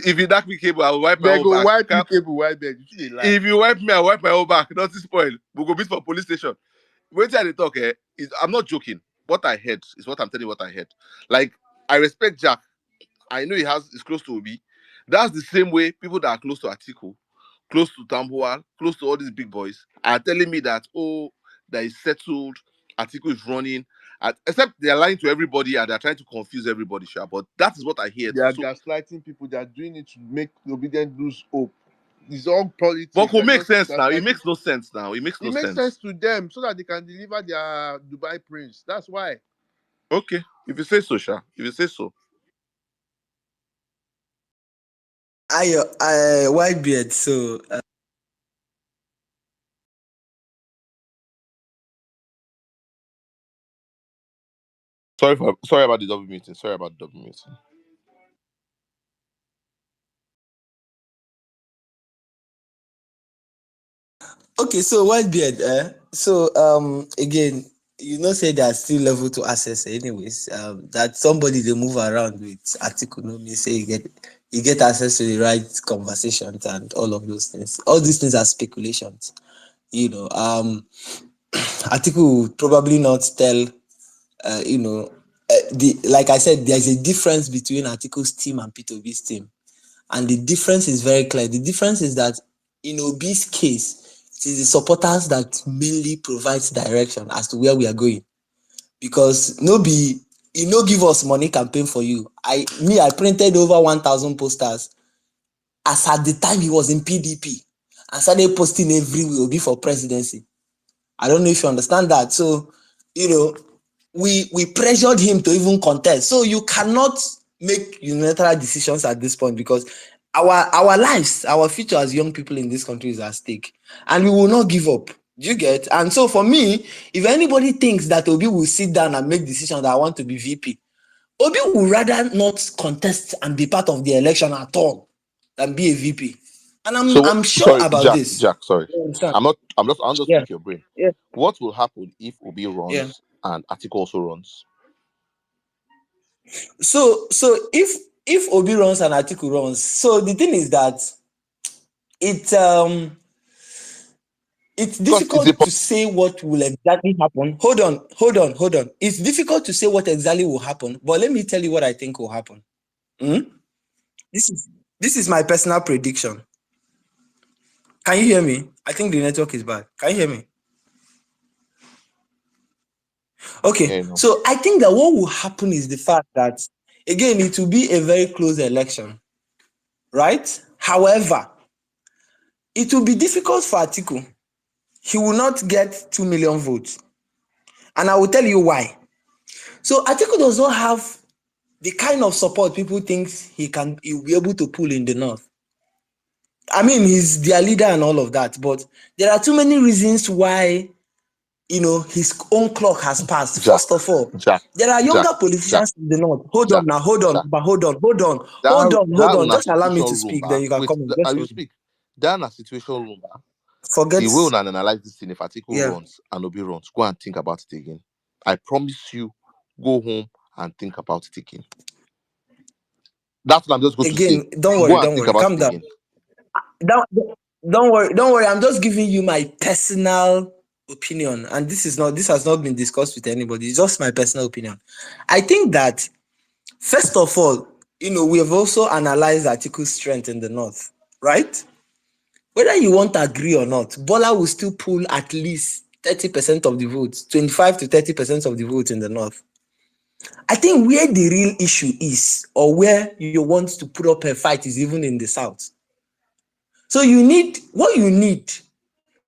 Speaker 2: if you knock me cable, I will wipe my
Speaker 1: They
Speaker 2: own
Speaker 1: go
Speaker 2: back.
Speaker 1: wipe you cable, why bed? You should lie.
Speaker 2: If you wipe me, I wipe my own back. Nothing spoil. We'll go beat for police station. Wait till they talk, I'm not joking. What I heard is what I'm telling you what I heard. Like, I respect Jack. I know he's close to Obi. That's the same way people that are close to Atiku, close to Tambuwal, close to all these big boys are telling me that, that is settled, Atiku is running. Except they are lying to everybody and they're trying to confuse everybody, sure. But that is what I heard.
Speaker 1: They are
Speaker 2: So,
Speaker 1: gaslighting people. They are doing it to make the obedient lose hope. It's all
Speaker 2: but
Speaker 1: politics.
Speaker 2: who
Speaker 1: They're
Speaker 2: makes
Speaker 1: just
Speaker 2: sense now? It
Speaker 1: gaslighting.
Speaker 2: makes no sense now. It makes no
Speaker 1: It makes sense
Speaker 2: sense.
Speaker 1: to them so that they can deliver their Dubai prince. That's why.
Speaker 2: Okay, if you say so, sure. If you say so.
Speaker 13: White beard. So
Speaker 2: Sorry about the double meeting. Sorry about the double meeting.
Speaker 13: okay, so white beard. So again, say there's still level to access anyways. That somebody they move around with article no mean say you get access to the right conversations and all of those things. All these things are speculations. Article would probably not tell the like I said, there's a difference between Article's team and P2B's team. And the difference is very clear. The difference is that in Obi's case, it is the supporters that mainly provides direction as to where we are going. Because he no give us money campaign for you. I printed over 1,000 posters as at the time he was in PDP and started posting everywhere Obi for presidency. I don't know if you understand that. So, we pressured him to even contest. So you cannot make unilateral decisions at this point because our lives, our future as young people in this country is at stake, and we will not give up. Do you get? And so for me, if anybody thinks that Obi will sit down and make decisions that I want to be VP, Obi would rather not contest and be part of the election at all than be a VP. And I'm sure
Speaker 2: Sorry,
Speaker 13: about this.
Speaker 2: Jack, sorry.
Speaker 13: You understand?
Speaker 2: I'll just
Speaker 13: Yeah,
Speaker 2: pick your brain.
Speaker 13: yeah,
Speaker 2: What will happen if Obi
Speaker 13: yeah.
Speaker 2: runs and Atiku also runs?
Speaker 13: So if Obi runs and Atiku runs, so the thing is that it's
Speaker 2: Because it's a
Speaker 13: difficult to say what will exactly happen. Hold on. It's difficult to say what exactly will happen, but let me tell you what I think will happen. This is my personal prediction. Can you hear me? I think the network is bad. Can you hear me? Okay,
Speaker 2: no.
Speaker 13: so I think that what will happen is the fact that again it will be a very close election, right? However, it will be difficult for Atiku. He will not get 2 million votes. And I will tell you why. So Atiku does not have the kind of support people think he will be able to pull in the north. I mean, he's their leader and all of that, but there are too many reasons why his own clock has passed.
Speaker 2: Jack,
Speaker 13: First of all,
Speaker 2: Jack,
Speaker 13: there are younger
Speaker 2: Jack,
Speaker 13: politicians in the north. Hold
Speaker 2: Jack,
Speaker 13: on now, hold on.
Speaker 2: That una
Speaker 13: Just allow me to
Speaker 2: situation room,
Speaker 13: speak, then you can
Speaker 2: wait,
Speaker 13: come in.
Speaker 2: I
Speaker 13: Just
Speaker 2: will
Speaker 13: hold on.
Speaker 2: speak. That na situation room,
Speaker 13: Forget,
Speaker 2: the way una analyze this thing, if Atiku
Speaker 13: yeah.
Speaker 2: runs and Obi runs, go and think about it again. I promise you, go home and think about it again. That's what I'm just going to say.
Speaker 13: Again, don't
Speaker 2: Go and
Speaker 13: worry,
Speaker 2: think about
Speaker 13: calm
Speaker 2: it
Speaker 13: down.
Speaker 2: again.
Speaker 13: Don't worry. I'm just giving you my personal opinion, and this has not been discussed with anybody, it's just my personal opinion. I think that first of all, we have also analyzed Atiku's strength in the north, right? Whether you want to agree or not, Bola will still pull at least 30% of the votes, 25 to 30% of the votes in the north. I think where the real issue is, or where you want to put up a fight, is even in the south. So what you need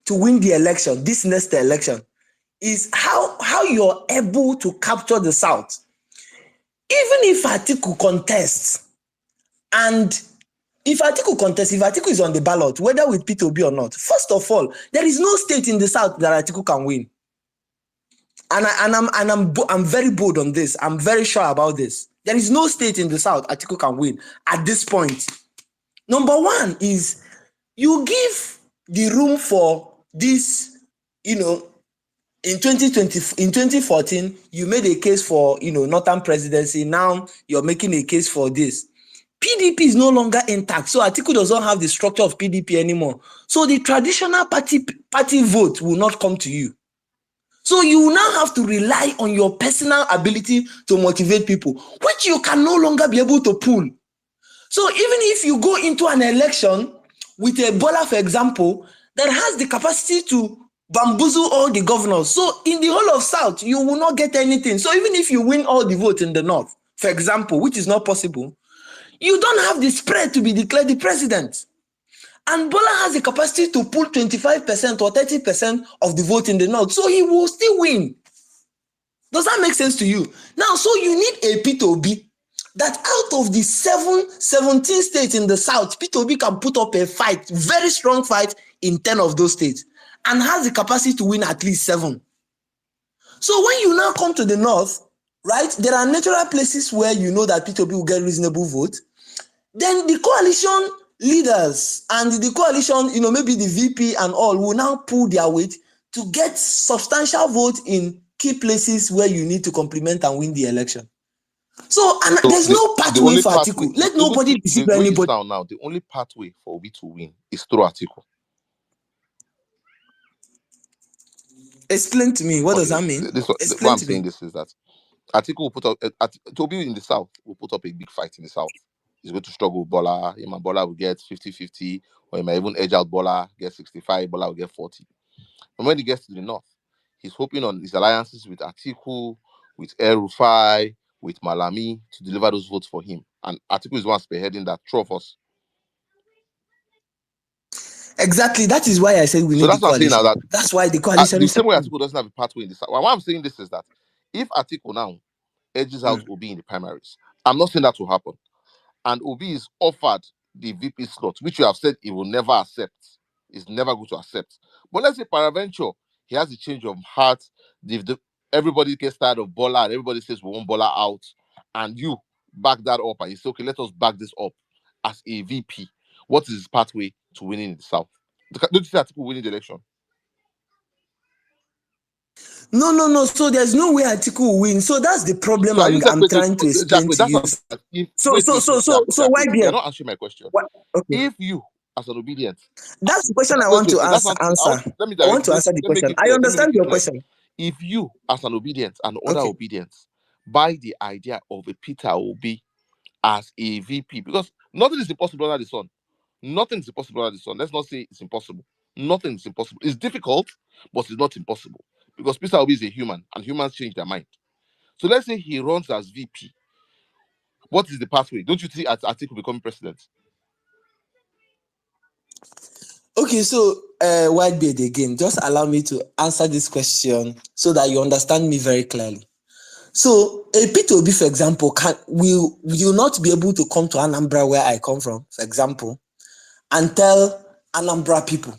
Speaker 13: to win the election, this next election, is how you're able to capture the south. Even if Atiku contests, and if Atiku is on the ballot, whether with P2B or not, first of all, there is no state in the south that Atiku can win. And I'm very bold on this. I'm very sure about this. There is no state in the south Atiku can win at this point. Number one is you give the room for this, in 2020, in 2014, you made a case for northern presidency. Now you're making a case for this. PDP is no longer intact, so Atiku does not have the structure of PDP anymore. So the traditional party vote will not come to you. So you will now have to rely on your personal ability to motivate people, which you can no longer be able to pull. So even if you go into an election with a Bola, for example, that has the capacity to bamboozle all the governors, so in the whole of South, you will not get anything. So even if you win all the votes in the North, for example, which is not possible, you don't have the spread to be declared the president. And Bola has the capacity to pull 25% or 30% of the vote in the North, so he will still win. Does that make sense to you? Now, so you need a P2B that out of the 17 states in the South, P2B can put up a fight, very strong fight in 10 of those states, and has the capacity to win at least 7. So when you now come to the North, right, there are natural places where you know that P2B will get reasonable vote. Then the coalition leaders and the coalition, maybe the VP and all, will now pull their weight to get substantial vote in key places where you need to complement and win the election. So, and
Speaker 2: So
Speaker 13: there's no
Speaker 2: the
Speaker 13: pathway
Speaker 2: only
Speaker 13: for
Speaker 2: pathway,
Speaker 13: Atiku. Let nobody deceive
Speaker 2: the way you
Speaker 13: anybody.
Speaker 2: sound now, the only pathway for Obi to win is through Atiku.
Speaker 13: Explain to me, what does
Speaker 2: Okay,
Speaker 13: that mean?
Speaker 2: this what
Speaker 13: Explain
Speaker 2: I'm
Speaker 13: to me.
Speaker 2: saying this is that Atiku will put up Toby in the south will put up a big fight in the south. He's going to struggle with Bola. Him and Bola will get 50-50, or he might even edge out Bola, get 65, Bola will get 40. And when he gets to the north, he's hoping on his alliances with Atiku, with El Rufai, with Malami to deliver those votes for him. And Atiku is one spearheading that, true of us.
Speaker 13: Exactly. That is why I said we
Speaker 2: So
Speaker 13: need the
Speaker 2: that's what I'm saying now,
Speaker 13: coalition.
Speaker 2: that
Speaker 13: That's why the coalition
Speaker 2: the
Speaker 13: is
Speaker 2: same way
Speaker 13: happening.
Speaker 2: Atiku doesn't have a pathway in the south. Why I'm saying this is that if Atiku now edges out Obi in the primaries, I'm not saying that will happen, and Obi is offered the VP slot, which you have said he will never accept, is never going to accept. But let's say peradventure he has a change of heart. Everybody gets tired of Bola and everybody says we want Bola out, and you back that up and you say, okay, let us back this up as a VP. What is his pathway to winning in the south? Don't you see Atiku winning the election?
Speaker 13: No. So there's no way Atiku will win. So that's the problem
Speaker 2: So are you saying,
Speaker 13: I'm
Speaker 2: wait,
Speaker 13: trying to
Speaker 2: Jack,
Speaker 13: explain
Speaker 2: wait,
Speaker 13: to
Speaker 2: that's
Speaker 13: you.
Speaker 2: what I'm saying.
Speaker 13: So
Speaker 2: Wait,
Speaker 13: so
Speaker 2: Jack, wait, you're
Speaker 13: YBF.
Speaker 2: not answering my question.
Speaker 13: What? Okay.
Speaker 2: If you, as an obedient,
Speaker 13: That's the question I
Speaker 2: wait,
Speaker 13: want to
Speaker 2: that's
Speaker 13: answer.
Speaker 2: what I want, let me
Speaker 13: I want
Speaker 2: direct,
Speaker 13: to answer the
Speaker 2: let me make
Speaker 13: question.
Speaker 2: it
Speaker 13: I
Speaker 2: clear. Let me make
Speaker 13: understand
Speaker 2: it
Speaker 13: your
Speaker 2: clear.
Speaker 13: question.
Speaker 2: If you, as an obedient and other
Speaker 13: Okay.
Speaker 2: obedience, buy the idea of a Peter Obi as a VP, because nothing is impossible under the sun. Nothing is impossible under the sun. Let's not say it's impossible. Nothing is impossible. It's difficult, but it's not impossible. Because Peter Obi is a human, and humans change their mind. So let's say he runs as VP. What is the pathway? Don't you see Atiku becoming president?
Speaker 13: Okay, so Whitebeard again, just allow me to answer this question so that you understand me very clearly. So a P2B, for example, will not be able to come to Anambra, where I come from, for example, and tell Anambra people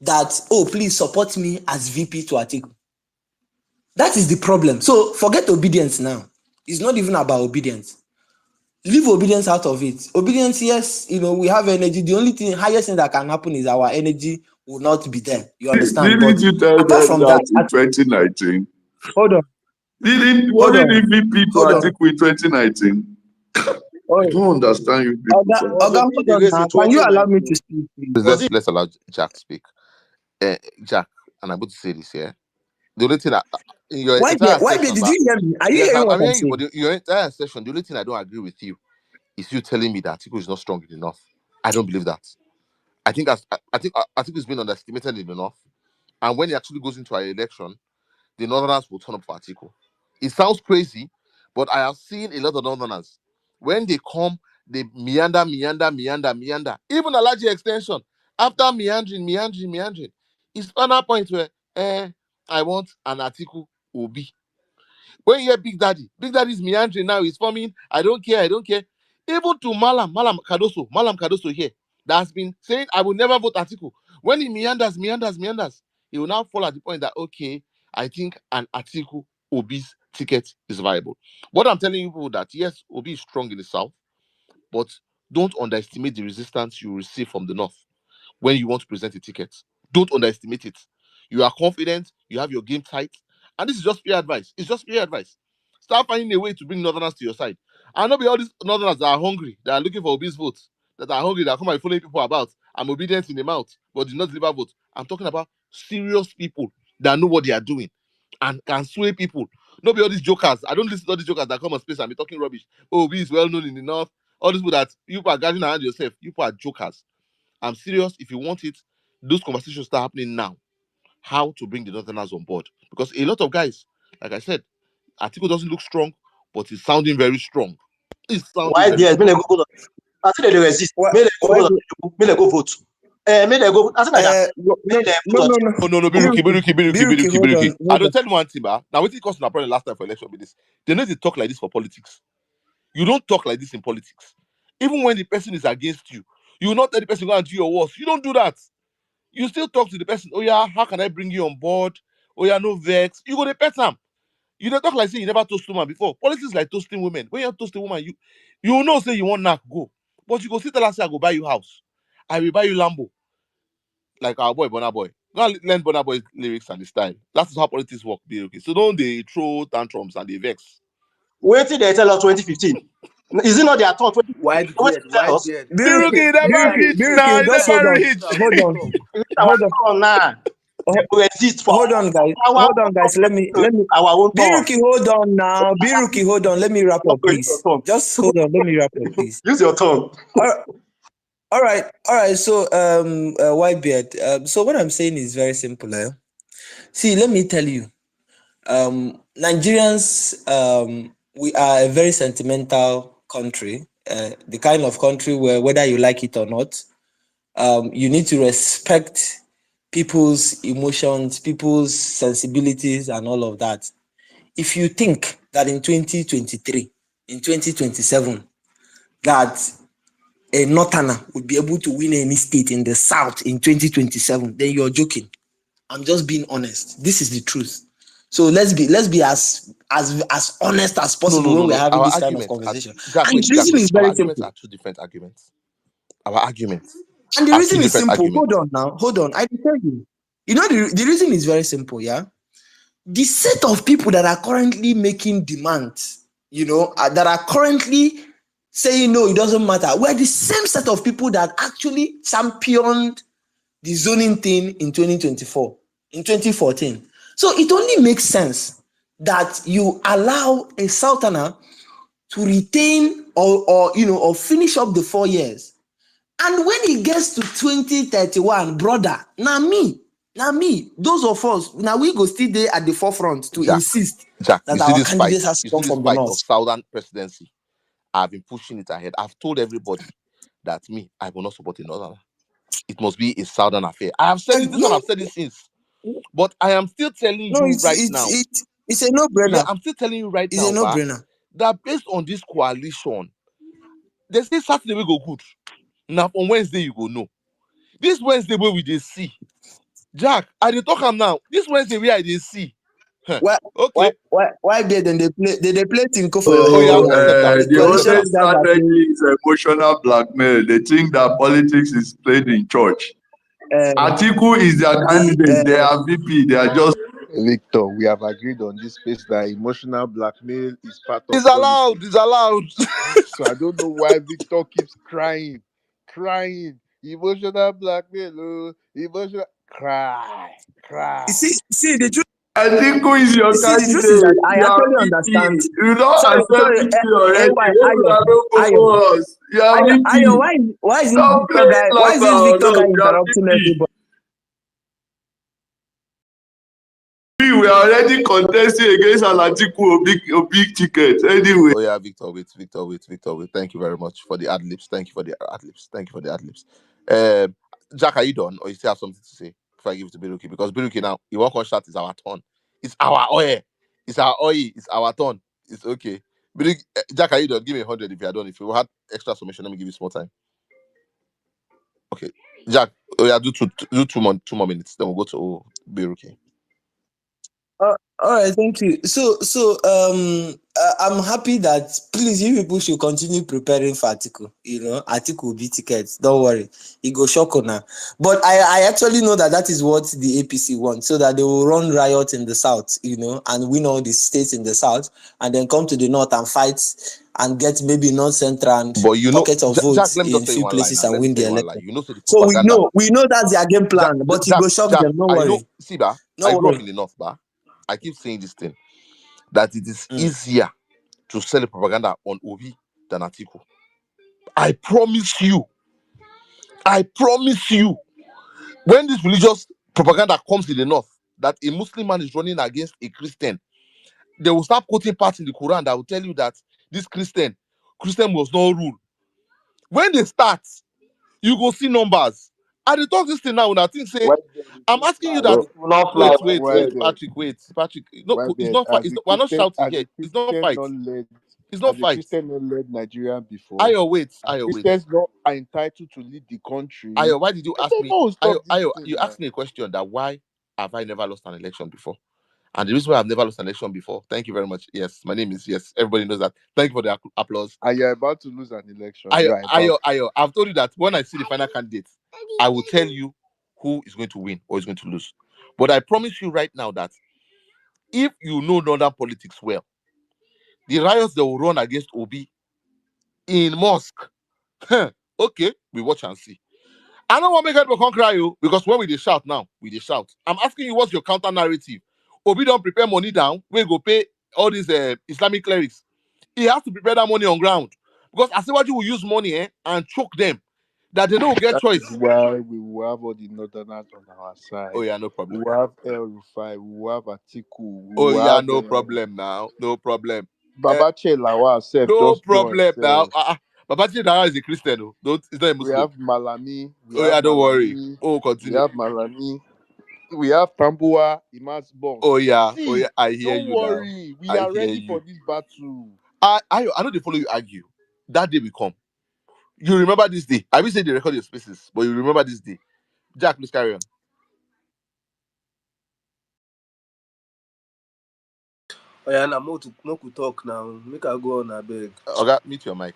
Speaker 13: that, oh, please support me as VP to Atiku. That is the problem. So forget obedience now. It's not even about obedience. Leave obedience out of it. Obedience, yes, we have energy. The only highest thing that can happen is our energy will not be there. You understand?
Speaker 4: Didn't
Speaker 13: But
Speaker 4: you tell
Speaker 13: apart
Speaker 4: them
Speaker 13: from that,
Speaker 4: that in 2019?
Speaker 13: hold on, hold
Speaker 4: Wasn't
Speaker 13: on,
Speaker 4: it VP to
Speaker 13: hold on.
Speaker 4: Atiku in 2019? I
Speaker 13: Oh,
Speaker 4: don't understand you people, sir.
Speaker 10: Was
Speaker 13: Oga,
Speaker 10: Obi
Speaker 13: hold
Speaker 10: the
Speaker 13: on
Speaker 10: race
Speaker 13: now.
Speaker 10: in
Speaker 13: Can you allow me to
Speaker 10: 2019?
Speaker 13: speak, please?
Speaker 10: Was it?
Speaker 2: Let's allow Jack speak. Jack, and I'm going to say this here. The only thing in your
Speaker 13: Why
Speaker 2: entire
Speaker 13: Did
Speaker 2: session,
Speaker 13: you hear me? Are you
Speaker 2: yes,
Speaker 13: hearing what
Speaker 2: I'm
Speaker 13: I'm
Speaker 2: hearing you, but
Speaker 13: saying?
Speaker 2: your entire session, the only thing I don't agree with you is you telling me that article is not strong enough. I don't believe that. I think it's been underestimated enough. And when it actually goes into our election, the Northerners will turn up for article. It sounds crazy, but I have seen a lot of Northerners when they come, they meander, meander, meander, meander. Even a large extension after meandering, meandering, meandering, it's final point where I want an article will be. When you hear Big Daddy's meandering now, he's forming, I don't care, I don't care. Even to Malam Kadoso here, that has been saying, I will never vote Atiku. When he meanders, he will now fall at the point that, okay, I think an Atiku Obi's ticket is viable. What I'm telling you people that, yes, Obi is strong in the south, but don't underestimate the resistance you receive from the north when you want to present a ticket. Don't underestimate it. You are confident, you have your game tight, and this is just fair advice. It's just fair advice. Start finding a way to bring Northerners to your side. And not be all these Northerners that are hungry, that are looking for obese votes, that are hungry, that come and following people about. I'm obedient in the mouth, but do not deliver votes. I'm talking about serious people that know what they are doing and can sway people. Not be all these jokers. I don't listen to all these jokers that come on space and be talking rubbish. Oh, Obi is well known in the north. All these people that you are gathering around yourself, you people are jokers. I'm serious. If you want it, those conversations start happening now. How to bring the Northerners on board? Because a lot of guys, like I said, article doesn't look strong, but it's sounding very strong. It's sounding
Speaker 10: Why
Speaker 2: very
Speaker 10: there? May they
Speaker 2: strong.
Speaker 10: go. I think they resist.
Speaker 13: Why
Speaker 10: May they go
Speaker 13: why
Speaker 10: vote. May they go vote. May they go. I think like that.
Speaker 13: no
Speaker 10: May they
Speaker 13: no
Speaker 10: vote.
Speaker 13: no no
Speaker 2: Oh no,
Speaker 10: Go.
Speaker 13: Biruki, hold on,
Speaker 2: I
Speaker 13: hold
Speaker 2: don't
Speaker 13: on.
Speaker 2: tell you one thing, man. Now, what it cost na problem last time for election with this? They know they talk like this for politics. You don't talk like this in politics. Even when the person is against you, you will not tell the person go and do your worst. You don't do that. You still talk to the person. Oh yeah, how can I bring you on board? Oh yeah, no vex. You go to pet them. You don't talk like say you never toast woman before. Politics like toasting women. When you toast a woman, you know say you want knock go, but you go sit tell her say I go buy you house, I will buy you Lambo, like our boy Burna Boy. Go and learn Burna Boy's lyrics and his style. That's how politics work. Be okay. So don't they throw tantrums and they vex.
Speaker 10: Wait till they tell us 2015. Is it not their turn? 2015.
Speaker 11: White
Speaker 10: Wait
Speaker 11: beard,
Speaker 10: till tell
Speaker 11: white
Speaker 10: us.
Speaker 11: beard.
Speaker 2: Be
Speaker 13: Biruki,
Speaker 2: okay, never
Speaker 11: Guy,
Speaker 2: reach now.
Speaker 13: Biruki,
Speaker 2: He
Speaker 13: just
Speaker 2: never reach.
Speaker 13: hold on,
Speaker 10: Is it our
Speaker 13: hold on,
Speaker 10: turn now? They will resist for our
Speaker 13: hold on, guys. Let me.
Speaker 10: our own turn.
Speaker 13: Biruki, hold on now. Biruki, hold on. Let me wrap up,
Speaker 10: Use your
Speaker 13: please.
Speaker 10: tongue.
Speaker 13: Just hold on. Let me wrap up, please.
Speaker 10: Use your tongue.
Speaker 13: All, all right. So, Whitebeard. So what I'm saying is very simple. See, let me tell you. Nigerians, we are a very sentimental country. The kind of country where, whether you like it or not, you need to respect people's emotions, people's sensibilities, and all of that. If you think that in 2023, in 2027, that a northerner would be able to win any state in the south in 2027, then you're joking. I'm just being honest. This is the truth. So let's be as honest as possible when we're
Speaker 2: No.
Speaker 13: having
Speaker 2: Our
Speaker 13: this kind of
Speaker 2: arguments are
Speaker 13: conversation.
Speaker 2: Jack,
Speaker 13: And
Speaker 2: wait,
Speaker 13: the
Speaker 2: Jack,
Speaker 13: reason
Speaker 2: wait.
Speaker 13: is
Speaker 2: Our
Speaker 13: very
Speaker 2: arguments
Speaker 13: simple.
Speaker 2: are two different arguments. Our arguments
Speaker 13: And the
Speaker 2: are two
Speaker 13: reason is
Speaker 2: different
Speaker 13: simple. Hold
Speaker 2: arguments.
Speaker 13: on now. Hold on. I will tell you. You know, the reason is very simple, yeah? The set of people that are currently making demands, that are currently saying no, it doesn't matter, we're the same set of people that actually championed the zoning thing in 2024, in 2014. So it only makes sense that you allow a southerner to retain or finish up the 4 years. And when it gets to 2031, brother, now me, those of us, now we go still there at the forefront to
Speaker 2: Jack,
Speaker 13: insist
Speaker 2: you
Speaker 13: that
Speaker 2: see
Speaker 13: our
Speaker 2: this fight.
Speaker 13: candidate has to
Speaker 2: You see
Speaker 13: come
Speaker 2: this
Speaker 13: from the
Speaker 2: fight of
Speaker 13: north.
Speaker 2: Southern presidency. I've been pushing it ahead. I've told everybody that me, I will not support a Northern. It must be a Southern affair. I have said it.
Speaker 13: And
Speaker 2: This one I've said it since. But I am still telling
Speaker 13: no,
Speaker 2: you right now.
Speaker 13: it's a
Speaker 2: Yeah,
Speaker 13: no-brainer.
Speaker 2: I'm still telling you right
Speaker 13: It's a
Speaker 2: now, Ba,
Speaker 13: no-brainer.
Speaker 2: that based on this coalition, they say Saturday we go good. Now on Wednesday you go no. This Wednesday where we dey see. Jack, I dey talk am now. This Wednesday where I dey see. Huh. Okay.
Speaker 13: Why then they play Tinko for your
Speaker 2: Oh
Speaker 13: head?
Speaker 2: yeah,
Speaker 4: So
Speaker 2: accept them.
Speaker 4: the
Speaker 13: Coalition
Speaker 2: Accept them.
Speaker 4: only
Speaker 13: leaders are
Speaker 4: strategy
Speaker 13: saying,
Speaker 4: is emotional blackmail. They think that politics is played in church. Atiku is their candidate. They are VP. They are just
Speaker 1: Victor, we have agreed on this space that emotional blackmail is part of
Speaker 2: It's allowed.
Speaker 1: politics.
Speaker 2: It's allowed.
Speaker 1: So I don't know why Victor keeps crying. Emotional blackmail, emotional. cry.
Speaker 13: See the truth.
Speaker 4: Atiku is your
Speaker 13: See, the truth is that
Speaker 4: candidate.
Speaker 13: I
Speaker 4: You are
Speaker 13: actually understand.
Speaker 4: VP. You don't accept
Speaker 13: Sorry,
Speaker 4: VP already.
Speaker 13: AY,
Speaker 4: Make una no
Speaker 13: Ayo,
Speaker 4: vote us. You are
Speaker 13: Ayo,
Speaker 4: VP.
Speaker 13: why is this
Speaker 4: Stop
Speaker 13: Victor
Speaker 4: playing
Speaker 13: guy? Why is
Speaker 4: lamba
Speaker 13: this
Speaker 4: on
Speaker 13: Victor
Speaker 4: us.
Speaker 13: guy
Speaker 4: You are
Speaker 13: interrupting
Speaker 4: VP.
Speaker 13: everybody?
Speaker 4: We were already contesting against an Atiku a big ticket. Anyway.
Speaker 2: Oh yeah, Victor, wait. Thank you very much for the ad libs. Thank you for the ad libs. Jack, are you done, or you still have something to say before I give it to Biruki? Because Biruki now, you walk on shot is our turn. It's our oil. It's our oil. It's our turn. It's okay. Biruki, Jack, are you done? Give me 100 if you are done. If you had extra summation, let me give you small time. Okay, Jack. Oh yeah, do two more minutes. Then we'll go to Biruki.
Speaker 13: All right, thank you. I'm happy that please you people should continue preparing for Atiku. Atiku will be tickets. Don't worry, he go shock now. But I actually know that is what the APC wants, so that they will run riot in the south, and win all the states in the south, and then come to the north and fight and get maybe north central and
Speaker 2: But
Speaker 13: pocket of
Speaker 2: Jack,
Speaker 13: votes
Speaker 2: let me
Speaker 13: in
Speaker 2: just tell you
Speaker 13: few
Speaker 2: one lie
Speaker 13: places
Speaker 2: now.
Speaker 13: and
Speaker 2: Let me
Speaker 13: win
Speaker 2: tell
Speaker 13: the
Speaker 2: you one lie.
Speaker 13: election.
Speaker 2: You know, so the
Speaker 13: So
Speaker 2: propaganda.
Speaker 13: we know that's their game
Speaker 2: Jack,
Speaker 13: plan, but it go shock
Speaker 2: Jack,
Speaker 13: them. No
Speaker 2: I know.
Speaker 13: worry,
Speaker 2: See, ba, I
Speaker 13: no
Speaker 2: grew up
Speaker 13: worry.
Speaker 2: in the north, ba. I keep saying this thing that it is
Speaker 13: Mm.
Speaker 2: easier to sell a propaganda on Obi than Atiku. I promise you. When this religious propaganda comes in the north, that a Muslim man is running against a Christian, they will start quoting parts in the Quran that will tell you that this Christian must not rule. When they start, you go see numbers. And they talk this thing now, and I think say,
Speaker 1: Why there is
Speaker 2: I'm
Speaker 1: no
Speaker 2: asking you
Speaker 1: fly?
Speaker 2: that.
Speaker 4: No, not fly.
Speaker 2: Wait,
Speaker 1: Why there?
Speaker 2: Patrick. No,
Speaker 1: Why
Speaker 2: it's
Speaker 1: there?
Speaker 2: not fight. We're not shouting
Speaker 1: Has
Speaker 2: here.
Speaker 1: the
Speaker 2: It's not
Speaker 1: Christian
Speaker 2: fight.
Speaker 1: not led?
Speaker 2: It's
Speaker 1: Has
Speaker 2: not
Speaker 1: the
Speaker 2: fight.
Speaker 1: Christian not led Nigeria before?
Speaker 2: Ayo, wait.
Speaker 1: Christians not are entitled to lead the country.
Speaker 2: Ayo, why did you ask
Speaker 1: Christians
Speaker 2: me?
Speaker 1: not stop this
Speaker 2: Ayo,
Speaker 1: thing
Speaker 2: you
Speaker 1: now.
Speaker 2: asked me a question that why have I never lost an election before? And the reason why I've never lost an election before, thank you very much. Yes, my name is Yes. Everybody knows that. Thank you for the applause.
Speaker 1: And you're about to lose an election. You are about.
Speaker 2: Ayo, I've told you that when I see the final candidate, I will tell you who is going to win or is going to lose. But I promise you right now that if you know northern politics well, the riots they will run against Obi in mosque, okay, we watch and see. I don't want to make people come cry you because when we dey shout now, we dey shout. I'm asking you, what's your counter narrative? Obi don't prepare money down. We go pay all these Islamic clerics. He has to prepare that money on ground because I say what you will use money and choke them that they don't get
Speaker 1: That is
Speaker 2: choice.
Speaker 1: why we will have all the northerners on our
Speaker 2: Oh
Speaker 1: side.
Speaker 2: yeah, no
Speaker 1: We
Speaker 2: problem.
Speaker 1: will have El Rufai. We will have Atiku. We
Speaker 2: Oh
Speaker 1: will
Speaker 2: yeah,
Speaker 1: have
Speaker 2: no problem now. No problem.
Speaker 1: Babache Lawal self
Speaker 2: No
Speaker 1: just joined.
Speaker 2: problem now. Babaji Dara is a Christian. Oh. Don't, he's not a
Speaker 1: We
Speaker 2: Muslim.
Speaker 1: have Malami. We
Speaker 2: Oh
Speaker 1: have
Speaker 2: yeah, don't worry.
Speaker 1: Malami.
Speaker 2: Oh,
Speaker 1: We
Speaker 2: continue.
Speaker 1: have Malami. We have Tambua, Imas Bongs.
Speaker 2: Oh yeah,
Speaker 1: See,
Speaker 2: I hear
Speaker 1: don't
Speaker 2: you now.
Speaker 1: worry. We
Speaker 2: I
Speaker 1: are
Speaker 2: hear
Speaker 1: ready for
Speaker 2: you.
Speaker 1: this battle.
Speaker 2: I know they follow you argue. That day will come. You remember this day. I will say they record your spaces, but you remember this day. Jack, please carry on.
Speaker 7: Oh yeah, now more to talk now. Make I go on a beg.
Speaker 2: Okay, mute your mic.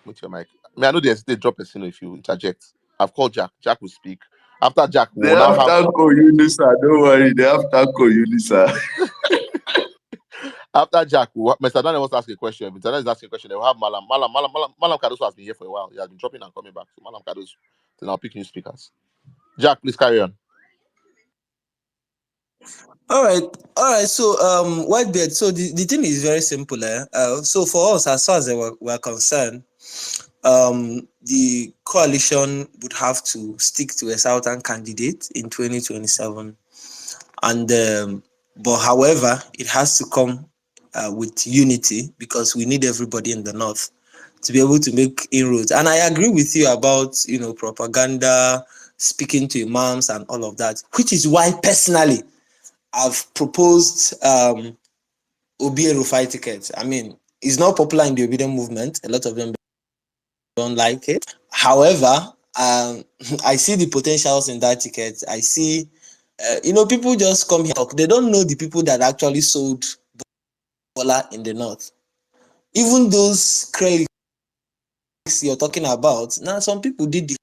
Speaker 2: I know there's they drop a signal if you interject. I've called Jack. Jack will speak. After Jack, we
Speaker 4: They
Speaker 2: will now
Speaker 4: have
Speaker 2: have
Speaker 4: Tanko Unisa. Don't worry. They have Tanko Unisa.
Speaker 2: after Jack, Mr. Daniel wants to ask a question. If Mr. Daniel is asking a question, they will have Malam Kadoso has been here for a while. He has been dropping and coming back. So Malam Kadoso. Then I'll pick new speakers. Jack, please carry on.
Speaker 13: All right. So, Whitebeard. So the thing is very simple. So for us, as far as we're concerned, the coalition would have to stick to a southern candidate in 2027, and but however, it has to come with unity because we need everybody in the north to be able to make inroads. And I agree with you about propaganda, speaking to imams, and all of that, which is why personally I've proposed Obi Rufai ticket. I mean, it's not popular in the Obedient movement. A lot of them don't like it. However, I see the potentials in that ticket. I see, people just come here. They don't know the people that actually sold Bola in the north. Even those credits you're talking about, now some people did the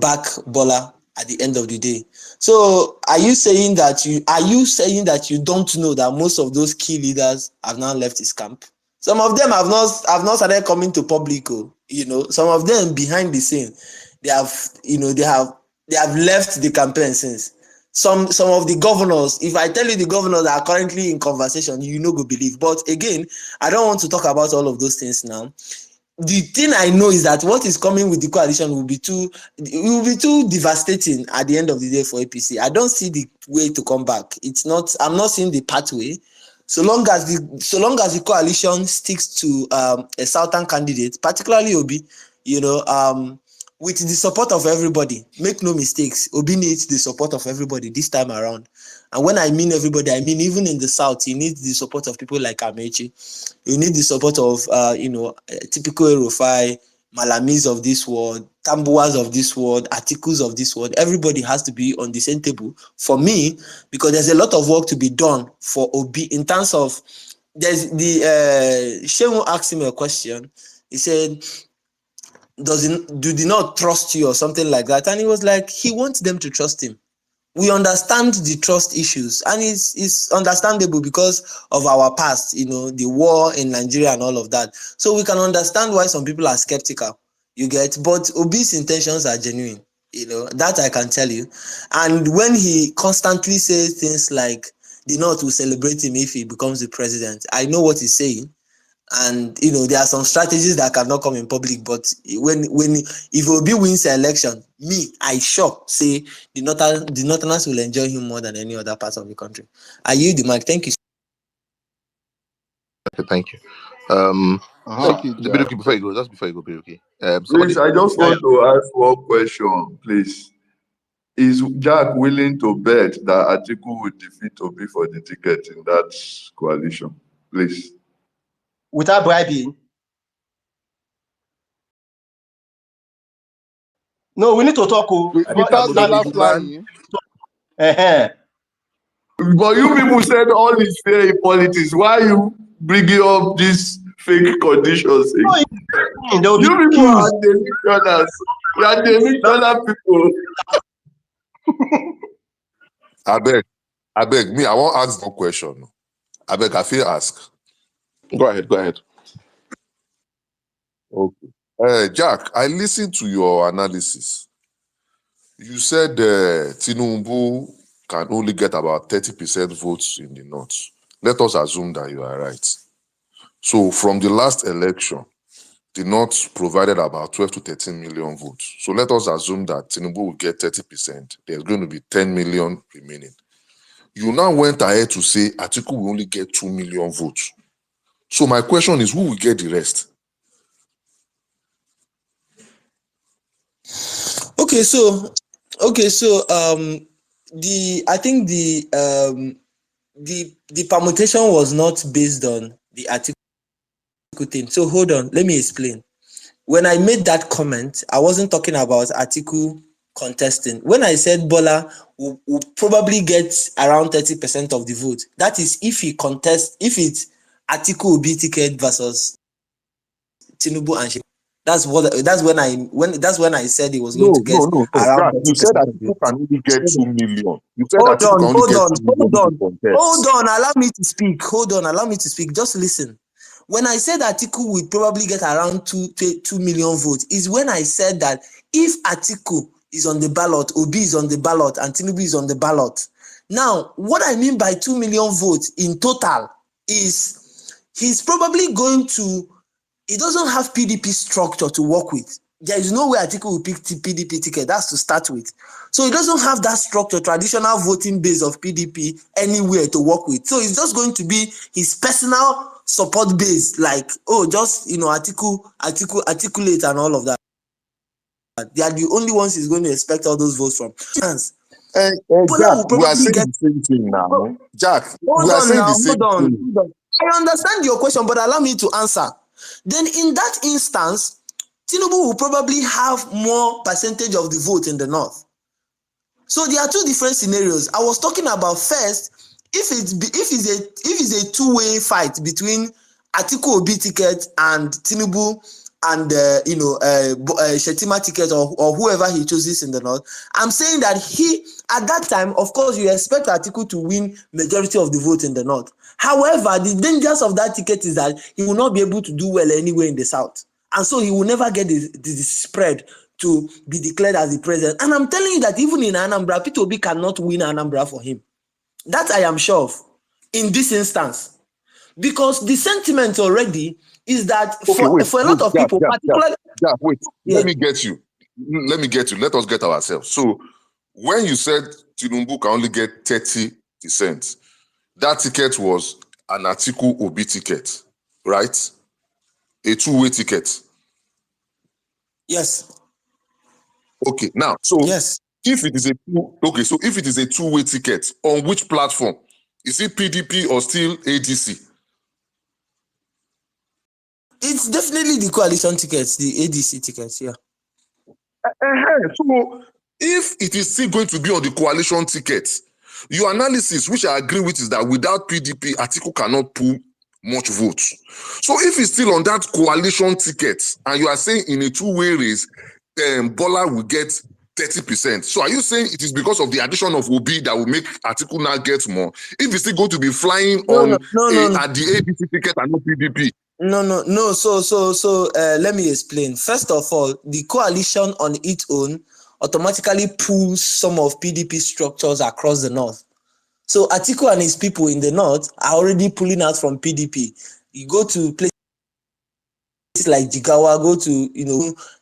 Speaker 13: back Bola at the end of the day. So are you saying that you don't know that most of those key leaders have now left his camp? Some of them have not started coming to public, some of them behind the scene, they have They have left the campaign since. Some of the governors, if I tell you the governors are currently in conversation, you no go believe. But again, I don't want to talk about all of those things now. The thing I know is that what is coming with the coalition will be too devastating at the end of the day for APC. I don't see the way to come back. I'm not seeing the pathway. So long as the coalition sticks to a southern candidate, particularly Obi, with the support of everybody, make no mistakes, Obi needs the support of everybody this time around. And when I mean everybody, I mean even in the south, he needs the support of people like Amechi. You need the support of typical Erufai, Malamis of this world, Tambuas of this world, Articles of this world. Everybody has to be on the same table for me, because there's a lot of work to be done for Obi in terms of, there's the Shehu asked him a question. He said, do they not trust you or something like that? And he was like, he wants them to trust him. We understand the trust issues, and it's understandable because of our past, the war in Nigeria and all of that. So we can understand why some people are skeptical, you get, but Obi's intentions are genuine, that I can tell you. And when he constantly says things like the North will celebrate him if he becomes the president, I know what he's saying. And there are some strategies that cannot come in public, but if Obi wins the election, I sure say the Northerners will enjoy him more than any other part of the country. I yield the mic. Thank you.
Speaker 2: Okay, thank you.
Speaker 1: Thank you, Jack.
Speaker 2: Biruki, before you go, Biruki.
Speaker 4: Please, I just want to ask one question, please. Is Jack willing to bet that Atiku will defeat Obi for the ticket in that coalition? Please.
Speaker 10: Without bribing? No, we need to talk.
Speaker 1: Without dollar flying.
Speaker 4: But you people said all is fair in politics. Why are you bringing up these fake conditions?
Speaker 10: No,
Speaker 4: you people are delusional. You are delusional people.
Speaker 14: I beg me, I won't ask no question. I beg, I feel ask.
Speaker 2: Go ahead.
Speaker 14: Okay. Jack, I listened to your analysis. You said Tinubu can only get about 30% votes in the North. Let us assume that you are right. So from the last election, the North provided about 12 to 13 million votes. So let us assume that Tinubu will get 30%. There's going to be 10 million remaining. You now went ahead to say Atiku will only get 2 million votes. So my question is, who will get the rest?
Speaker 13: Okay, so I think the permutation was not based on the Atiku thing. So hold on, let me explain. When I made that comment, I wasn't talking about Atiku contesting. When I said Bola will probably get around 30% of the vote, that is if he contests, if it's Atiku will be ticket versus Tinubu and Shehu. That's when I said he was going to get around 30%.
Speaker 14: You said that Atiku can only get 2 million. You said
Speaker 13: Hold
Speaker 14: that Atiku can only get 2 million.
Speaker 13: Hold on, allow me to speak. Just listen. When I said Atiku will probably get around 2 million votes, is when I said that if Atiku is on the ballot, Obi is on the ballot, and Tinubu is on the ballot. Now, what I mean by 2 million votes in total is he's probably going to, he doesn't have PDP structure to work with. There is no way Atiku will pick PDP ticket. That's to start with. So he doesn't have that structure, traditional voting base of PDP anywhere to work with. So it's just going to be his personal support base, like, Atiku articulate and all of that. They are the only ones he's going to expect all those votes from.
Speaker 14: Jack, we are saying the same thing now. Jack, we are saying the same thing.
Speaker 13: I understand your question, but allow me to answer. Then in that instance, Tinubu will probably have more percentage of the vote in the North. So there are two different scenarios. I was talking about first, if it's a two-way fight between Atiku Obi ticket and Tinubu and Shetima ticket or whoever he chooses in the North. I'm saying that at that time, of course, you expect Atiku to win majority of the vote in the North. However, the dangers of that ticket is that he will not be able to do well anywhere in the South. And so he will never get the spread to be declared as the president. And I'm telling you that even in Anambra, Peter Obi cannot win Anambra for him. That I am sure of in this instance. Because the sentiment already is that
Speaker 14: Okay, wait,
Speaker 13: for a
Speaker 14: wait,
Speaker 13: lot of
Speaker 14: Jack,
Speaker 13: people,
Speaker 14: Jack, Jack,
Speaker 13: particularly,
Speaker 14: Jack, wait.
Speaker 13: yeah,
Speaker 14: Let me get you. Let me get you. Let us get ourselves. So when you said Tinubu can only get 30%, that ticket was an Atiku Obi ticket, right? A two-way ticket.
Speaker 13: yes,
Speaker 14: Okay, now, so
Speaker 13: yes.
Speaker 14: if it is a two-way ticket, on which platform? Is it PDP or still ADC?
Speaker 13: It's definitely the coalition tickets, the ADC tickets, yeah.
Speaker 14: So if it is still going to be on the coalition ticket, your analysis, which I agree with, is that without PDP, Atiku cannot pull much votes. So if it's still on that coalition ticket, and you are saying in a two-way race, Bola will get 30%. So are you saying it is because of the addition of Obi that will make Atiku now get more? If it's still going to be flying
Speaker 13: No,
Speaker 14: on
Speaker 13: no, no, no, no.
Speaker 14: at the ADC ticket and not PDP?
Speaker 13: No. So, let me explain. First of all, the coalition on its own automatically pulls some of PDP structures across the north. So Atiku and his people in the north are already pulling out from PDP. You go to places like Jigawa, go to,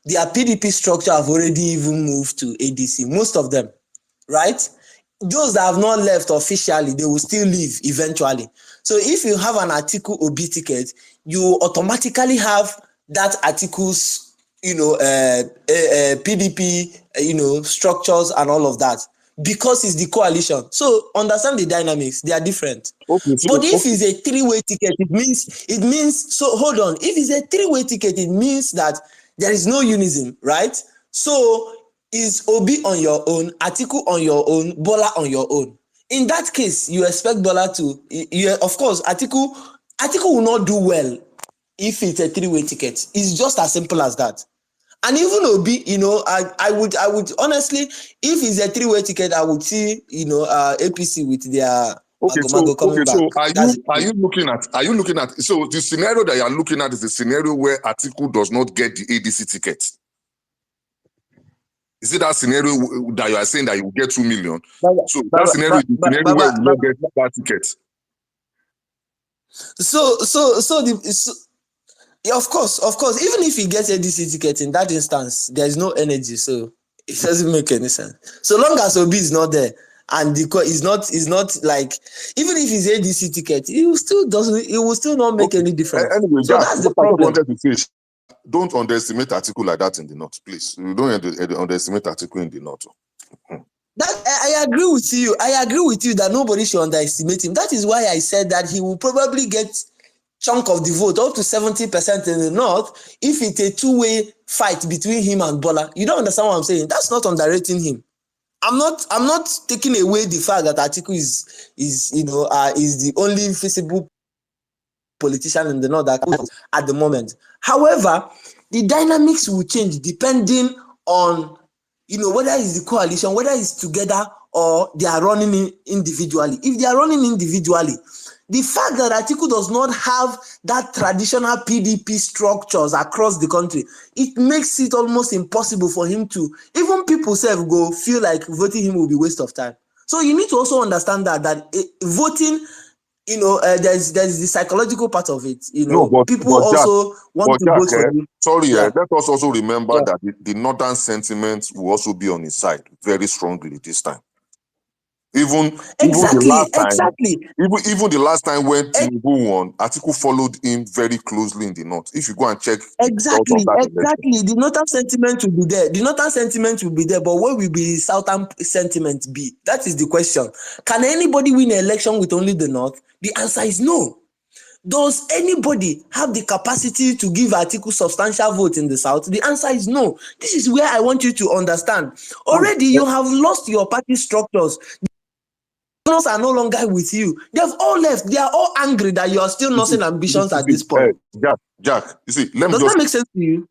Speaker 13: their PDP structure have already even moved to ADC, most of them, right? Those that have not left officially, they will still leave eventually. So if you have an Atiku Obi ticket, you automatically have that Atiku's, PDP, structures and all of that, because it's the coalition. So understand the dynamics; they are different.
Speaker 14: Okay,
Speaker 13: But if
Speaker 14: okay.
Speaker 13: it's a three-way ticket, it means so hold on. If it's a three-way ticket, it means that there is no unison, right? So is Obi on your own, Atiku on your own, Bola on your own? In that case, you expect Bola to, of course, Atiku will not do well if it's a three-way ticket. It's just as simple as that. And even Obi, I would honestly, if it's a three-way ticket, I would see, APC with their Mago coming back.
Speaker 14: So
Speaker 13: That's
Speaker 14: are you looking at so the scenario that you are looking at is the scenario where Atiku does not get the ADC ticket? Is it that scenario that you are saying that you will get 2 million? So that scenario is the scenario where we will not get that ticket.
Speaker 13: Yeah, of course. Even if he gets a DC ticket in that instance, there is no energy, so it doesn't make any sense. So long as Obi is not there and the is not like, even if he's a DC ticket, it will still not make
Speaker 14: Okay.
Speaker 13: any difference.
Speaker 14: Anyway,
Speaker 13: So
Speaker 14: Jack,
Speaker 13: that's the
Speaker 14: what I just
Speaker 13: problem.
Speaker 14: wanted to say is don't underestimate Atiku like that in the north, please. You don't underestimate Atiku in the north.
Speaker 13: That I agree with you. I agree with you that nobody should underestimate him. That is why I said that he will probably get chunk of the vote, up to 70% in the north, if it's a two-way fight between him and Bola. You don't understand what I'm saying? That's not underrating him. I'm not taking away the fact that Atiku is the only visible politician in the north that at the moment. However, the dynamics will change depending on whether it's the coalition, whether it's together or they are running individually. If they are running individually, the fact that Atiku does not have that traditional PDP structures across the country, it makes it almost impossible for him to, even people self go feel like voting him will be waste of time. So you need to also understand that voting, there's the psychological part of it.
Speaker 14: No,
Speaker 13: People also want to
Speaker 14: Jack,
Speaker 13: vote for you.
Speaker 14: let us also remember
Speaker 13: Yeah.
Speaker 14: that the northern sentiment will also be on his side very strongly this time. Even the
Speaker 13: Exactly.
Speaker 14: last time, even the last time when Tinubu won, Atiku followed him very closely in the north. If you go and check the results of
Speaker 13: Exactly.
Speaker 14: that election.
Speaker 13: The northern sentiment will be there. But what will be the southern sentiment be? That is the question. Can anybody win an election with only the north? The answer is no. Does anybody have the capacity to give Atiku substantial vote in the south? The answer is no. This is where I want you to understand. Already you have lost your party structures. The governors are no longer with you. They've all left. They are all angry that you are still nursing ambitions at this point.
Speaker 14: Jack, you see, let me
Speaker 13: Does
Speaker 14: just
Speaker 13: that make sense to you?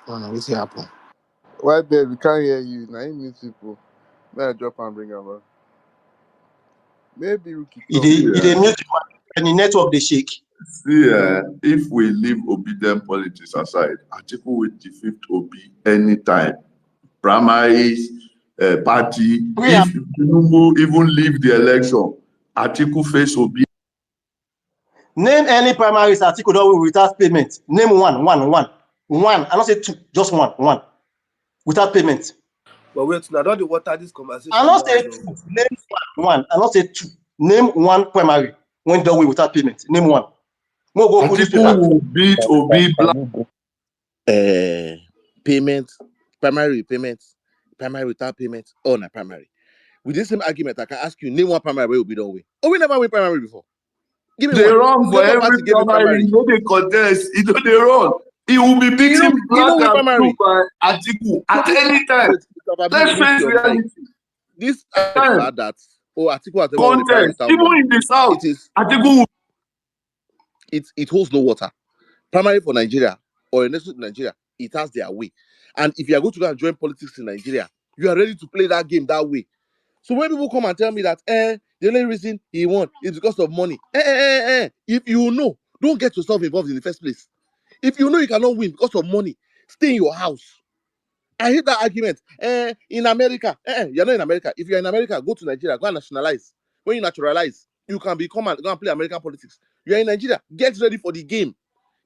Speaker 3: What's happen?
Speaker 1: Why babe, we can't hear you. Now you meet people. May I drop and bring her back? Maybe we can talk.
Speaker 4: See,
Speaker 10: It a mute and the network they shake.
Speaker 4: if we leave obedient politics aside, Atiku will defeat Obi anytime. Primaries, party.
Speaker 10: We are
Speaker 4: If Tinubu even leave the election, Atiku face Obi.
Speaker 10: name any primaries article that will without payment. Name one. I don't say two, just one. Without payment.
Speaker 2: But wait, now don't water this
Speaker 10: I
Speaker 2: conversation
Speaker 10: don't
Speaker 2: now.
Speaker 10: say two, name one. I don't say two. Name one primary when done without payment. Name one. We'll go put
Speaker 4: Atiku
Speaker 10: newspaper.
Speaker 4: will beat Obi black.
Speaker 2: Payment, primary payment, primary without payment, or not primary. With this same argument, I can ask you, name one primary where will be done with. Oh, we never win primary before. Give me
Speaker 4: They
Speaker 2: one.
Speaker 4: run for
Speaker 2: Name one
Speaker 4: every
Speaker 2: party gave you
Speaker 4: primary.
Speaker 2: primary.
Speaker 4: You know they contest. You know they run. He will be beaten
Speaker 2: You know
Speaker 4: black
Speaker 2: win
Speaker 4: and blue
Speaker 2: primary.
Speaker 4: by Atiku
Speaker 2: So
Speaker 4: at
Speaker 2: this,
Speaker 4: any time.
Speaker 2: wait, Mr. Babi,
Speaker 4: Let's
Speaker 2: mute
Speaker 4: face
Speaker 2: your mic.
Speaker 4: reality.
Speaker 2: This
Speaker 4: Time.
Speaker 2: that Atiku has never won a primary
Speaker 4: Contest.
Speaker 2: without
Speaker 4: Even
Speaker 2: money.
Speaker 4: in the south,
Speaker 2: It is
Speaker 4: Atiku will
Speaker 2: it holds no water. Primary for Nigeria or a nation in Nigeria, it has their way. And if you are going to go and join politics in Nigeria, you are ready to play that game that way. So when people come and tell me that the only reason he won is because of money, if you know, don't get yourself involved in the first place. If you know you cannot win because of money, stay in your house. I hate that argument. In America, you're not in America. If you're in America, go to Nigeria, go and nationalize. When you naturalize, you can become and go and play American politics. You're in Nigeria, get ready for the game.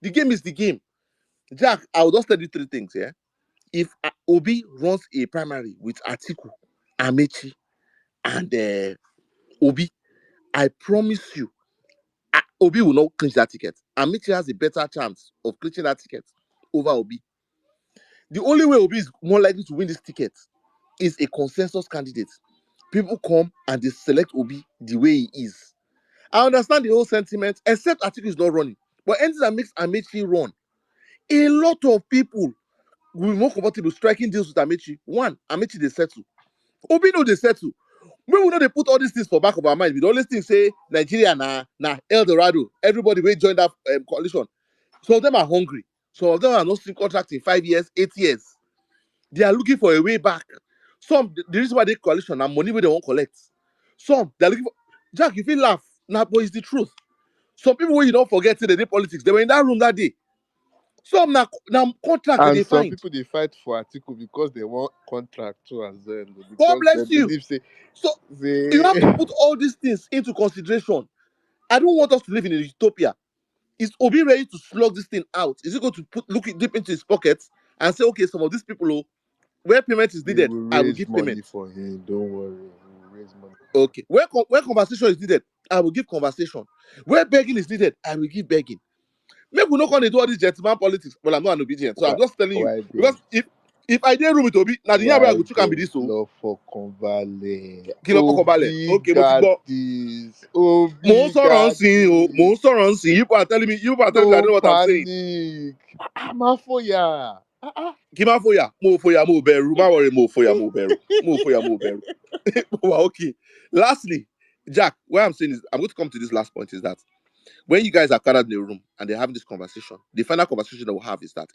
Speaker 2: The game is the game. Jack, I will just tell you three things here. If Obi runs a primary with Atiku, Amechi, and Obi, I promise you, Obi will not clinch that ticket. Amechi has a better chance of clinching that ticket over Obi. The only way Obi is more likely to win this ticket is a consensus candidate. People come and they select Obi the way he is. I understand the whole sentiment, except Atiku is not running. But anything that makes Amechi run, a lot of people will be more comfortable striking deals with Amechi. One, Amechi they settle. Obi no they settle. When we know they put all these things for back of our mind, we always think say Nigeria na El Dorado. Everybody will join that coalition. Some of them are hungry. Some of them are not seeing contracts in 5 years, 8 years. They are looking for a way back. Some the reason why they coalition and money where they won't collect. Some they're looking for Jack, you feel laugh. Now, but it's the truth. Some people when you don't forget say they did politics, they were in that room that day. Some now contract that
Speaker 1: And
Speaker 2: they
Speaker 1: some
Speaker 2: find.
Speaker 1: people they fight for Atiku because they want contract too as well.
Speaker 2: God
Speaker 1: Because they
Speaker 2: bless you.
Speaker 1: believe say
Speaker 2: So you have to
Speaker 1: they
Speaker 2: put all these things into consideration. I don't want us to live in a utopia. Is Obi ready to slug this thing out? Is he going to look it deep into his pockets and say, okay, some of these people, where payment is
Speaker 1: we
Speaker 2: needed,
Speaker 1: will
Speaker 2: I will
Speaker 1: raise
Speaker 2: give
Speaker 1: money
Speaker 2: payment.
Speaker 1: for him. Don't worry. We will raise money.
Speaker 2: Okay. Where conversation is needed, I will give conversation. Where begging is needed, I will give begging. Maybe we not going to do all this gentleman politics. Well, I'm not an obedient, so I'm just telling you.
Speaker 1: Why
Speaker 2: Because
Speaker 1: babe?
Speaker 2: if I did room with Obi, now the year where I
Speaker 1: Why
Speaker 2: go to can be
Speaker 1: babe?
Speaker 2: this so.
Speaker 1: Love for Convale.
Speaker 2: Kilo Kobale.
Speaker 1: Obi
Speaker 2: Okay,
Speaker 1: got
Speaker 2: Motigbo.
Speaker 1: this.
Speaker 2: Mo ń
Speaker 1: Obi
Speaker 2: sọ̀rọ̀ ń
Speaker 1: got
Speaker 2: sìn o, mo
Speaker 1: this.
Speaker 2: ń sọ̀rọ̀ ń sìn. You people are telling me I don't
Speaker 1: Don't
Speaker 2: know what I'm saying.
Speaker 1: panic. I'm a for ya.
Speaker 2: Kí má fòyà, mo bẹ̀rù, má worry, mo bẹ̀rù, mo bẹ̀rù. Well, okay. Lastly, Jack, what I'm saying is, I'm going to come to this last point is that when you guys are gathered in a room and they're having this conversation, the final conversation that we'll have is that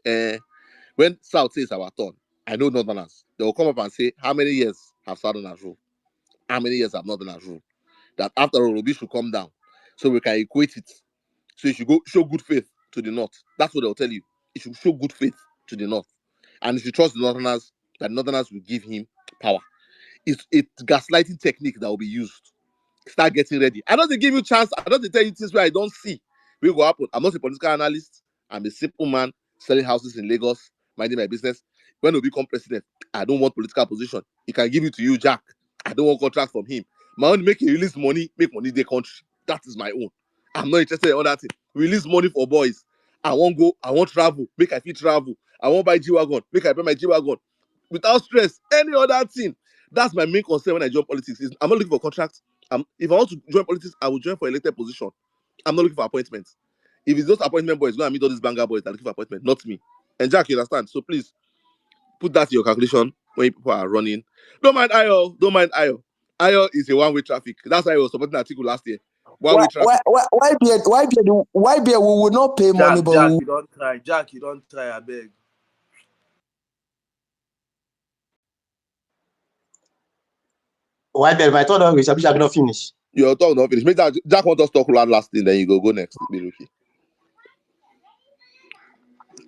Speaker 2: when South says our turn, I know Northerners, they will come up and say, how many years have Southerners ruled? How many years have Northerners ruled? That after all, Obi should come down so we can equate it. So you should go show good faith to the North. That's what they'll tell you. You should show good faith to the North. And if you trust the Northerners, that Northerners will give him power. It's a gaslighting technique that will be used. Start getting ready. I don't give you chance. I don't tell you things where I don't see will go happen. I'm not a political analyst. I'm a simple man selling houses in Lagos, minding my business. When we become president, I don't want political position. He can give it to you, Jack. I don't want contract from him. My own make release money, make money the country. That is my own. I'm not interested in other thing. Release money for boys. I won't go. I won't travel. Make I feel travel. I won't buy G-Wagon. Make I buy my G-Wagon. Without stress. Any other thing. That's my main concern when I join politics. I'm not looking for contracts. If I want to join politics, I will join for elected position. I'm not looking for appointments. If it's those appointment boys, go and meet all these banger boys that are looking for appointment, not me. And Jack, you understand? So please put that in your calculation when people are running. Don't mind Ayo. Don't mind Ayo. Ayo is a one-way traffic. That's why I was supporting the article last year. One-way traffic.
Speaker 13: Why be we will not pay money, but
Speaker 2: Jack,
Speaker 13: we
Speaker 2: you don't try. Jack, you don't try, I beg.
Speaker 10: Why then my thought always I cannot finish.
Speaker 2: Your talk not finish. Make Jack want us talk last thing, then you go next. Biruki.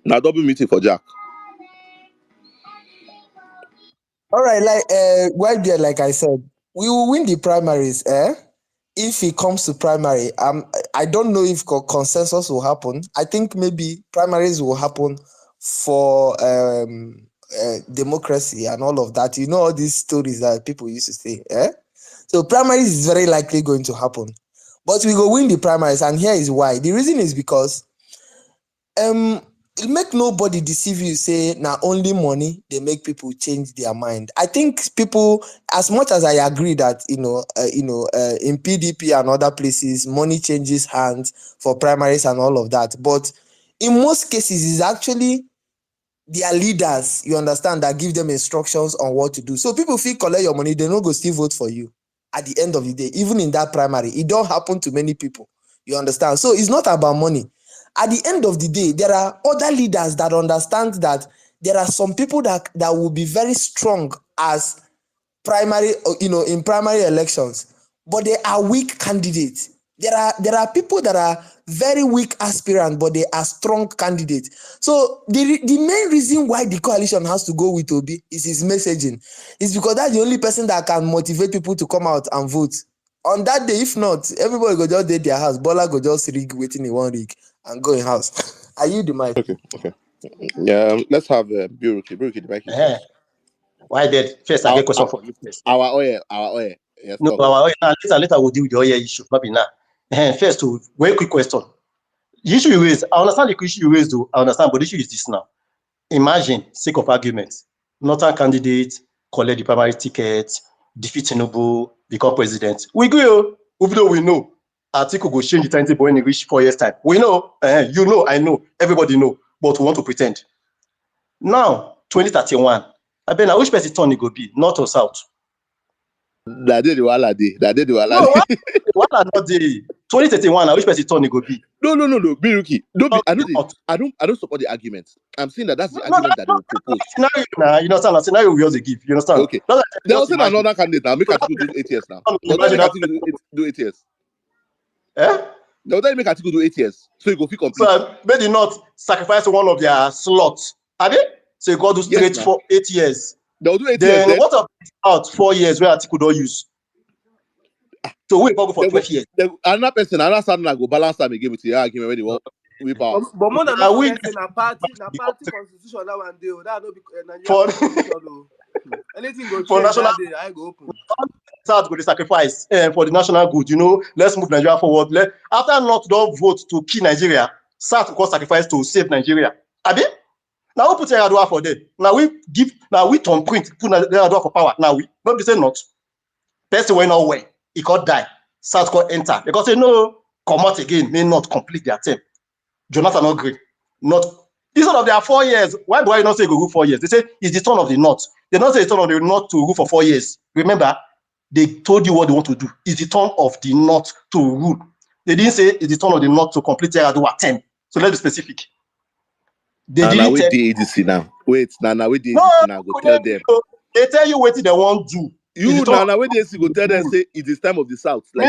Speaker 2: Now double meeting for Jack.
Speaker 13: All right, well, there, like I said, we will win the primaries, if it comes to primary. I don't know if consensus will happen. I think maybe primaries will happen for democracy and all of that. You know all these stories that people used to say, So primaries is very likely going to happen. But we go win the primaries, and here is why. The reason is because make nobody deceive you, say now only money they make people change their mind. I think people, as much as I agree that in PDP and other places money changes hands for primaries and all of that, but in most cases it's actually their leaders, you understand, that give them instructions on what to do. So people feel collect your money, they no go still vote for you at the end of the day. Even in that primary, it don't happen to many people, you understand. So it's not about money. At the end of the day, there are other leaders that understand that there are some people that will be very strong as primary, in primary elections, but they are weak candidates. There are people that are very weak aspirants, but they are strong candidates. So the main reason why the coalition has to go with Obi is his messaging. It's because that's the only person that can motivate people to come out and vote. On that day, if not, everybody go just dey their house. Bola go just rig waiting in one rig and go in house. Are you the mic?
Speaker 2: Okay. Yeah, let's have Biruki. Biruki, the mic is yours.
Speaker 10: Why that? First, I get question for you first.
Speaker 2: Our oil. Yes,
Speaker 10: No, later we'll deal with the oil issue. Maybe now. First, very quick question. The issue you raise, I understand the issue you raised, though. I understand, but the issue is this now. Imagine, sake of argument, northern candidate collect the primary ticket, defeat Tinubu, become president. We go, even though we know Atiku go change the timetable when he reach 4 years time. We know, you know, I know, everybody know, but we want to pretend. Now, 2031, I bet now which person turn it go be, north or south?
Speaker 2: That did the wala day.
Speaker 10: No, what are not the 2031? Now which person turn it go be?
Speaker 2: No, Biruki. I don't support the argument. I'm saying that's the argument that they will propose.
Speaker 10: Scenario, now, you understand? Scenario we also give. You understand?
Speaker 2: Okay. There was another candidate now. Make Atiku do 8 years now. But then make Atiku do 8 years. They'll then make Atiku do 8 years. So you go feel complete.
Speaker 10: So they did not sacrifice one of their slots. Have you? So you go to straight for 8 years.
Speaker 2: They'll do 8
Speaker 10: years.
Speaker 2: Then
Speaker 10: what about 4 years where Atiku don't use? So we go for 12 years.
Speaker 2: Another person, another partner go balance time again with the argument when they want whip out.
Speaker 7: But more than not forgetting a party constitution that one day, that no be Nigeria constitution. Anything go change that day, I go open.
Speaker 10: Start with the sacrifice for the national good. You know, let's move Nigeria forward. After not don't vote to kill Nigeria, start to cause sacrifice to save Nigeria. Abi? Now we put Yaradua for them. Now we turn print, put Yaradua for power. Now we not be saying not. Person went away. He could die. South could enter. Because they know come out again, may not complete their term. Jonathan not agree. Not instead of their 4 years. Why do I not say go rule 4 years? They say it's the turn of the North. They don't say it's the turn of the North to rule for 4 years. Remember, they told you what they want to do. It's the turn of the North to rule. They didn't say it's the turn of the North to complete Yaradua term. So let's be specific.
Speaker 2: They didn't tell the ADC now. Wait, now wait the ADC now. Go tell them.
Speaker 10: They tell you what they want to do.
Speaker 2: You now wait the ADC go tell them say it is time of the South. Like